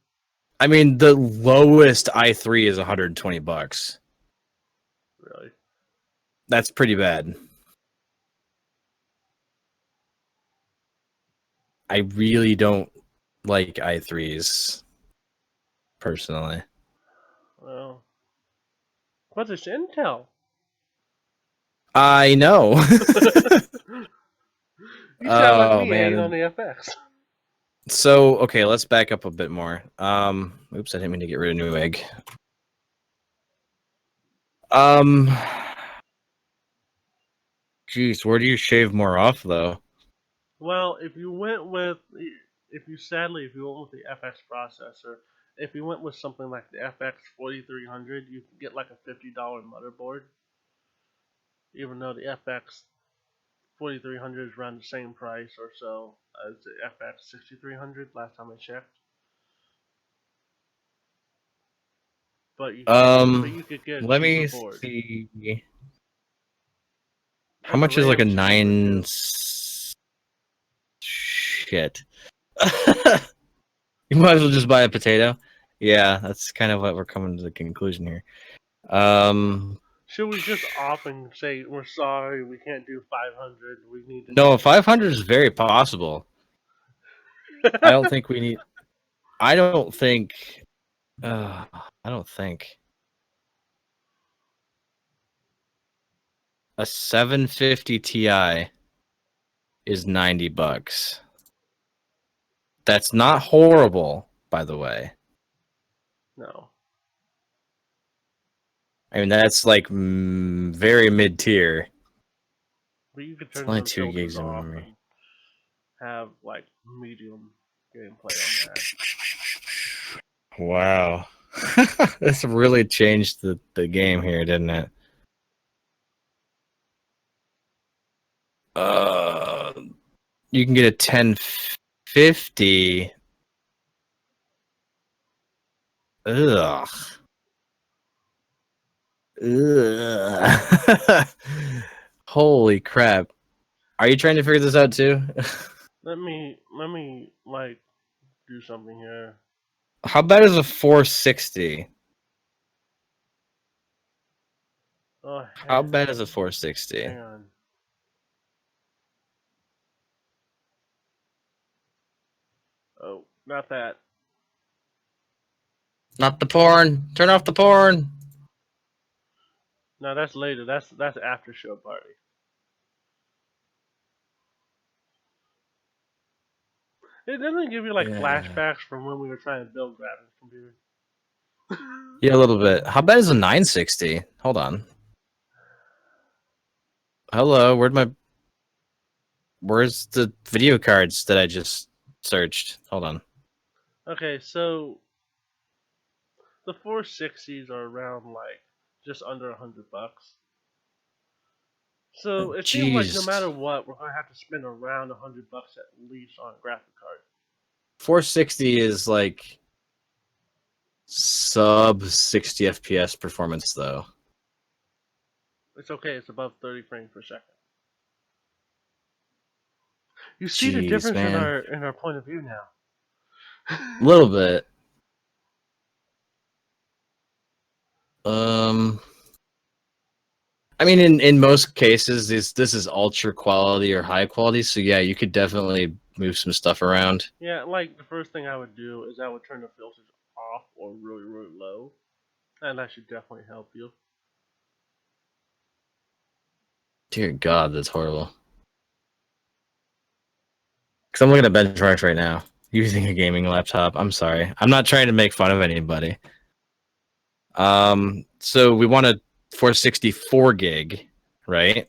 I mean, the lowest i3 is $120. Really. That's pretty bad. I really don't like i3s personally. Well, but it's Intel. I know. You sound like Oh me hating on man. the FX. So okay, let's back up a bit more. Oops, I didn't mean to get rid of Newegg. Um, geez, where do you shave more off though? Well, if you went with, if you went with the FX processor, if you went with something like the FX 4300, you could get like a $50 motherboard. Even though the FX 4300 is around the same price or so as the FX 6300 last time I checked. But you could get a Let cheaper me board. see. How And the much is like a RAM's cheaper nine? too. Shit. You might as well just buy a potato. Yeah, that's kind of what we're coming to the conclusion here. Should we just opt and say we're sorry, we can't do 500, we need to No, do 500 is very possible. I don't think we need. I don't think. I don't think a 750 Ti is $90. That's not horrible, by the way. no. I mean, that's like very mid tier. But you could It's turn only some 2 filters gigs of off memory. and have like medium gameplay on that. Wow. This really changed the game here, didn't it? Uh, you can get a 1050. Ugh. Ugh. Holy crap. Are you trying to figure this out too? Let me like do something here. How bad is a 460? Oh, How bad is a 460? hang on. Oh, not that. Not the porn. Turn off the porn. No, that's later. That's after show party. It doesn't give you like Yeah. flashbacks from when we were trying to build graphics computer. Yeah, a little bit. How bad is a 960? Hold on. Hello, where's the video cards that I just searched? Hold on. Okay, so the 460s are around like just under $100. So it seems like no Jeez. matter what, we're gonna have to spend around $100 at least on a graphic card. 460 is like sub 60 FPS performance though. It's okay. It's above 30 frames per second. You see the Jeez, difference in man. our point of view now. A little bit. Um I mean in most cases this is ultra quality or high quality, so yeah, you could definitely move some stuff around. Yeah, like the first thing I would do is I would turn the filters off or really, really low, and that should definitely help you. Dear God, that's horrible. Because I'm looking at benchmarks right now using a gaming laptop. I'm sorry. I'm not trying to make fun of anybody. So we want a 464 gig, right?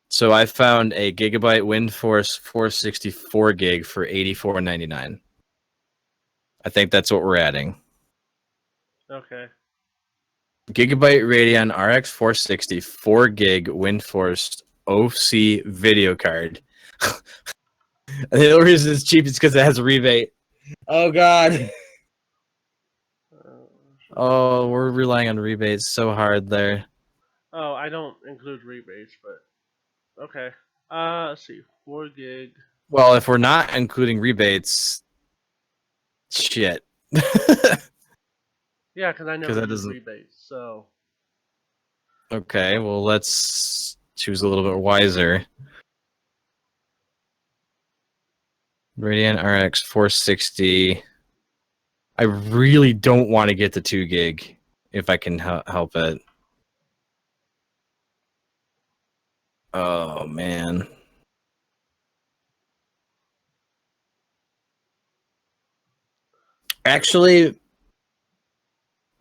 So I found a Gigabyte WindForce 464 gig for $84.99. I think that's what we're adding. Okay. Gigabyte Radeon RX 460 4 gig WindForce OC video card. And the only reason it's cheap is because it has a rebate. Oh God. Uh, Oh, we're relying on rebates so hard there. oh, I don't include rebates, but okay. Let's see, 4 gig. Well, if we're not including rebates, shit. Because Yeah, because I never that use doesn't. rebates, so Okay, well, let's choose a little bit wiser. Radeon RX 460. I really don't want to get the 2 gig if I can help it. Oh, man. Actually,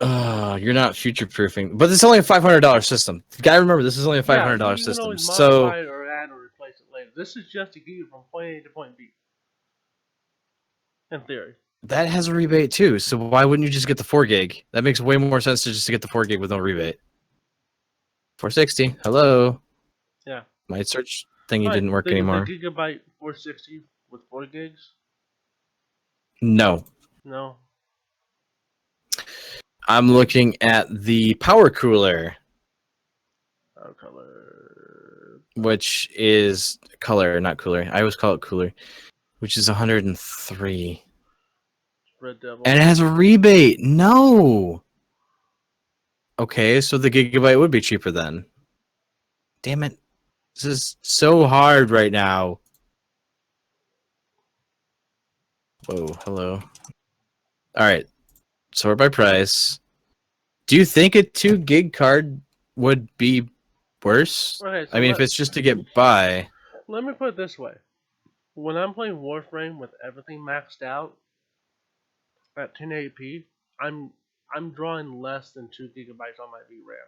you're not future proofing, but it's only a $500 system. You gotta remember, this is only a yeah, $500 you can system. always So modify it or add or replace it later. This is just to get you from point A to point B. In theory. that has a rebate too. So why wouldn't you just get the 4 gig? That makes way more sense to just to get the 4 gig with no rebate. 460. Hello. Yeah. My search thingy Alright, didn't work the anymore. Gigabyte 460 with 4 gigs? No. No. I'm looking at the power cooler, Color. which is color, not cooler. I always call it cooler, which is 103. Red Devil. And it has a rebate. No. Okay, so the Gigabyte would be cheaper then. Damn it. This is so hard right now. Whoa, hello. All right. Sort by price. Do you think a 2 gig card would be worse? Okay, so I mean, if it's just to get by. let me put it this way. When I'm playing Warframe with everything maxed out at 1080p, I'm drawing less than 2 gigabytes on my VRAM.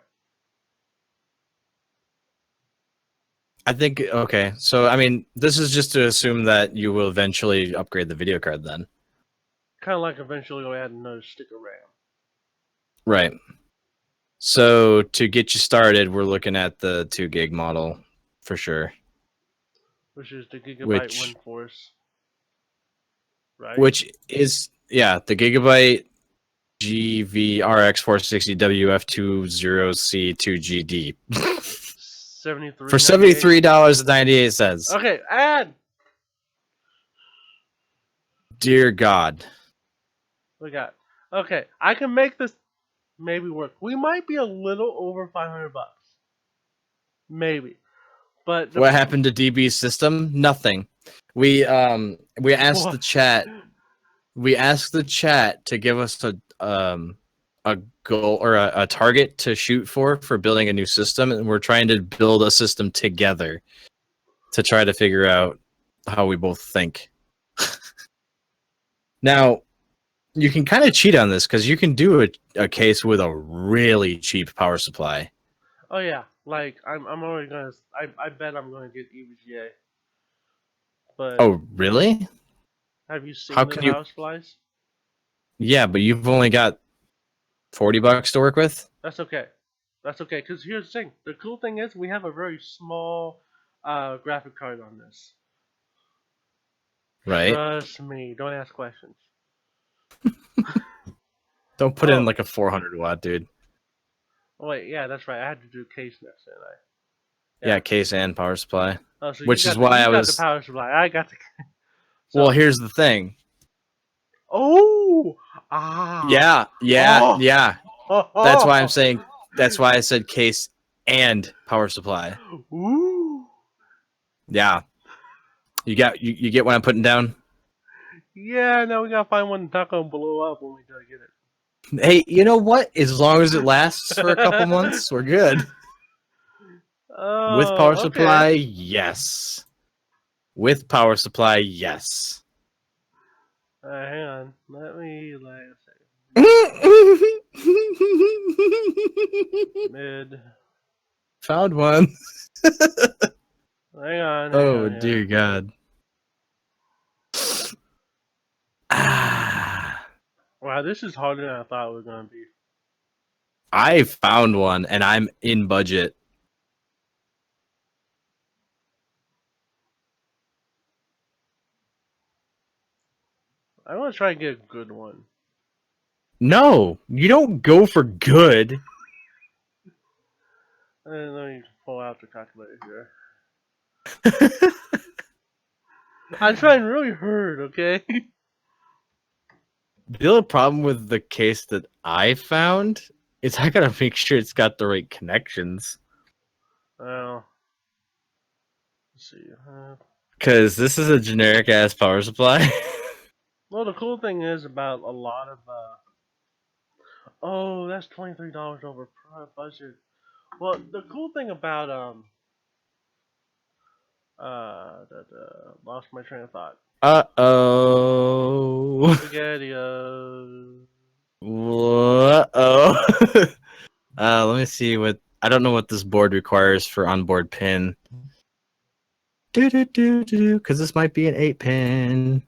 I think, okay. So, I mean, this is just to assume that you will eventually upgrade the video card then. Kind of like eventually go add another stick of RAM. Right. So, to get you started, we're looking at the 2 gig model for sure. Which is the Gigabyte Which WindForce. Right? Which is, yeah, the Gigabyte GVRX 460 WF20C2GD. 73. For $73.98. Okay, add! Dear God. We got. Okay, I can make this maybe work. We might be a little over $500. Maybe. But What happened to DB's system? Nothing. We asked What? the chat. We asked the chat to give us a goal or a target to shoot for building a new system, and we're trying to build a system together to try to figure out how we both think. Now, you can kind of cheat on this because you can do a case with a really cheap power supply. Oh yeah, like I'm already gonna. I bet I'm gonna get EVGA. But Oh, really? have you How seen the can you? power supplies? Yeah, but you've only got $40 to work with, That's okay. That's okay. Cause here's the thing. The cool thing is we have a very small graphic card on this. right? Trust me. Don't ask questions. Don't put in Oh, like a 400 watt, dude. oh wait. Yeah, that's right. I had to do case next, didn't I? Yeah, Yeah. case and power supply. Oh, so Which is why you I got the was. power supply. I got the. Well, So. here's the thing. Oh. Ah. Yeah, yeah, Oh. yeah. That's why I'm Oh. saying. That's why I said case and power supply. Ooh. Yeah, you get what I'm putting down. Yeah. Now we gotta find one that's not gonna blow up when we go get Hey, you know what? As long as it lasts for a couple it. months, we're good. With power Oh. Okay. supply, yes. With power supply, yes. Hang on. Let me like a second. Mid. Found one. Hang on. Hang Oh on. dear Yeah. God. Ah, Wow, this is harder than I thought it was gonna be. I found one, and I'm in budget. I'm gonna try and get a good one. No, you don't go for good. And let me pull out the calculator here. I'm trying really hard. Okay. The only problem with the case that I found is I gotta make sure it's got the right connections. Well, let's see. Because this is a generic ass power supply. Well, the cool thing is about a lot of. Oh, that's $23 over budget. Well, the cool thing about lost my train of thought. Uh-oh. Spaghetti. Uh-oh. Let me see what... I don't know what this board requires for onboard pin. Because this might be an 8-pin.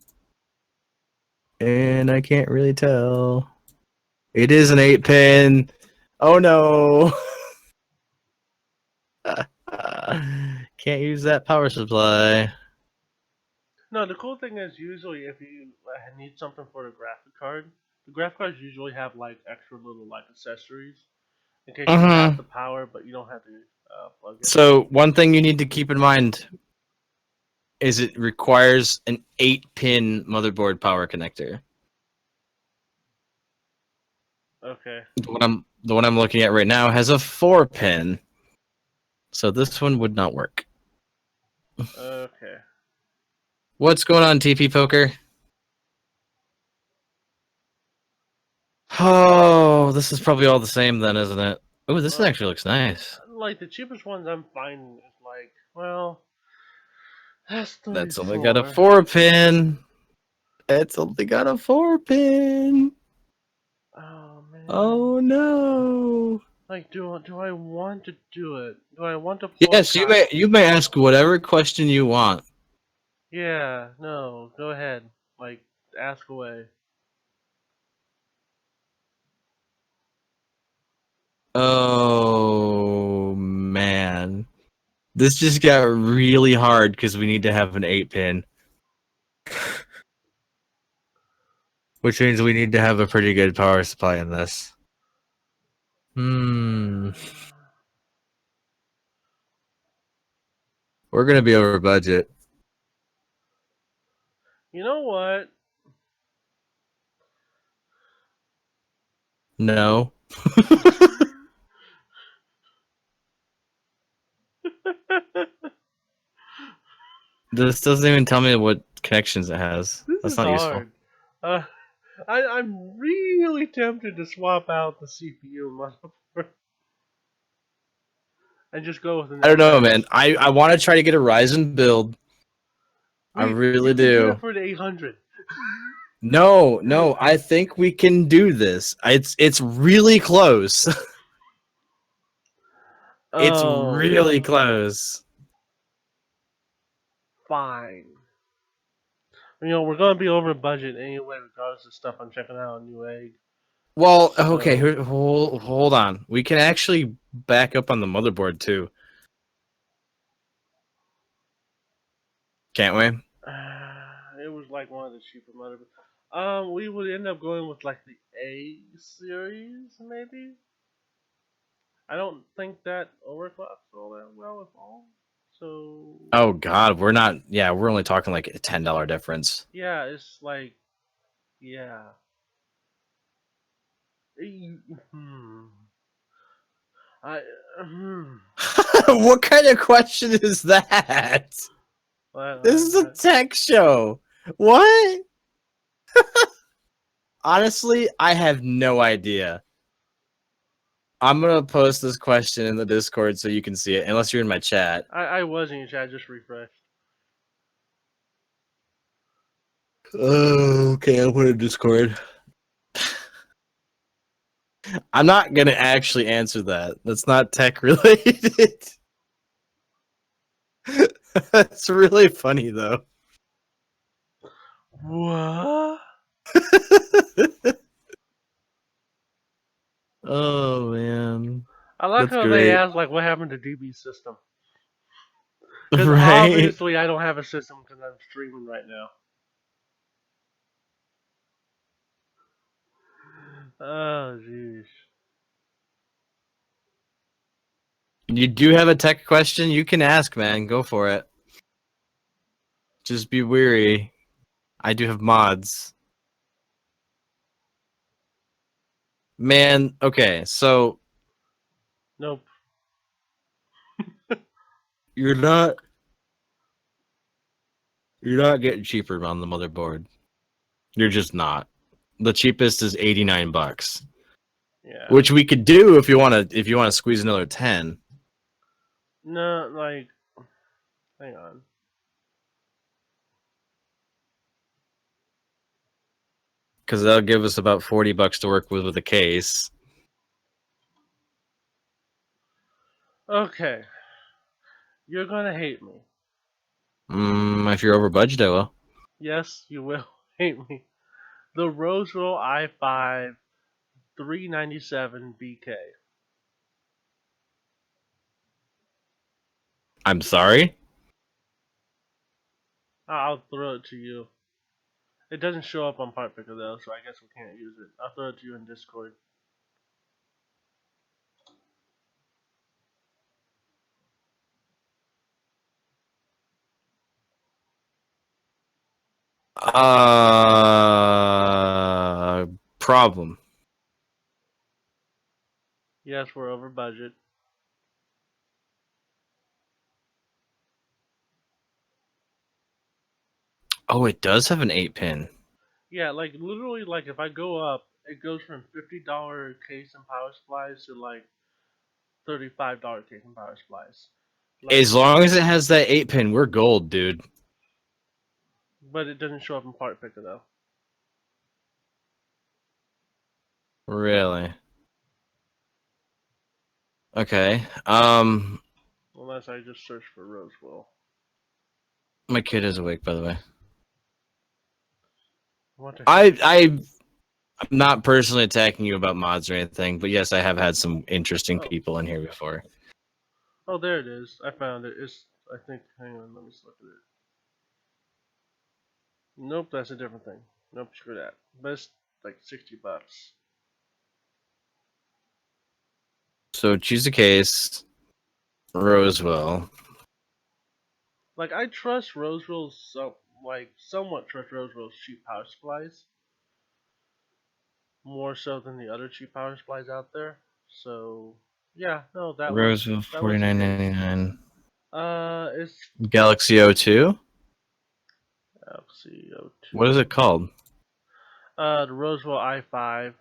And I can't really tell. It is an 8-pin. Oh no. Can't use that power supply. No, the cool thing is usually if you need something for the graphic cards usually have like extra little like accessories in case you have Uh-huh. the power, but you don't have to plug it. So one thing you need to keep in mind is it requires an 8-pin motherboard power connector. Okay. The one I'm looking at right now has a 4-pin. So this one would not work. Okay. What's going on, TP Poker? Oh, this is probably all the same then, isn't it? Oh, this Well, actually looks nice. like the cheapest ones I'm finding is like, well, that's That's only got a 34. 4-pin. It's only got a 4-pin. Oh man. Oh no. Like, do I want to do it? Do I want to pull a Yes, cop? you may ask whatever question you want. Yeah. No. Go ahead. Like, ask away. Oh man. This just got really hard because we need to have an 8-pin. Which means we need to have a pretty good power supply in this. Hmm. We're gonna be over budget. You know what? No. This doesn't even tell me what connections it has. This That's is not useful. hard. Uh, I'm really tempted to swap out the CPU motherboard and just go with an I don't know, FX. man. I want to try to get a Ryzen build. I really You can get it do. for the 800. No, I think we can do this. It's really close. It's Oh, really close. fine. We're gonna be over budget anyway, regardless of stuff I'm checking out on Newegg. Well, okay, So, hold on. We can actually back up on the motherboard too, can't we? it was like one of the cheaper motherboards. We would end up going with like the A series, maybe. I don't think that overclocks all that well at all. So, Oh God, we're not. Yeah, we're only talking like a $10 difference. yeah, it's like, yeah. Hmm. I, hmm. What kind of question is that? This is a I, tech show. What? Honestly, I have no idea. I'm gonna post this question in the Discord so you can see it, unless you're in my chat. I was in your chat, just refreshed. Oh, okay, I'll put it in Discord. I'm not gonna actually answer that. That's not tech related. That's really funny though. What? Oh man, I like that's how they great. ask, like, what happened to DB system? Because Right? obviously I don't have a system because I'm streaming right now. Oh, jeez. You do have a tech question? You can ask, man. Go for it. Just be weary. I do have mods. Man, okay, so Nope. you're not you're not getting cheaper on the motherboard. You're just not. The cheapest is $89, Yeah. which we could do if you want to squeeze another 10, No, like, hang on. because that'll give us about $40 to work with a case. Okay. You're gonna hate me. If you're over budget, I will. Yes, you will hate me. The Roseville i5 397 BK. I'm sorry. I'll throw it to you. It doesn't show up on Part Picker though, so I guess we can't use it. I'll throw it to you in Discord. Problem. Yes, we're over budget. Oh, it does have an 8-pin. Yeah, like literally, like if I go up, it goes from $50 case and power supplies to like $35 case and power supplies. Like, As long as it has that 8-pin, we're gold, dude. but it doesn't show up in Part Picker though. Really? Okay. Unless I just search for Rosewell. My kid is awake, by the way. What the heck? I'm not personally attacking you about mods or anything, but yes, I have had some interesting Oh, people in here before. oh, there it is. I found it. It's, I think. Hang on, let me just look at it. Nope, that's a different thing. Nope, screw that. But it's like $60. So choose a case. Roswell. Like I trust Roseville's somewhat trust Roseville's cheap power supplies more so than the other cheap power supplies out there. So yeah, no, Roswell that was the case. $49.99. It's Galaxy O2. LCO2. What is it called? The Roswell i5,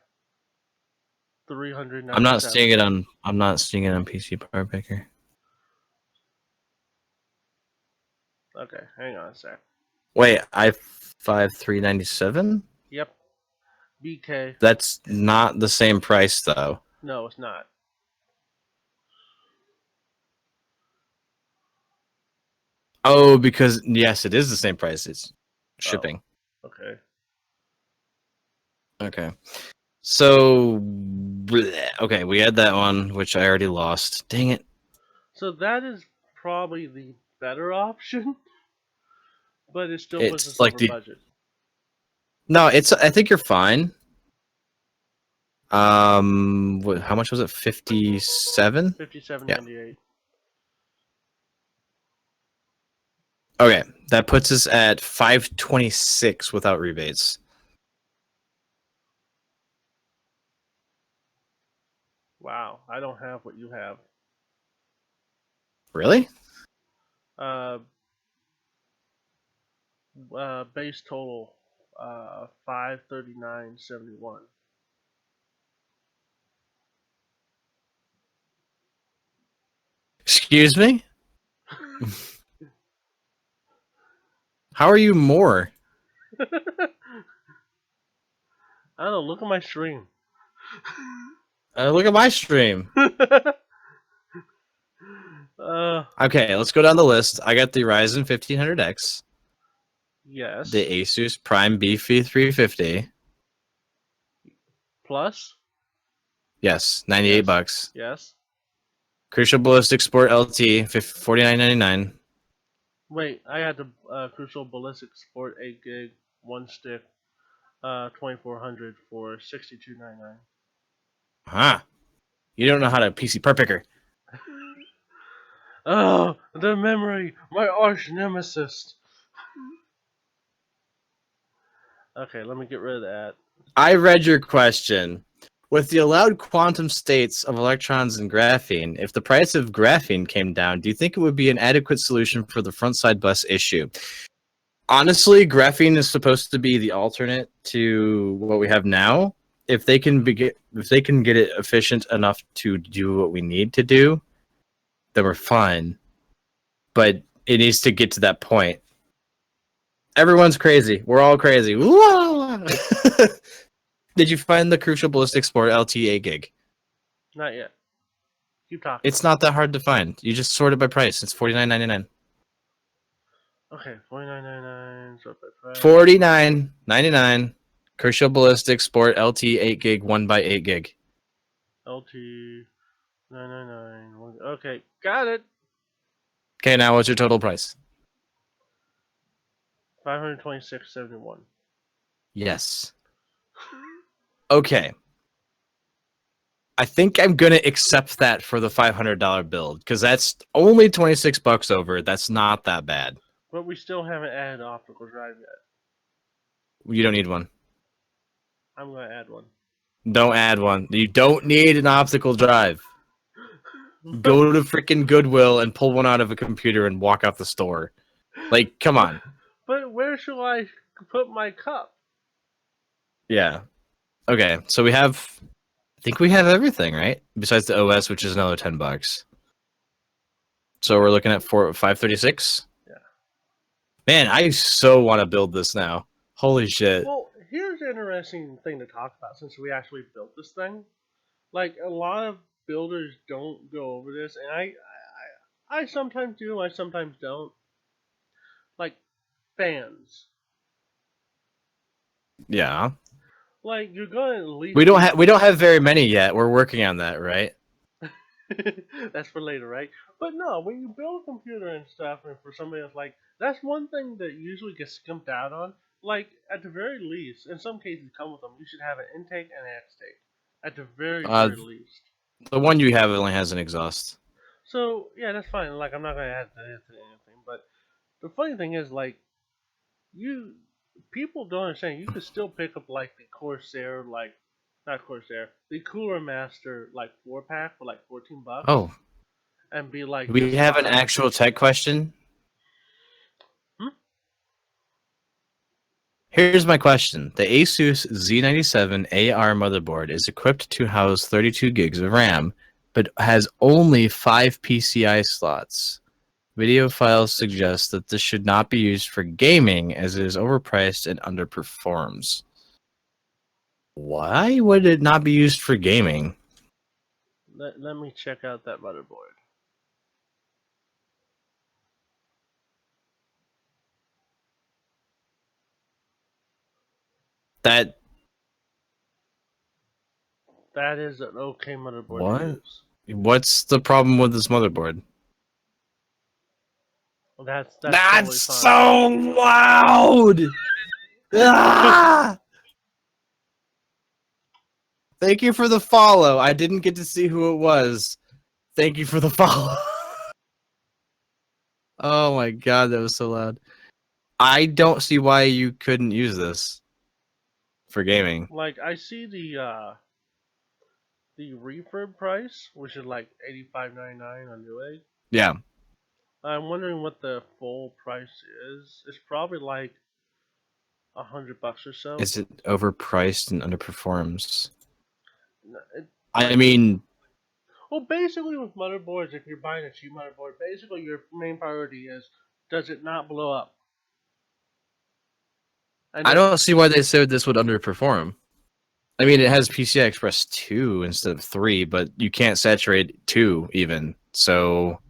I'm not seeing 397. it on. I'm not seeing it on PC Power Picker. Okay, hang on a sec. Wait, i5 397. Yep, BK. That's not the same price though. No, it's not. Oh, because yes, it is the same price. It's Oh, shipping. okay. Okay. So, okay, we had that one, which I already lost. Dang it. So that is probably the better option, but it still puts It's us like over the budget. no. It's. I think you're fine. How much was it? 57. 57.98. Okay, that puts us at 526 without rebates. Wow, I don't have what you have. Really? Uh, base total, 539.71. Excuse me? How are you more? I don't know. Look at my stream. Look at my stream. uh, Okay, let's go down the list. I got the Ryzen 1500X, the yes. Asus Prime Beefy 350. Plus, Yes, 98 yes, bucks. yes. Crucial Ballistic Sport LT 49.99. Wait, I had the Crucial Ballistic Sport 8 gig, one stick, 2400 for 62.99. Huh. You don't know how to PC per picker. Oh, the memory, my arch nemesis. Okay, let me get rid of that. I read your question. With the allowed quantum states of electrons and graphene, if the price of graphene came down, do you think it would be an adequate solution for the front side bus issue? Honestly, graphene is supposed to be the alternate to what we have now. If they can if they can get it efficient enough to do what we need to do, then we're fine. But it needs to get to that point. Everyone's crazy. We're all crazy. Did you find the Crucial Ballistic Sport LTA gig? Not yet. Keep talking. It's not that hard to find. You just sort it by price. It's $49.99. Okay, 49.99. Sort by price. $49.99. Crucial Ballistic Sport LT 8 gig 1x8 gig. LT 999. Okay, got it. Okay, now what's your total price? 526.71. Yes. Okay. I think I'm gonna accept that for the $500 build because that's only 26 bucks over. That's not that bad. But we still haven't added optical drive yet. You don't need one. I'm gonna add one. Don't add one. You don't need an optical drive. Go to freaking Goodwill and pull one out of a computer and walk out the store. Like, come on. But where shall I put my cup? Yeah. Okay, so I think we have everything, right? Besides the OS, which is another 10 bucks. So we're looking at 536. Yeah. Man, I so want to build this now. Holy shit. Well, here's an interesting thing to talk about since we actually built this thing. Like a lot of builders don't go over this, and I sometimes do, I sometimes don't. Like fans. Yeah. Like you're gonna at least We don't have very many yet. We're working on that, right? That's for later, right? But no, when you build a computer and stuff, and for somebody else, like that's one thing that usually gets skimped out on. Like at the very least, in some cases, come with them. You should have an intake and an extake, at the very least. The one you have only has an exhaust. So yeah, that's fine. Like I'm not gonna add that to anything. But the funny thing is, like you people don't understand. You could still pick up like the Corsair, like not Corsair, the Cooler Master, like 4-pack for like $14, Oh, and be like we just have an fine. actual tech question. Hmm? Here's my question. The Asus Z97AR motherboard is equipped to house 32 gigs of RAM, but has only 5 PCI slots. Video files suggest that this should not be used for gaming as it is overpriced and underperforms. Why would it not be used for gaming? Let me check out that motherboard. That That is an okay motherboard what? to use. What's the problem with this motherboard? That's That's totally so fine. loud. Ah! Thank you for the follow. I didn't get to see who it was. Thank you for the follow. Oh my god, that was so loud. I don't see why you couldn't use this for gaming. Like I see the refurb price, which is like $85.99 on Newegg. Yeah. I'm wondering what the full price is. It's probably like $100 or so. Is it overpriced and underperforms? It, I mean, well, basically with motherboards, if you're buying a cheap motherboard, basically your main priority is does it not blow up? And I don't see why they said this would underperform. I mean, it has PCI Express 2 instead of 3, but you can't saturate 2 even. So,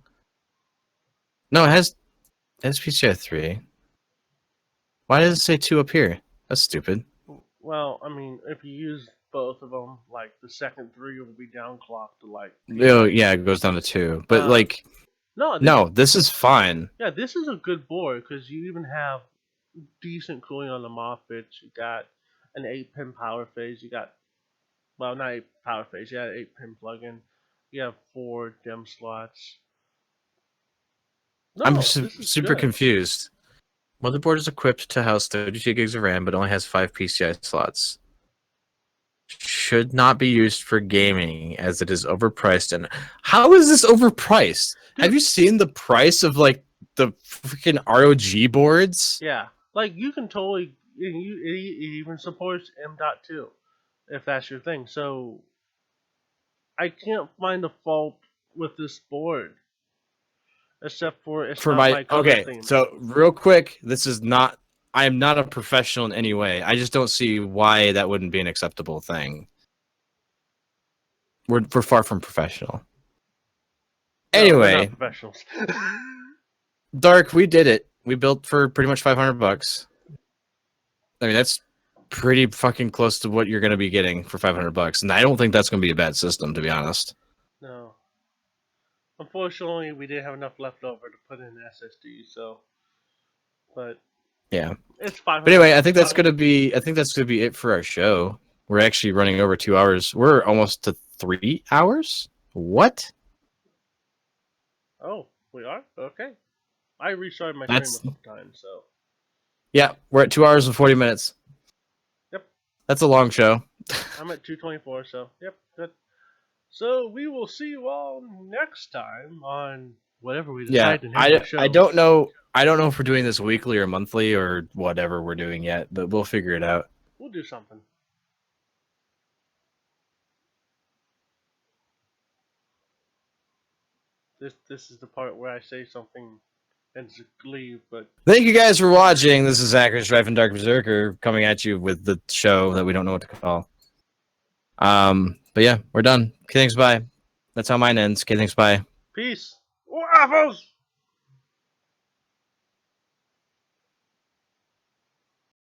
no, it has PCI 3. Why does it say 2 up here? That's stupid. Well, I mean, if you use both of them, like the second three will be downclocked to like. Oh, yeah, it goes down to 2. But, like, no, this is fine. yeah, this is a good board because you even have decent cooling on the MOSFETs. You got an 8-pin power phase. You got, well, not 8 power phase. You got an 8-pin plug-in. You have 4 DIMM slots. No, I'm this is super good. confused. Motherboard is equipped to house 32 gigs of RAM, but only has 5 PCI slots. Should not be used for gaming as it is overpriced. And how is this overpriced? Have you seen the price of like the freaking ROG boards? Yeah, like you can totally. It even supports M.2 if that's your thing. So I can't find a fault with this board except for it's For not my my color okay, theme. so real quick, this is not. I am not a professional in any way. I just don't see why that wouldn't be an acceptable thing. We're far from professional. No, we're Anyway, not professionals. Dark, we did it. We built for pretty much $500. I mean, that's pretty fucking close to what you're going to be getting for $500, and I don't think that's going to be a bad system, to be honest. No. Unfortunately, we didn't have enough left over to put in an SSD, so. But Yeah. it's 500. But anyway, I think that's gonna be it for our show. We're actually running over 2 hours. We're almost to 3 hours. What? Oh, we are? Okay. I restarted my That's stream a couple times, so. yeah. We're at 2 hours and 40 minutes. Yep. That's a long show. I'm at 224, so. Yep, good. So we will see you all next time on whatever we Yeah. decide to name the show. I don't know. I don't know if we're doing this weekly or monthly or whatever we're doing yet, but we'll figure it out. We'll do something. This is the part where I say something and leave, but Thank you guys for watching. This is Zachary Strife and Dark Berserker coming at you with the show that we don't know what to call. But yeah, we're done. Okay, thanks, bye. That's how mine ends. Okay, thanks, bye. peace. Waffles!